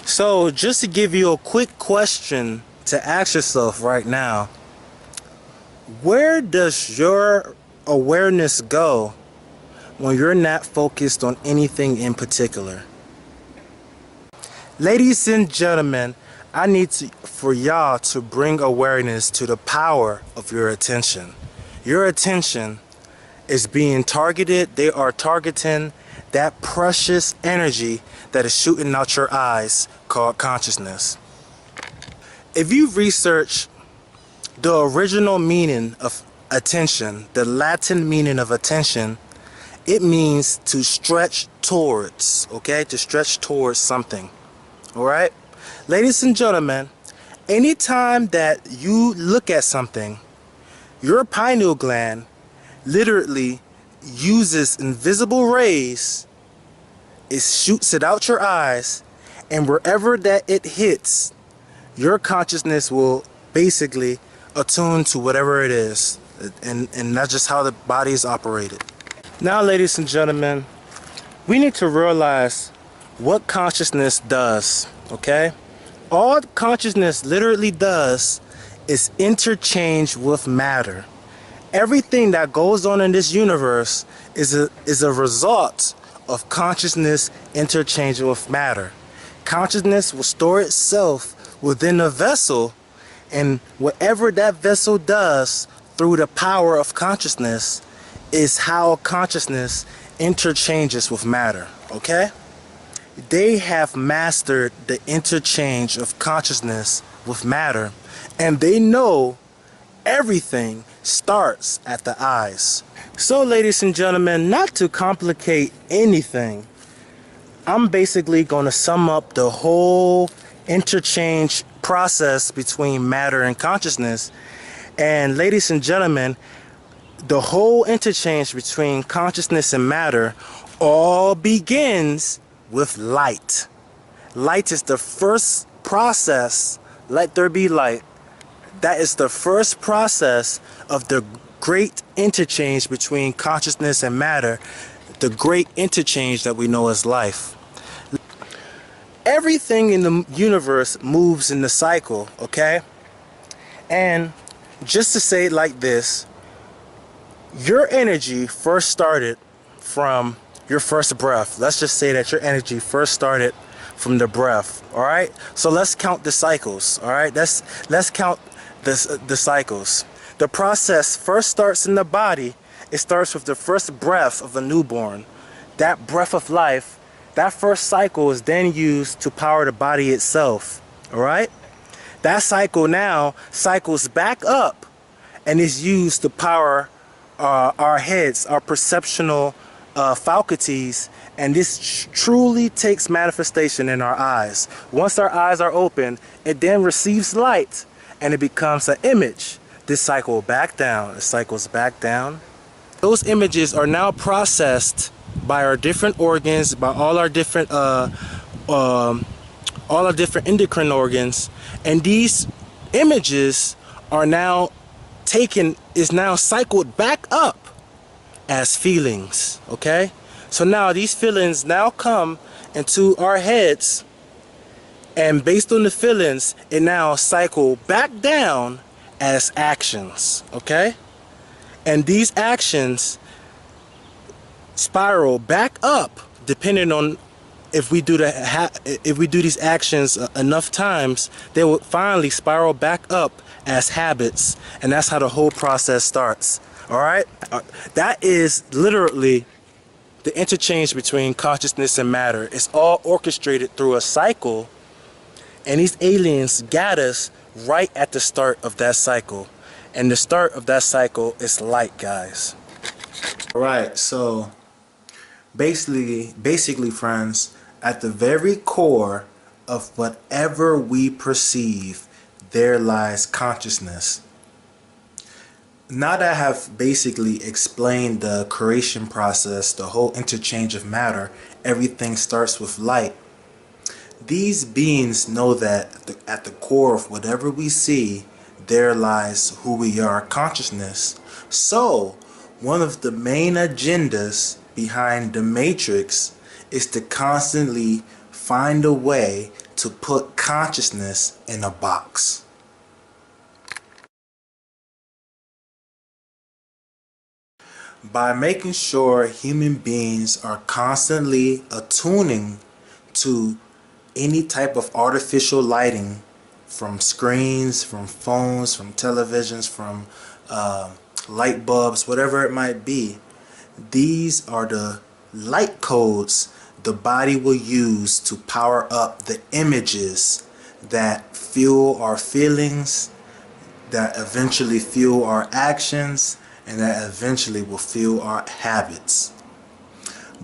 So just to give you a quick question to ask yourself right now, where does your awareness go when you're not focused on anything in particular? Ladies and gentlemen, I need for y'all to bring awareness to the power of your attention. Your attention is being targeted. They are targeting that precious energy that is shooting out your eyes called consciousness. If you research the original meaning of attention, the Latin meaning of attention, it means to stretch towards, okay? To stretch towards something, all right? Ladies and gentlemen, anytime that you look at something, your pineal gland literally uses invisible rays. It shoots it out your eyes, and wherever that it hits, your consciousness will basically attune to whatever it is, and that's just how the body is operated. Now, ladies and gentlemen, we need to realize what consciousness does, okay? All consciousness literally does is interchange with matter. Everything that goes on in this universe is a result of consciousness interchanging with matter. Consciousness will store itself within a vessel, and whatever that vessel does through the power of consciousness is how consciousness interchanges with matter, okay? They have mastered the interchange of consciousness with matter, and they know everything starts at the eyes. So, ladies and gentlemen, not to complicate anything, I'm basically going to sum up the whole interchange process between matter and consciousness. And ladies and gentlemen, the whole interchange between consciousness and matter all begins with light. Light is the first process. Let there be light. That is the first process of the great interchange between consciousness and matter, the great interchange that we know as life. Everything in the universe moves in the cycle, okay? And just to say it like this, your energy first started from your first breath. Let's just say that your energy first started from the breath, all right? So let's count the cycles, all right? Let's count the cycles. The process first starts in the body. It starts with the first breath of a newborn. That breath of life, that first cycle is then used to power the body itself, all right? That cycle now cycles back up and is used to power our heads, our perceptional faculties, and this truly takes manifestation in our eyes. Once our eyes are open, it then receives light and it becomes an image. This cycle back down, it cycles back down. Those images are now processed by our different organs, by all our different endocrine organs, and these images are now cycled back up as feelings, okay? So now these feelings now come into our heads, and based on the feelings, it now cycle back down as actions, okay? And these actions spiral back up depending on if we do these actions enough times, they will finally spiral back up as habits, and that's how the whole process starts. All right, that is literally the interchange between consciousness and matter. It's all orchestrated through a cycle, and these aliens got us right at the start of that cycle, and the start of that cycle is light, guys. All right, so basically friends, at the very core of whatever we perceive, there lies consciousness. Now that I have basically explained the creation process, the whole interchange of matter, everything starts with light. These beings know that at the core of whatever we see, there lies who we are, consciousness. So, one of the main agendas behind the Matrix is to constantly find a way to put consciousness in a box. By making sure human beings are constantly attuning to any type of artificial lighting from screens, from phones, from televisions, from light bulbs, whatever it might be, these are the light codes the body will use to power up the images that fuel our feelings, that eventually fuel our actions, and that eventually will fuel our habits.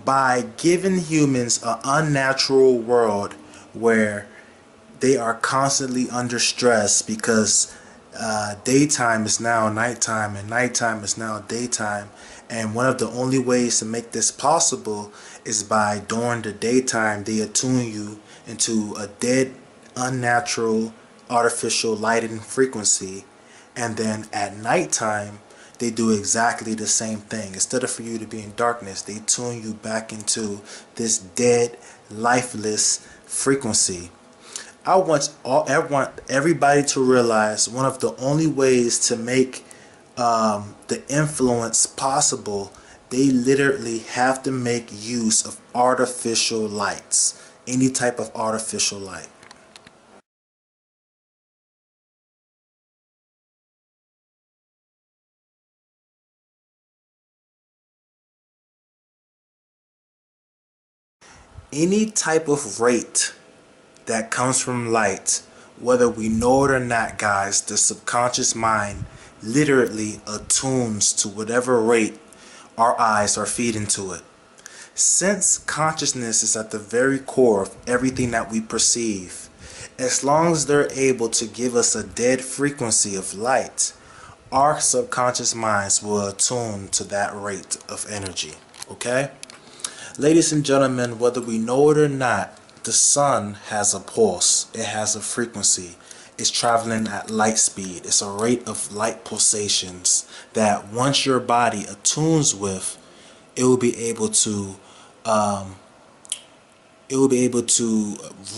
By giving humans an unnatural world where they are constantly under stress because daytime is now nighttime and nighttime is now daytime, and one of the only ways to make this possible is by during the daytime they attune you into a dead, unnatural, artificial lighting frequency, and then at nighttime they do exactly the same thing. Instead of for you to be in darkness, they tune you back into this dead, lifeless frequency. I want everybody to realize one of the only ways to make the influence possible, they literally have to make use of artificial lights, any type of artificial light. Any type of rate that comes from light, whether we know it or not, guys, the subconscious mind literally attunes to whatever rate our eyes are feeding to it. Since consciousness is at the very core of everything that we perceive, as long as they're able to give us a dead frequency of light, our subconscious minds will attune to that rate of energy. Okay? Ladies and gentlemen, whether we know it or not, the sun has a pulse. It has a frequency. It's traveling at light speed. It's a rate of light pulsations that once your body attunes with, it will be able to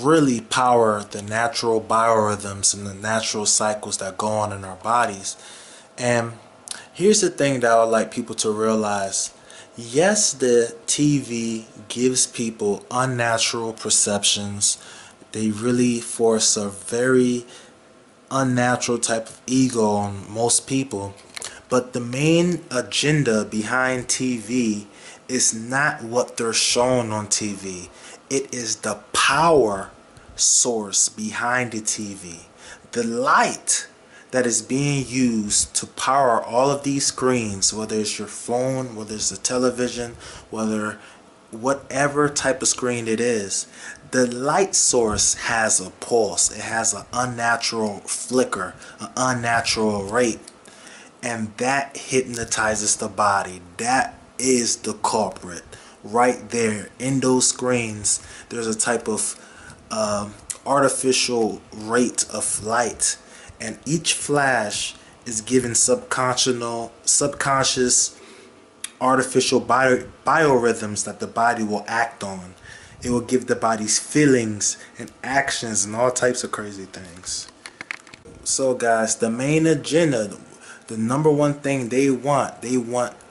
really power the natural biorhythms and the natural cycles that go on in our bodies. And here's the thing that I would like people to realize. Yes, the TV gives people unnatural perceptions. They really force a very unnatural type of ego on most people. But the main agenda behind TV is not what they're showing on TV. It is the power source behind the TV. The light that is being used to power all of these screens, whether it's your phone, whether it's a television, whatever type of screen it is, the light source has a pulse. It has an unnatural flicker, an unnatural rate, and that hypnotizes the body. That is the culprit right there. In those screens, there's a type of artificial rate of light, and each flash is given subconscious artificial biorhythms that the body will act on. It will give the body's feelings and actions and all types of crazy things. So guys, the main agenda, the number one thing they want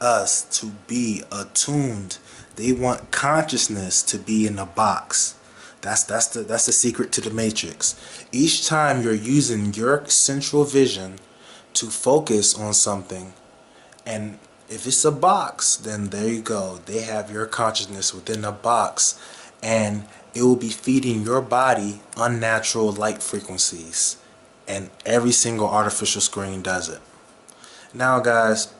us to be attuned. They want consciousness to be in a box. That's the secret to the matrix. Each time you're using your central vision to focus on something, and if it's a box, then there you go. They have your consciousness within a box, and it will be feeding your body unnatural light frequencies, and every single artificial screen does it. Now guys,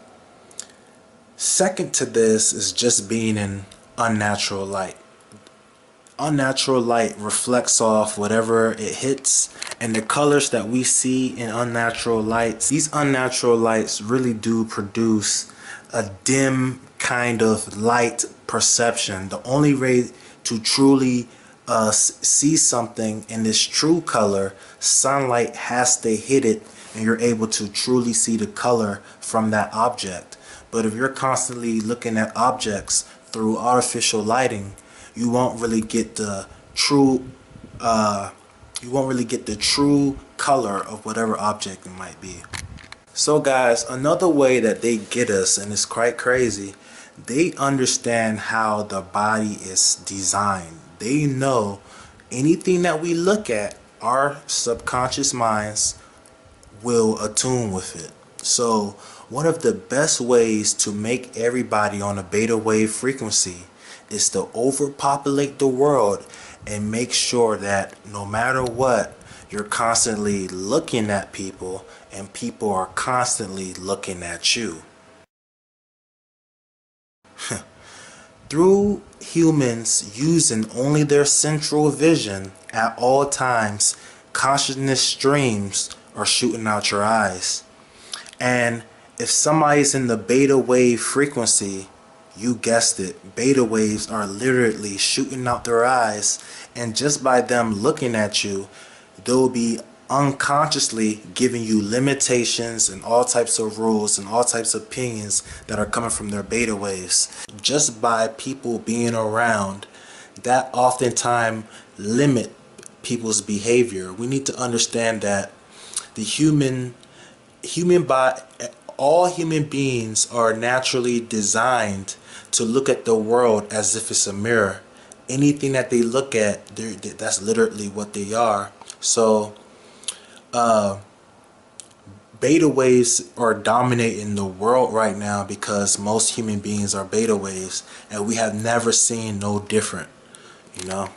second to this is just being in unnatural light. Unnatural light reflects off whatever it hits, and the colors that we see in unnatural lights, these unnatural lights really do produce a dim kind of light perception. The only way to truly see something in this true color, sunlight has to hit it and you're able to truly see the color from that object. But if you're constantly looking at objects through artificial lighting, you won't really get the true You won't really get the true color of whatever object it might be. So guys, another way that they get us, and it's quite crazy, they understand how the body is designed. They know anything that we look at, our subconscious minds will attune with it. So one of the best ways to make everybody on a beta wave frequency is to overpopulate the world and make sure that no matter what, you're constantly looking at people and people are constantly looking at you. Through humans using only their central vision at all times, consciousness streams are shooting out your eyes. And if somebody's in the beta wave frequency, you guessed it, beta waves are literally shooting out their eyes, and just by them looking at you, they'll be unconsciously giving you limitations and all types of rules and all types of opinions that are coming from their beta waves. Just by people being around, that oftentimes limit people's behavior. We need to understand that the human body, all human beings are naturally designed to look at the world as if it's a mirror. Anything that they look at, that's literally what they are. So beta waves are dominating the world right now because most human beings are beta waves, and we have never seen no different, you know.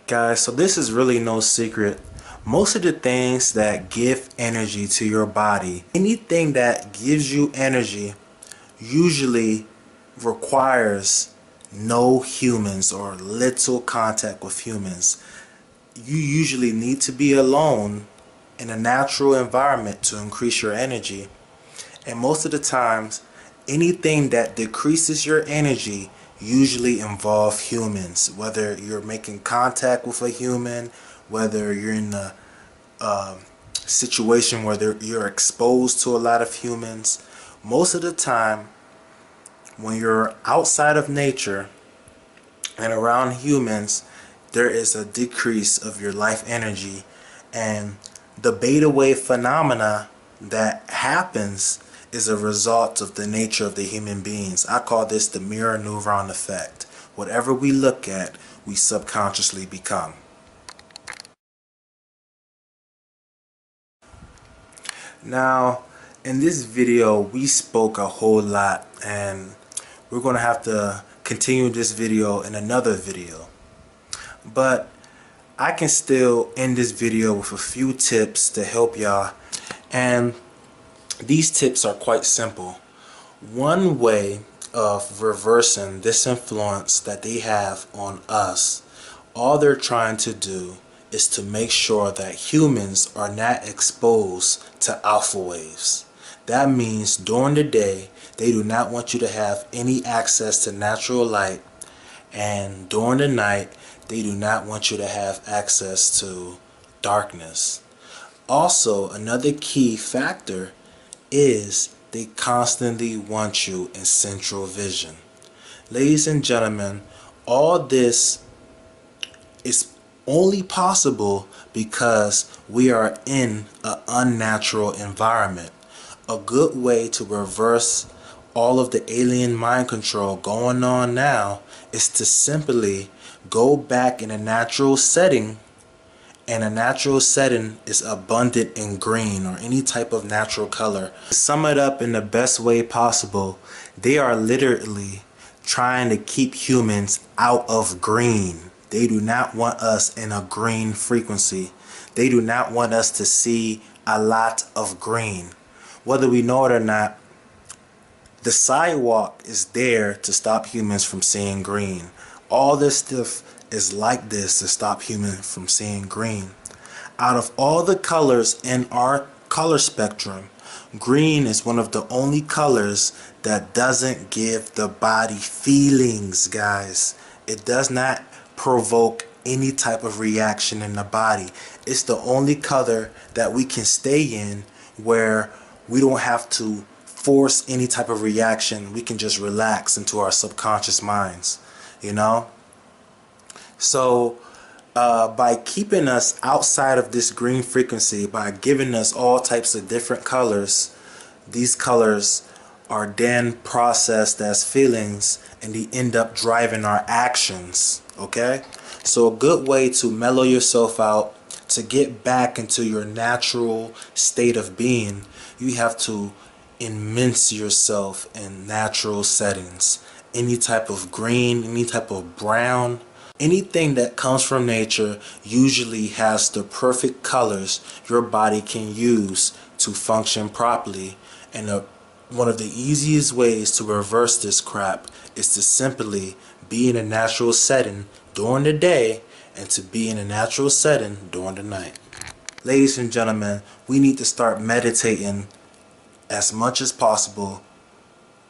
Guys, so this is really no secret. Most of the things that give energy to your body, anything that gives you energy, usually requires no humans or little contact with humans. You usually need to be alone in a natural environment to increase your energy. And most of the times, anything that decreases your energy usually involve humans. Whether you're making contact with a human, whether you're in a situation where you're exposed to a lot of humans, most of the time when you're outside of nature and around humans, there is a decrease of your life energy. And the beta wave phenomena that happens is a result of the nature of the human beings. I call this the mirror neuron effect. Whatever we look at, we subconsciously become. Now, in this video, we spoke a whole lot, and we're going to have to continue this video in another video. But I can still end this video with a few tips to help y'all, and these tips are quite simple. One way of reversing this influence that they have on us, all they're trying to do is to make sure that humans are not exposed to alpha waves. That means during the day, they do not want you to have any access to natural light, and during the night, they do not want you to have access to darkness. Also, another key factor is they constantly want you in central vision. Ladies and gentlemen, all this is only possible because we are in an unnatural environment. A good way to reverse all of the alien mind control going on now is to simply go back in a natural setting, and a natural setting is abundant in green or any type of natural color. To sum it up in the best way possible, they are literally trying to keep humans out of green. They do not want us in a green frequency. They do not want us to see a lot of green. Whether we know it or not, the sidewalk is there to stop humans from seeing green. All this stuff is like this to stop humans from seeing green. Out of all the colors in our color spectrum, green is one of the only colors that doesn't give the body feelings, guys. It does not provoke any type of reaction in the body. It's the only color that we can stay in where we don't have to force any type of reaction. We can just relax into our subconscious minds, you know. So by keeping us outside of this green frequency, by giving us all types of different colors, these colors are then processed as feelings and they end up driving our actions. Okay, so a good way to mellow yourself out, to get back into your natural state of being, you have to immerse yourself in natural settings. Any type of green, any type of brown, anything that comes from nature usually has the perfect colors your body can use to function properly. And one of the easiest ways to reverse this crap is to simply be in a natural setting during the day and to be in a natural setting during the night. Ladies and gentlemen, we need to start meditating as much as possible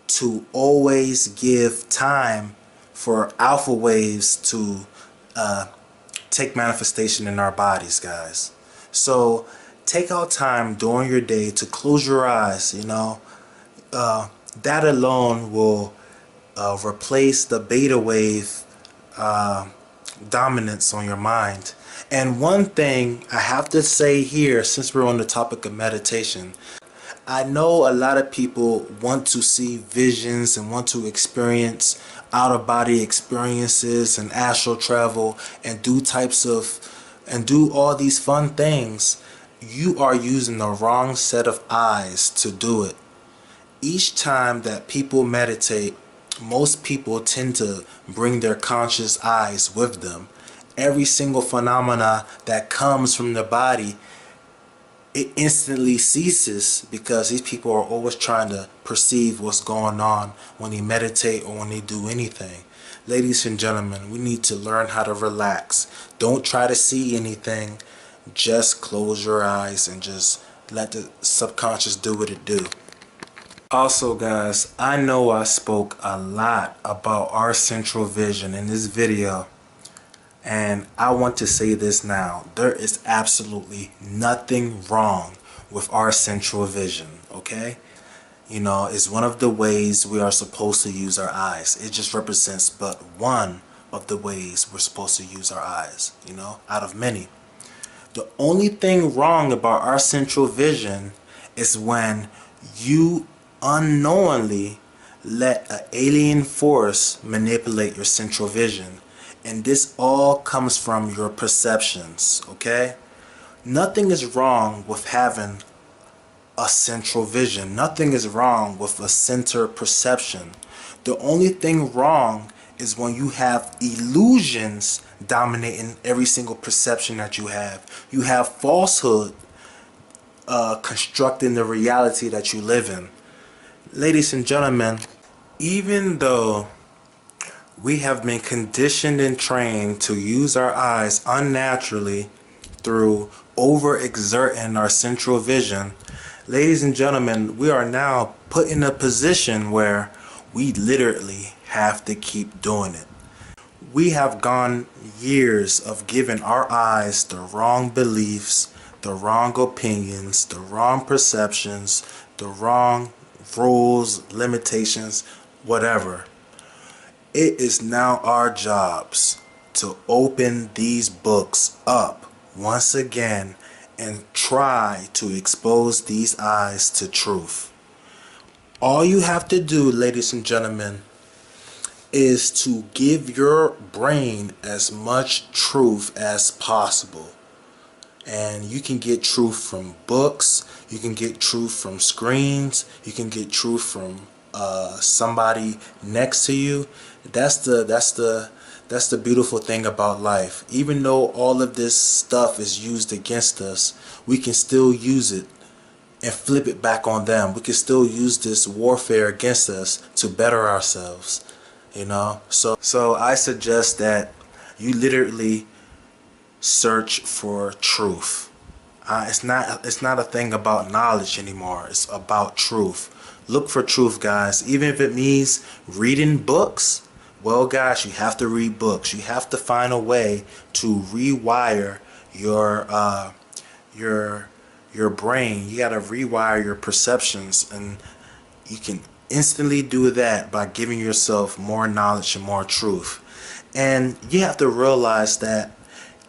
to always give time for alpha waves to take manifestation in our bodies, guys. So take out time during your day to close your eyes. That alone will replace the beta wave dominance on your mind. And one thing I have to say here, since we're on the topic of meditation, I know a lot of people want to see visions and want to experience out-of-body experiences and astral travel and do all these fun things. You are using the wrong set of eyes to do it. Each time that people meditate, most people tend to bring their conscious eyes with them. Every single phenomena that comes from the body, it instantly ceases because these people are always trying to perceive what's going on when they meditate or when they do anything. Ladies and gentlemen, we need to learn how to relax. Don't try to see anything. Just close your eyes and just let the subconscious do what it do. Also, guys, I know I spoke a lot about our central vision in this video, and I want to say this now. There is absolutely nothing wrong with our central vision, okay? It's one of the ways we are supposed to use our eyes. It just represents but one of the ways we're supposed to use our eyes, out of many. The only thing wrong about our central vision is when you unknowingly let an alien force manipulate your central vision. And this all comes from your perceptions, okay? Nothing is wrong with having a central vision. Nothing is wrong with a center perception. The only thing wrong is when you have illusions dominating every single perception that you have. You have falsehood constructing the reality that you live in. Ladies and gentlemen, even though we have been conditioned and trained to use our eyes unnaturally through overexerting our central vision, ladies and gentlemen, we are now put in a position where we literally have to keep doing it. We have gone years of giving our eyes the wrong beliefs, the wrong opinions, the wrong perceptions, the wrong rules, limitations, whatever. It is now our jobs to open these books up once again and try to expose these eyes to truth. All you have to do, ladies and gentlemen, is to give your brain as much truth as possible. And you can get truth from books, you can get truth from screens, you can get truth from somebody next to you. That's the beautiful thing about life. Even though all of this stuff is used against us, we can still use it and flip it back on them. We can still use this warfare against us to better ourselves, So I suggest that you literally search for truth. It's not a thing about knowledge anymore. It's about truth. Look for truth, guys. Even if it means reading books, well, guys, you have to read books. You have to find a way to rewire your brain. You got to rewire your perceptions, and you can instantly do that by giving yourself more knowledge and more truth. And you have to realize that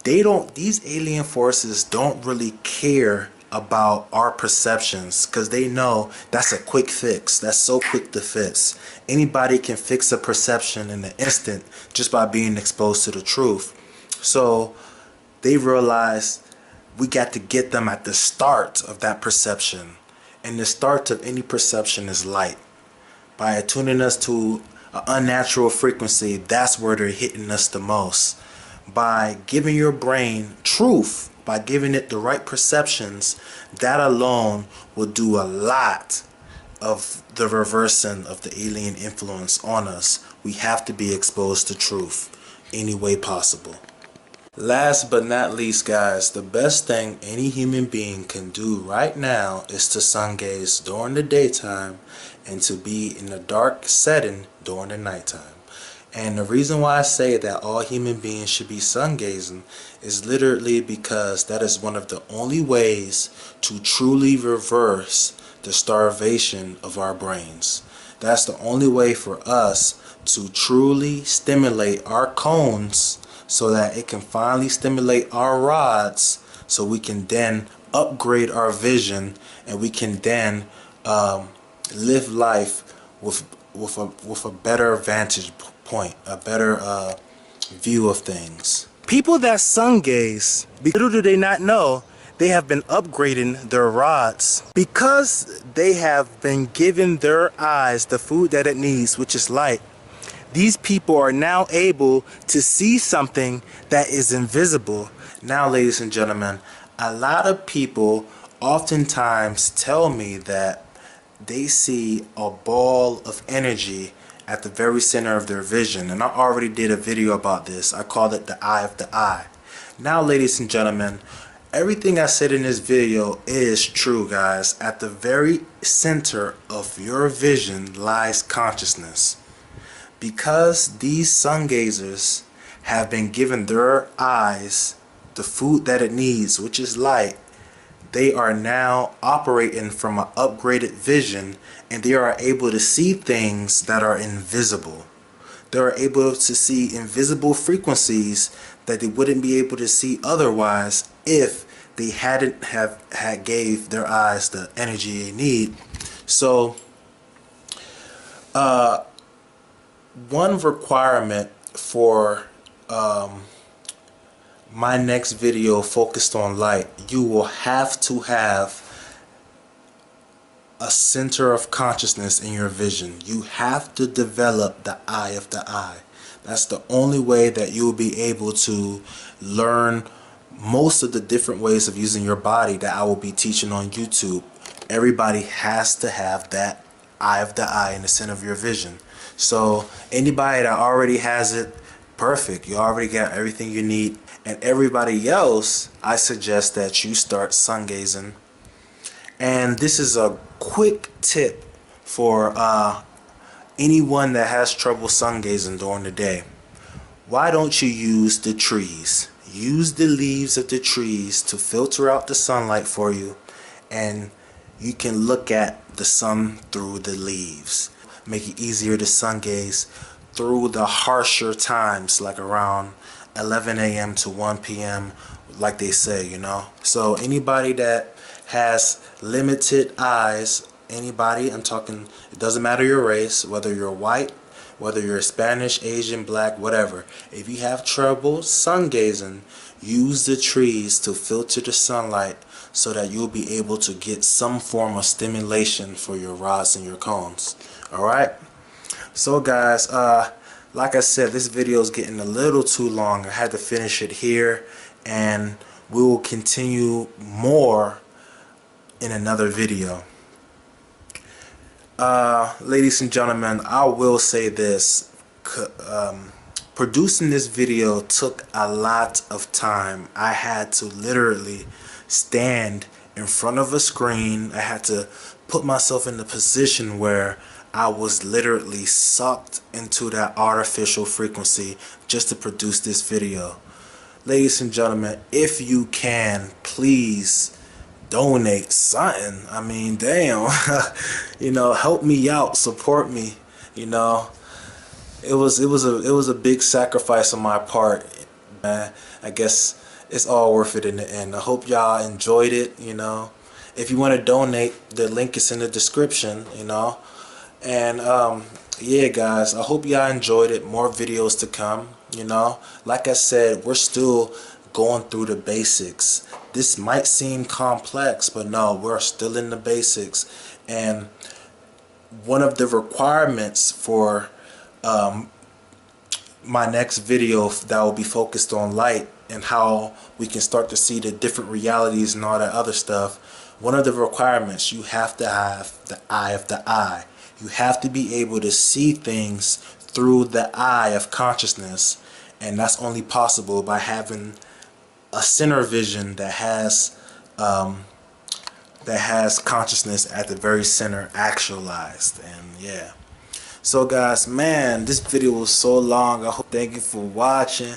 these alien forces don't really care about our perceptions, because they know that's a quick fix. That's so quick to fix. Anybody can fix a perception in an instant just by being exposed to the truth. So they realize we got to get them at the start of that perception, and the start of any perception is light. By attuning us to an unnatural frequency, that's where they're hitting us the most. By giving your brain truth, by giving it the right perceptions, that alone will do a lot of the reversing of the alien influence on us. We have to be exposed to truth any way possible. Last but not least, guys, the best thing any human being can do right now is to sun gaze during the daytime and to be in a dark setting during the nighttime. And the reason why I say that all human beings should be sun gazing is literally because that is one of the only ways to truly reverse the starvation of our brains. That's the only way for us to truly stimulate our cones so that it can finally stimulate our rods, so we can then upgrade our vision and we can then live life with a better vantage point, a better view of things. People that sun gaze, little do they not know, they have been upgrading their rods. Because they have been giving their eyes the food that it needs, which is light, these people are now able to see something that is invisible. Now, ladies and gentlemen, a lot of people oftentimes tell me that they see a ball of energy at the very center of their vision, and I already did a video about this. I called it the eye of the eye. Now, ladies and gentlemen, everything I said in this video is true, guys. At the very center of your vision lies consciousness. Because these sun gazers have been given their eyes the food that it needs, which is light, they are now operating from an upgraded vision, and they are able to see things that are invisible. They are able to see invisible frequencies that they wouldn't be able to see otherwise if they hadn't had gave their eyes the energy they need. So one requirement for my next video focused on light, you will have to have a center of consciousness in your vision. You have to develop the eye of the eye. That's the only way that you will be able to learn most of the different ways of using your body that I will be teaching on YouTube. Everybody has to have that eye of the eye in the center of your vision. So anybody that already has it, perfect. You already got everything you need. And everybody else, I suggest that you start sun gazing. And this is a quick tip for anyone that has trouble sun gazing during the day. Why don't you use the trees? Use the leaves of the trees to filter out the sunlight for you, and you can look at the sun through the leaves. Make it easier to sun gaze through the harsher times, like around 11 a.m. to 1 p.m. like they say, you know. So anybody that has limited eyes, anybody, I'm talking, it doesn't matter your race, whether you're white, whether you're Spanish, Asian, black, whatever. If you have trouble sun gazing, use the trees to filter the sunlight so that you'll be able to get some form of stimulation for your rods and your cones. Alright? So guys, like I said, this video is getting a little too long. I had to finish it here, and we will continue more in another video. Ladies and gentlemen, I will say this. Producing this video took a lot of time. I had to literally stand in front of a screen. I had to put myself in the position where I was literally sucked into that artificial frequency just to produce this video. Ladies and gentlemen, if you can, please donate something. I mean, damn. You know, help me out, support me. You know, it was a big sacrifice on my part, man. I guess it's all worth it in the end. I hope y'all enjoyed it, you know. If you want to donate, the link is in the description, you know. And yeah, guys, I hope y'all enjoyed it. More videos to come, you know. Like I said, we're still going through the basics. This might seem complex, but no, we're still in the basics. And one of the requirements for my next video that will be focused on light and how we can start to see the different realities and all that other stuff, one of the requirements, you have to have the eye of the eye. You have to be able to see things through the eye of consciousness, and that's only possible by having a center vision that has consciousness at the very center actualized. And yeah, so guys, man, this video was so long. Thank you for watching.